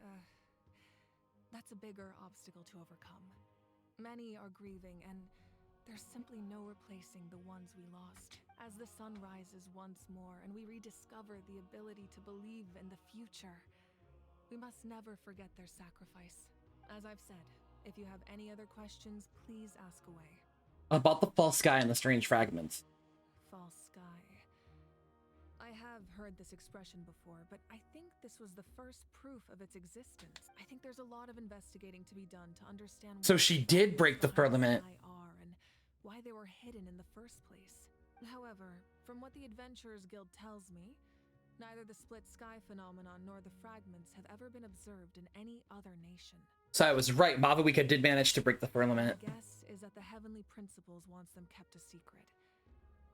S6: that's a bigger obstacle to overcome. Many are grieving, and there's simply no replacing the ones we lost. As the sun rises once more and we rediscover the ability to believe in the future, we must never forget their sacrifice. As I've said, if you have any other questions, please ask away.
S2: About the false sky and the strange fragments.
S6: False sky. I have heard this expression before, but I think this was the first proof of its existence. I think there's a lot of investigating to be done to understand.
S2: So she did break the firmament.
S6: Are and why they were hidden in the first place. However, from what the Adventurers Guild tells me, neither the split sky phenomenon nor the fragments have ever been observed in any other nation.
S2: So I was right, Mavuika did manage to break the firmament.
S6: My guess is that the Heavenly Principles wants them kept a secret.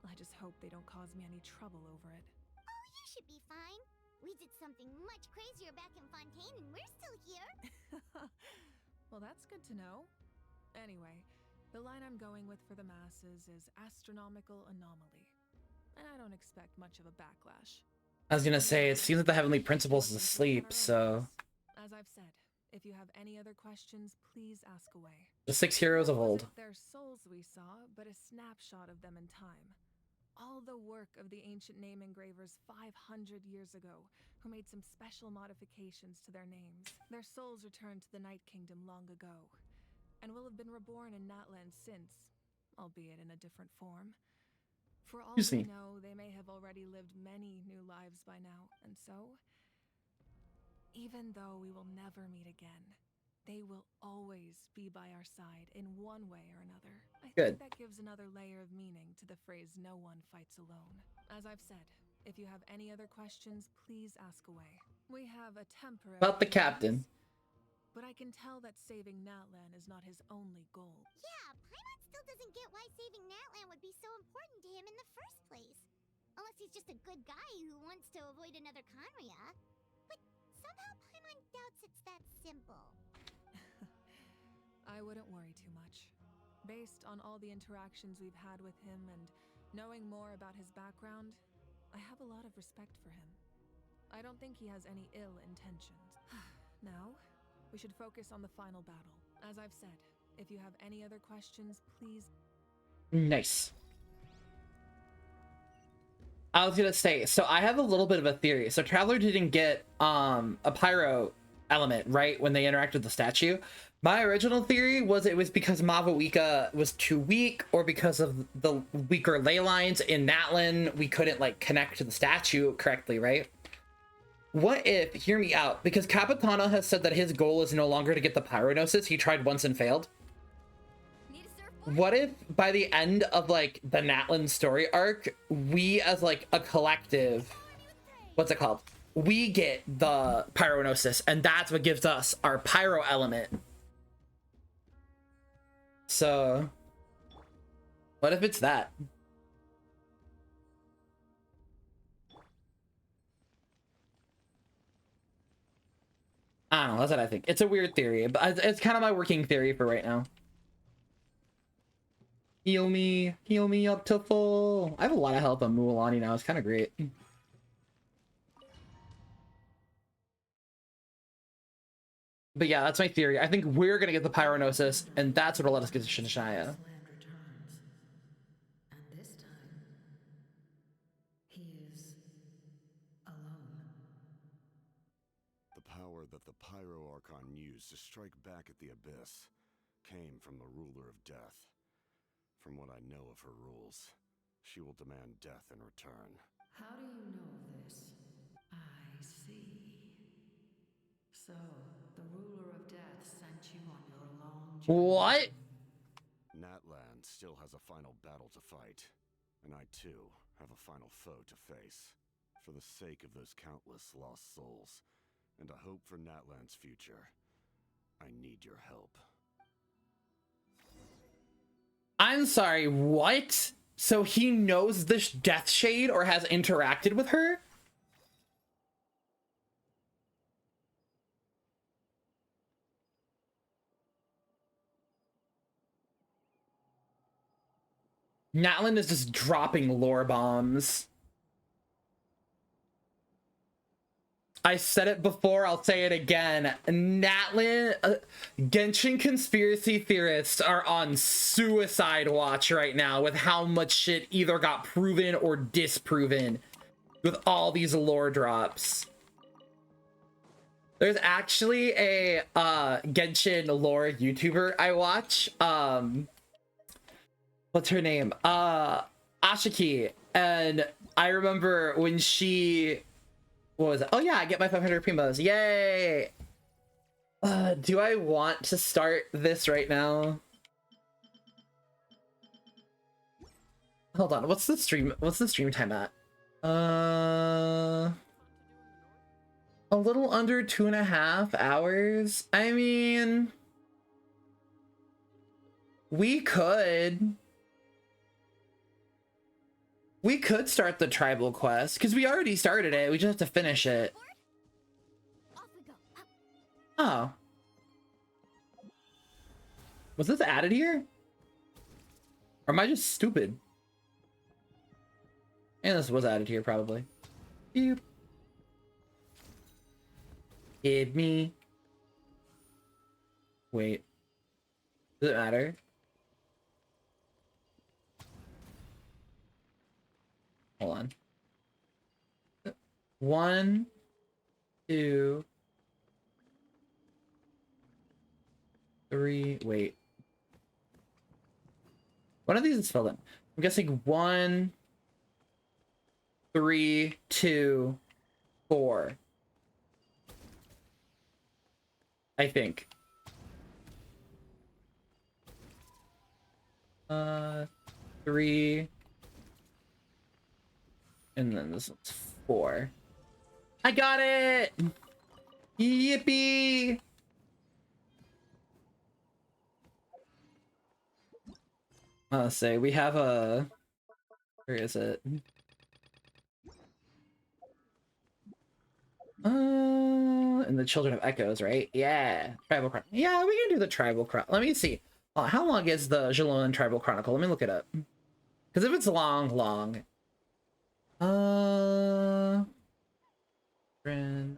S6: I just hope they don't cause me any trouble over it.
S5: Oh, you should be fine. We did something much crazier back in Fontaine and we're still here.
S6: Well, that's good to know. Anyway, the line I'm going with for the masses is astronomical anomaly. And I don't expect much of a backlash.
S2: I was gonna say, it seems that the Heavenly Principles is asleep, so...
S6: As I've said, if you have any other questions, please ask away.
S2: The 6 heroes of old.
S6: Their souls we saw, but a snapshot of them in time. All the work of the ancient name engravers 500 years ago, who made some special modifications to their names. Their souls returned to the Night Kingdom long ago, and will have been reborn in Natlan since, albeit in a different form. For all
S2: Excuse
S6: we
S2: me.
S6: know, they may have already lived many new lives by now, and so, even though we will never meet again, they will always be by our side in one way or another. I
S2: Good.
S6: think that gives another layer of meaning to the phrase "no one fights alone." As I've said, if you have any other questions, please ask away. We have a temporary
S2: About the
S6: peace,
S2: captain.
S6: but I can tell that saving Natlan is not his only goal.
S5: Yeah, Paimon still doesn't get why saving Natlan would be so important to him in the first place. Unless he's just a good guy who wants to avoid another Conria. But somehow Paimon doubts it's that simple.
S6: I wouldn't worry too much. Based on all the interactions we've had with him and knowing more about his background, I have a lot of respect for him. I don't think he has any ill intentions. Now, we should focus on the final battle. As I've said, if you have any other questions, please...
S2: Nice. I was gonna say, so I have a little bit of a theory. So Traveler didn't get a pyro element, right, when they interact with the statue. My original theory was it was because Mavuika was too weak, or because of the weaker ley lines in Natlan, we couldn't like connect to the statue correctly, right? What if, hear me out, because Capitana has said that his goal is no longer to get the Pyronosis, he tried once and failed. What if by the end of like the Natlan story arc, we as like a collective, what's it called? We get the Pyronosis, and that's what gives us our Pyro element. So, what if it's that? I don't know, that's what I think. It's a weird theory, but it's kind of my working theory for right now. Heal me up to full. I have a lot of health on Mualani now, it's kind of great. But yeah, that's my theory. I think we're gonna get the Pyronosis, and that's what'll let us get to Shinshaya.
S16: And this time, he is alone.
S20: The power that the Pyro Archon used to strike back at the Abyss came from the Ruler of Death. From what I know of her rules, she will demand death in return.
S16: How do you know of this? I see. So, the Ruler of Death sent you on your long journey.
S2: What?
S20: Natlan still has a final battle to fight, and I too have a final foe to face. For the sake of those countless lost souls, and a hope for Natlan's future, I need your help.
S2: I'm sorry, what? So he knows this Death Shade or has interacted with her? Natlan is just dropping lore bombs. I said it before, I'll say it again. Natlan, Genshin conspiracy theorists are on suicide watch right now with how much shit either got proven or disproven with all these lore drops. There's actually a Genshin Lore YouTuber I watch. What's her name? Ashiki. And I remember when she... What was it? Oh yeah, I get my 500 primos. Yay! Do I want to start this right now? Hold on, what's the stream time at? A little under 2.5 hours. I mean, we could start the tribal quest, because we already started it. We just have to finish it. Oh. Was this added here? Or am I just stupid? And this was added here, probably. Beep. Hit me. Wait. Does it matter? Hold on. 1, 2, 3. Wait. One of these is filled in. I'm guessing 1, 3, 2, 4. I think. 3. And then this one's 4. I got it! Yippee! Let's say we have a... Where is it? And the Children of Echoes, right? Yeah. Tribal Chronicle. Yeah, we can do the Tribal Chronicle. Let me see. How long is the Jalolan Tribal Chronicle? Let me look it up. Because if it's long. Friend.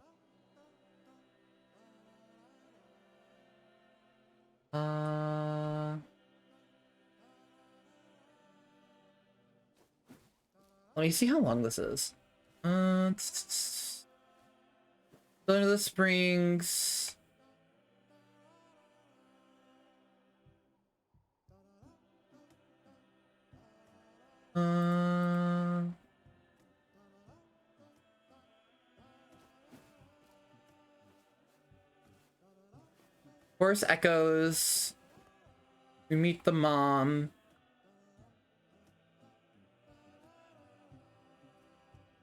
S2: Let me see how long this is. Going to the Springs. Forest Echoes. We meet the mom.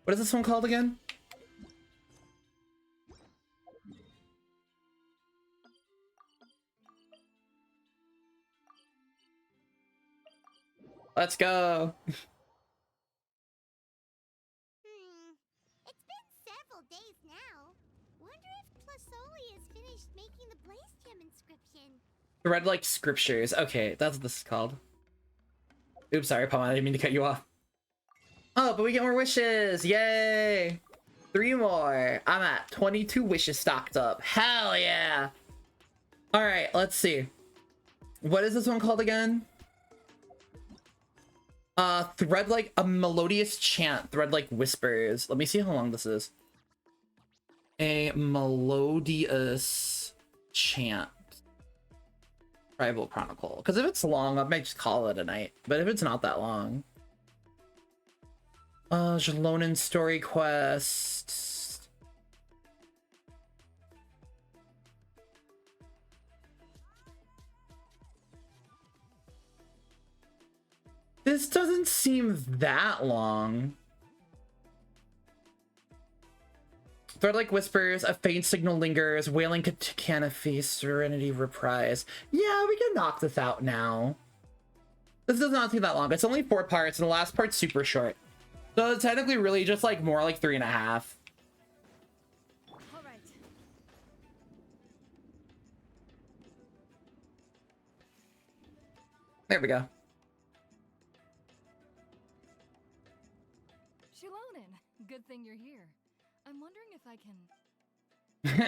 S2: What is this one called again? Let's go.
S5: It's been several days now. Wonder if Plasoli has finished making the Blaze Gem inscription.
S2: Read like scriptures. Okay, that's what this is called. Oops, sorry, Paul. I didn't mean to cut you off. Oh, but we get more wishes. Yay! 3 more. I'm at 22 wishes stocked up. Hell yeah! All right, let's see. What is this one called again? Thread like a melodious chant. Thread like whispers. Let me see how long this is. A melodious chant. Tribal Chronicle. Because if it's long, I might just call it a night. But if it's not that long. Jalonan story quest. This doesn't seem that long. Thread like whispers, a faint signal lingers, wailing canopy, serenity reprise. Yeah, we can knock this out now. This does not seem that long. It's only 4 parts, and the last part's super short. So it's technically really just like more like 3.5.
S3: All right.
S2: There we go.
S8: Shilonen, good thing you're here. I'm wondering if I can...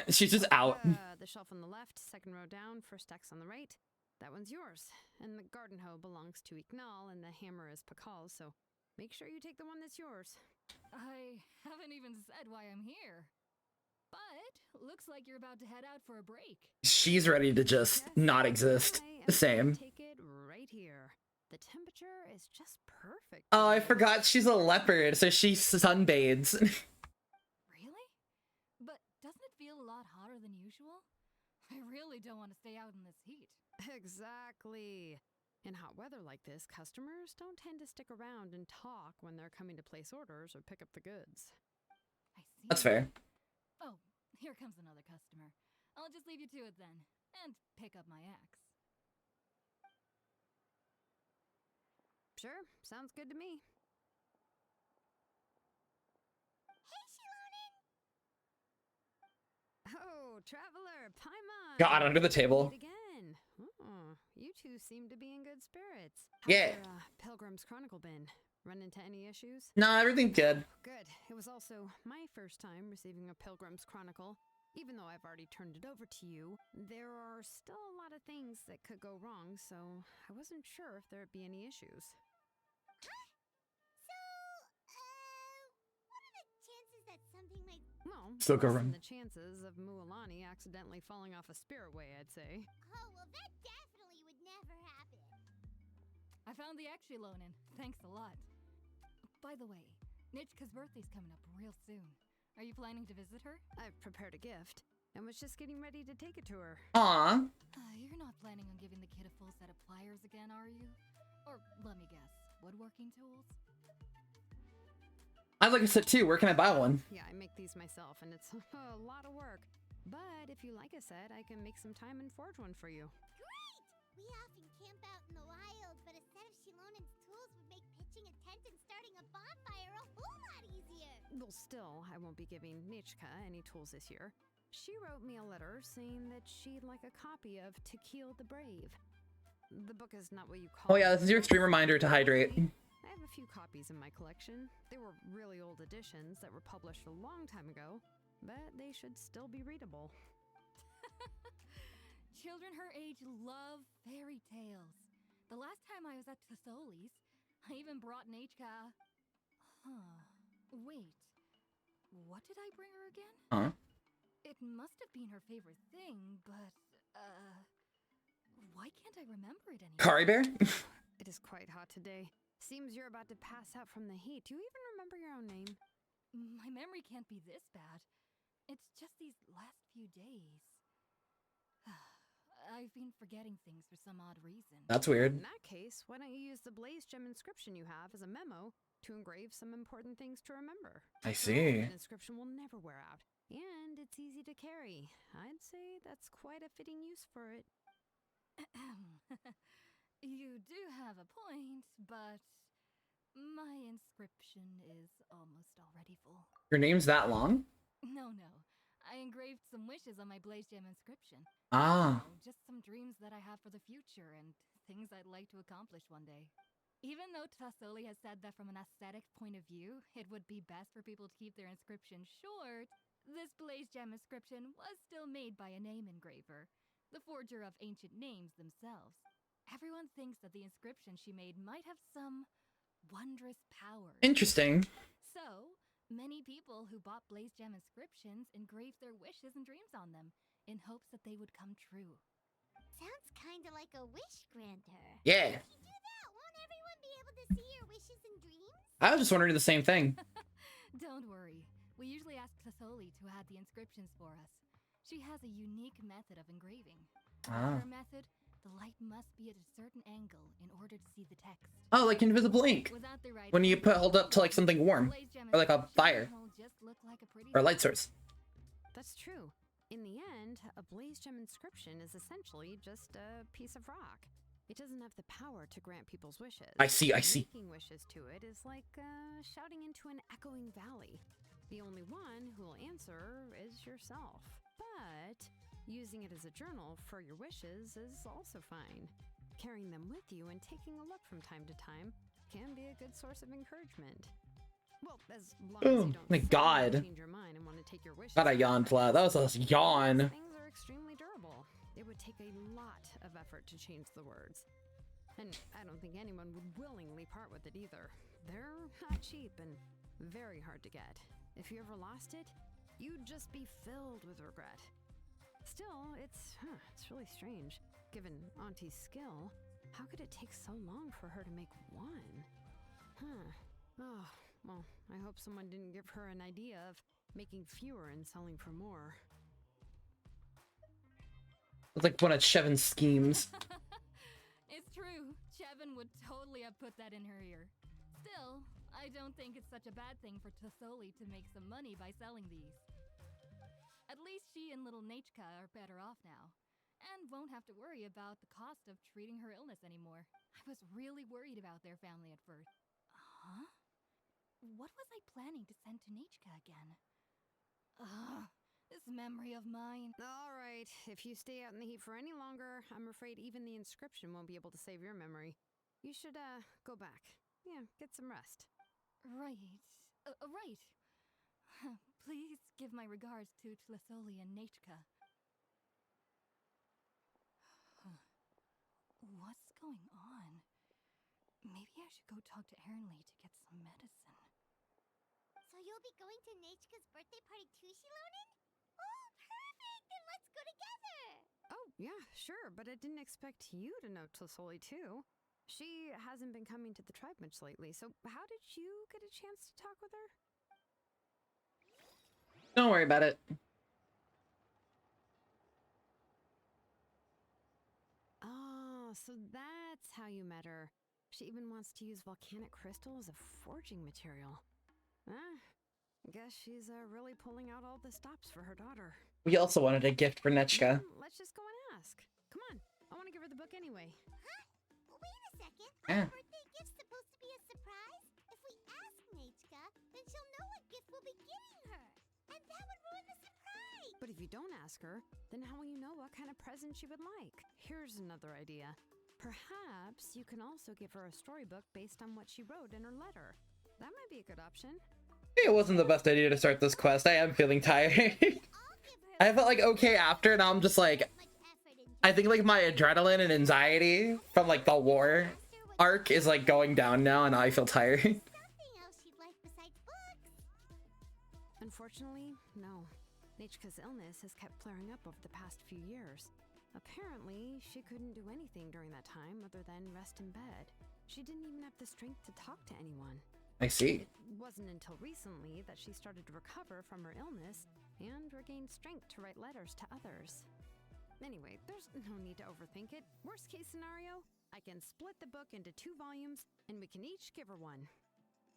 S2: She's just out.
S3: The shelf on the left, second row down, first X on the right. That one's yours. And the garden hoe belongs to Ignal, and the hammer is Pakal's, so make sure you take the one that's yours.
S8: I haven't even said why I'm here. But looks like you're about to head out for a break.
S2: She's ready to just not exist. The same.
S3: Take it right here. The temperature is just perfect.
S2: Oh, I forgot she's a leopard, so she sunbathes.
S8: Really? But doesn't it feel a lot hotter than usual? I really don't want to stay out in this heat.
S3: Exactly. In hot weather like this, customers don't tend to stick around and talk when they're coming to place orders or pick up the goods.
S8: I see.
S2: That's fair.
S8: Oh, here comes another customer. I'll just leave you to it then, and pick up my axe.
S3: Sure, sounds good to me.
S5: Hey, Shilonen!
S3: Oh, traveler, Paimon!
S2: Got under the table.
S3: Meet again. Oh, you two seem to be in good spirits.
S2: Yeah.
S3: How's your, Pilgrim's Chronicle been? Run into any issues?
S2: No, everything's good.
S3: Good. It was also my first time receiving a Pilgrim's Chronicle. Even though I've already turned it over to you, there are still a lot of things that could go wrong, so I wasn't sure if there'd be any issues.
S5: What are the chances that something might...
S3: Well,
S2: Still go
S3: less
S2: wrong.
S3: than the chances of Mualani accidentally falling off a spiritway, I'd say.
S5: Oh, well, that definitely would never happen.
S8: I found the axe, Shilonen. Thanks a lot. By the way,
S3: Nichka's birthday's coming up real soon. Are you planning to visit her? I've prepared a gift and was just getting ready to take it to her.
S2: Aw.
S3: You're not planning on giving the kid a full set of pliers again, are you? Or, let me guess, woodworking tools?
S2: I'd like a set too. Where can I buy one?
S3: Yeah, I make these myself, and it's a lot of work. But if you like a set, I can make some time and forge one for you.
S5: Great! We often camp out in the wild, but a set of Shilonen's tools would make pitching a tent and starting a bonfire a whole lot easier.
S3: Well, still, I won't be giving Nichka any tools this year. She wrote me a letter saying that she'd like a copy of To Kill the Brave. The book is not what you call
S2: Oh yeah, this is your extreme reminder to hydrate.
S3: I have a few copies in my collection. They were really old editions that were published a long time ago, but they should still be readable.
S1: Children her age love fairy tales. The last time I was at Thesoli's, I even brought Nachka. Wait. What did I bring her again?
S2: Huh?
S1: It must have been her favorite thing, but, why can't I remember it anymore?
S2: Kari Bear?
S3: It is quite hot today. Seems you're about to pass out from the heat. Do you even remember your own name?
S1: My memory can't be this bad. It's just these last few days. I've been forgetting things for some odd reason.
S2: That's weird.
S3: In that case, why don't you use the Blaze Gem inscription you have as a memo to engrave some important things to remember?
S2: I see.
S3: An inscription will never wear out, and it's easy to carry. I'd say that's quite a fitting use for it.
S1: You do have a point, but my inscription is almost already full.
S2: Your name's that long?
S1: No. I engraved some wishes on my Blaze Gem inscription.
S2: Ah.
S1: Just some dreams that I have for the future and things I'd like to accomplish one day. Even though Thesoli has said that from an aesthetic point of view, it would be best for people to keep their inscription short, this Blaze Gem inscription was still made by a name engraver, the forger of ancient names themselves. Everyone thinks that the inscription she made might have some wondrous power.
S2: Interesting.
S1: So, many people who bought Blaze Gem inscriptions engraved their wishes and dreams on them, in hopes that they would come true.
S5: Sounds kinda like a wish granter.
S2: Yeah.
S5: If you do that, won't everyone be able to see your wishes and dreams?
S2: I was just wondering the same thing.
S1: Don't worry. We usually ask Thesoli to add the inscriptions for us. She has a unique method of engraving.
S2: Ah.
S1: Her method, the light must be at a certain angle in order to see the text.
S2: Oh, like invisible ink.
S1: Without the right
S2: When you
S1: angle,
S2: hold up to like something warm.
S1: Blaze Gem
S2: Or like a
S1: inscription
S2: fire.
S1: will just look like a pretty
S2: Or a light source.
S3: That's true. In the end, a Blaze Gem inscription is essentially just a piece of rock. It doesn't have the power to grant people's wishes.
S2: I see.
S3: Making wishes to it is like shouting into an echoing valley. The only one who will answer is yourself. But using it as a journal for your wishes is also fine. Carrying them with you and taking a look from time to time can be a good source of encouragement. Well, as long as
S2: Oh
S3: you don't
S2: my God.
S3: change your mind and want to take your wishes.
S2: God, I yawned loud. That was a yawn.
S3: Things are extremely durable. It would take a lot of effort to change the words. And I don't think anyone would willingly part with it either. They're not cheap and very hard to get. If you ever lost it, you'd just be filled with regret. Still, it's really strange. Given Auntie's skill, how could it take so long for her to make one? Oh, well, I hope someone didn't give her an idea of making fewer and selling for more.
S2: It's like one of Chevin's schemes.
S1: It's true. Chevin would totally have put that in her ear. Still, I don't think it's such a bad thing for Thesoli to make some money by selling these. At least she and little Nachka are better off now, and won't have to worry about the cost of treating her illness anymore. I was really worried about their family at first. Huh? What was I planning to send to Nachka again? This memory of mine.
S3: All right, if you stay out in the heat for any longer, I'm afraid even the inscription won't be able to save your memory. You should, go back. Yeah, get some rest.
S1: Right. Right. Please give my regards to Thesoli and Nachka. What's going on? Maybe I should go talk to Ernly to get some medicine.
S5: So you'll be going to Nachka's birthday party too, Shilonen? Oh, perfect! Then let's go together!
S3: Oh, yeah, sure, but I didn't expect you to know Thesoli too. She hasn't been coming to the tribe much lately, so how did you get a chance to talk with her?
S2: Don't worry about it.
S3: Oh, so that's how you met her. She even wants to use volcanic crystal as a forging material. Guess she's really pulling out all the stops for her daughter.
S2: We also wanted a gift for Nechka.
S3: Let's just go and ask. Come on, I want to give her the book anyway.
S5: Huh? Wait a second.
S2: Yeah.
S5: Our birthday gift's supposed to be a surprise? If we ask Nechka, then she'll know what gift we'll be getting her. And that would ruin the surprise.
S3: But if you don't ask her, then how will you know what kind of present she would like? Here's another idea. Perhaps you can also give her a storybook based on what she wrote in her letter. That might be a good option.
S2: It wasn't the best idea to start this quest. I am feeling tired. I felt like okay after, now I'm just like, I think like my adrenaline and anxiety from like the war arc is like going down now, and I feel tired.
S3: Unfortunately, no. Nechka's illness has kept flaring up over the past few years. Apparently, she couldn't do anything during that time other than rest in bed. She didn't even have the strength to talk to anyone.
S2: I see.
S3: It wasn't until recently that she started to recover from her illness and regained strength to write letters to others. Anyway, there's no need to overthink it. Worst case scenario, I can split the book into 2 volumes and we can each give her one.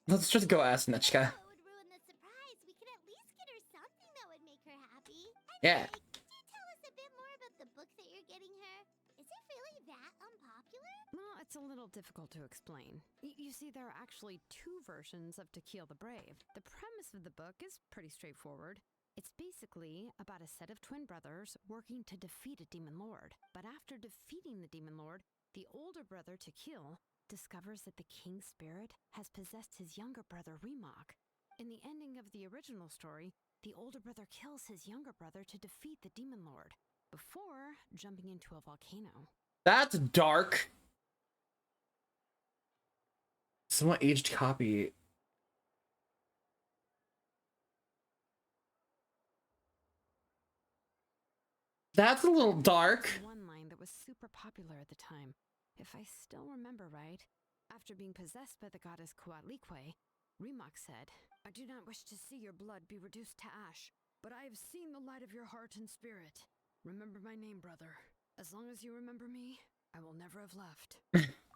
S2: Let's just go ask Nechka.
S5: It would ruin the surprise. We could at least get her something that would make her happy.
S2: Yeah.
S5: Could you tell us a bit more about the book that you're getting her? Is it really that unpopular?
S3: Well, it's a little difficult to explain. You see, there are actually 2 versions of To Kill the Brave. The premise of the book is pretty straightforward. It's basically about a set of twin brothers working to defeat a demon lord. But after defeating the demon lord, the older brother, To Kill, discovers that the king's spirit has possessed his younger brother, Remok. In the ending of the original story, the older brother kills his younger brother to defeat the demon lord, before jumping into a volcano.
S2: That's dark. Somewhat aged copy. That's a little dark.
S3: One line that was super popular at the time. If I still remember right, after being possessed by the goddess Coatlicue, Remok said, "I do not wish to see your blood be reduced to ash, but I have seen the light of your heart and spirit. Remember my name, brother. As long as you remember me, I will never have left."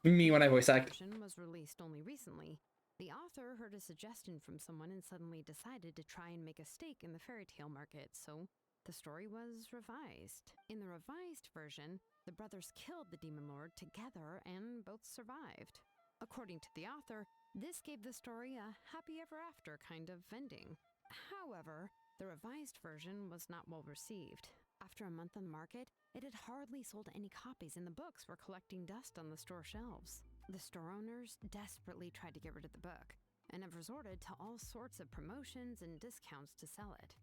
S2: Me when I voice act.
S3: The version was released only recently. The author heard a suggestion from someone and suddenly decided to try and make a stake in the fairy tale market, so the story was revised. In the revised version, the brothers killed the demon lord together and both survived. According to the author, this gave the story a happy ever after kind of ending. However, the revised version was not well received. After a month on the market, it had hardly sold any copies and the books were collecting dust on the store shelves. The store owners desperately tried to get rid of the book and have resorted to all sorts of promotions and discounts to sell it.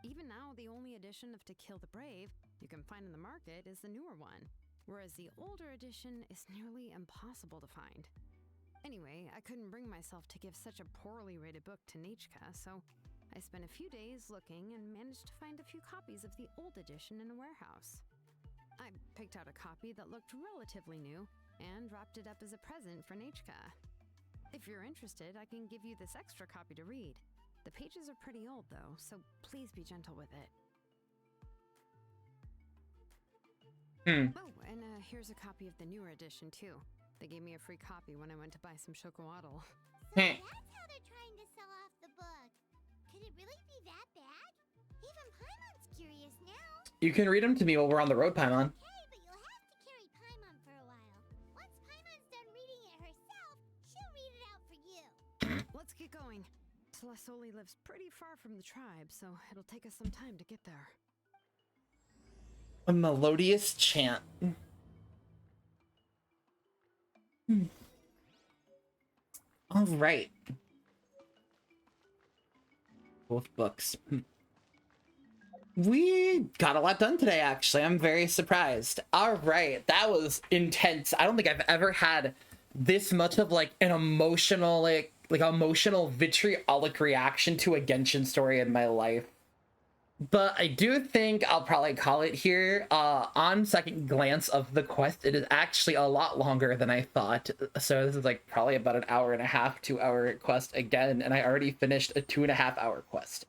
S3: Even now, the only edition of To Kill the Brave you can find in the market is the newer one, whereas the older edition is nearly impossible to find. Anyway, I couldn't bring myself to give such a poorly rated book to Nechka, so I spent a few days looking and managed to find a few copies of the old edition in a warehouse. I picked out a copy that looked relatively new and wrapped it up as a present for Nechka. If you're interested, I can give you this extra copy to read. The pages are pretty old though, so please be gentle with it. Oh, and here's a copy of the newer edition too. They gave me a free copy when I went to buy some chocolatl.
S5: So that's how they're trying to sell off the book. Could it really be that bad? Even Paimon's curious now.
S2: You can read them to me while we're on the road, Paimon.
S5: Okay, but you'll have to carry Paimon for a while. Once Paimon's done reading it herself, she'll read it out for you.
S3: Let's get going. Celestoli lives pretty far from the tribe, so it'll take us some time to get there.
S2: A melodious chant. All right. Both books. We got a lot done today, actually. I'm very surprised. All right. That was intense. I don't think I've ever had this much of like an emotional, like emotional vitriolic reaction to a Genshin story in my life. But I do think I'll probably call it here. On second glance of the quest, it is actually a lot longer than I thought. So this is like probably about an hour and a half, 2-hour quest again, and I already finished a 2.5-hour quest.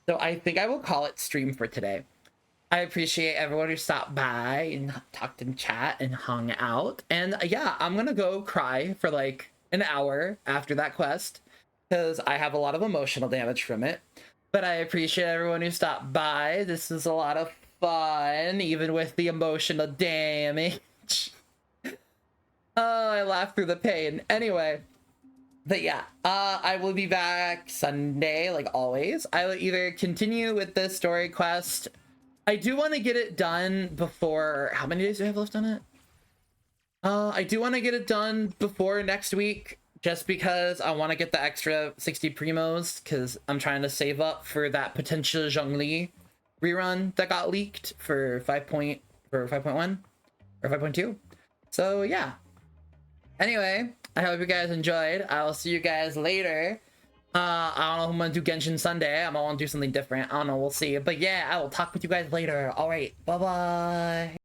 S2: So I think I will call it stream for today. I appreciate everyone who stopped by and talked in chat and hung out. And yeah, I'm gonna go cry for like an hour after that quest because I have a lot of emotional damage from it. But I appreciate everyone who stopped by. This is a lot of fun, even with the emotional damage. Oh, I laughed through the pain. Anyway, but yeah, I will be back Sunday, like always. I will either continue with this story quest. I do want to get it done before... How many days do I have left on it? I do want to get it done before next week, just because I want to get the extra 60 primos, because I'm trying to save up for that potential Zhongli rerun that got leaked for 5.1 or 5.2. So yeah. Anyway, I hope you guys enjoyed. I'll see you guys later. I don't know if I'm gonna do Genshin Sunday. I'm gonna want to do something different. I don't know. We'll see. But yeah, I will talk with you guys later. All right. Bye-bye.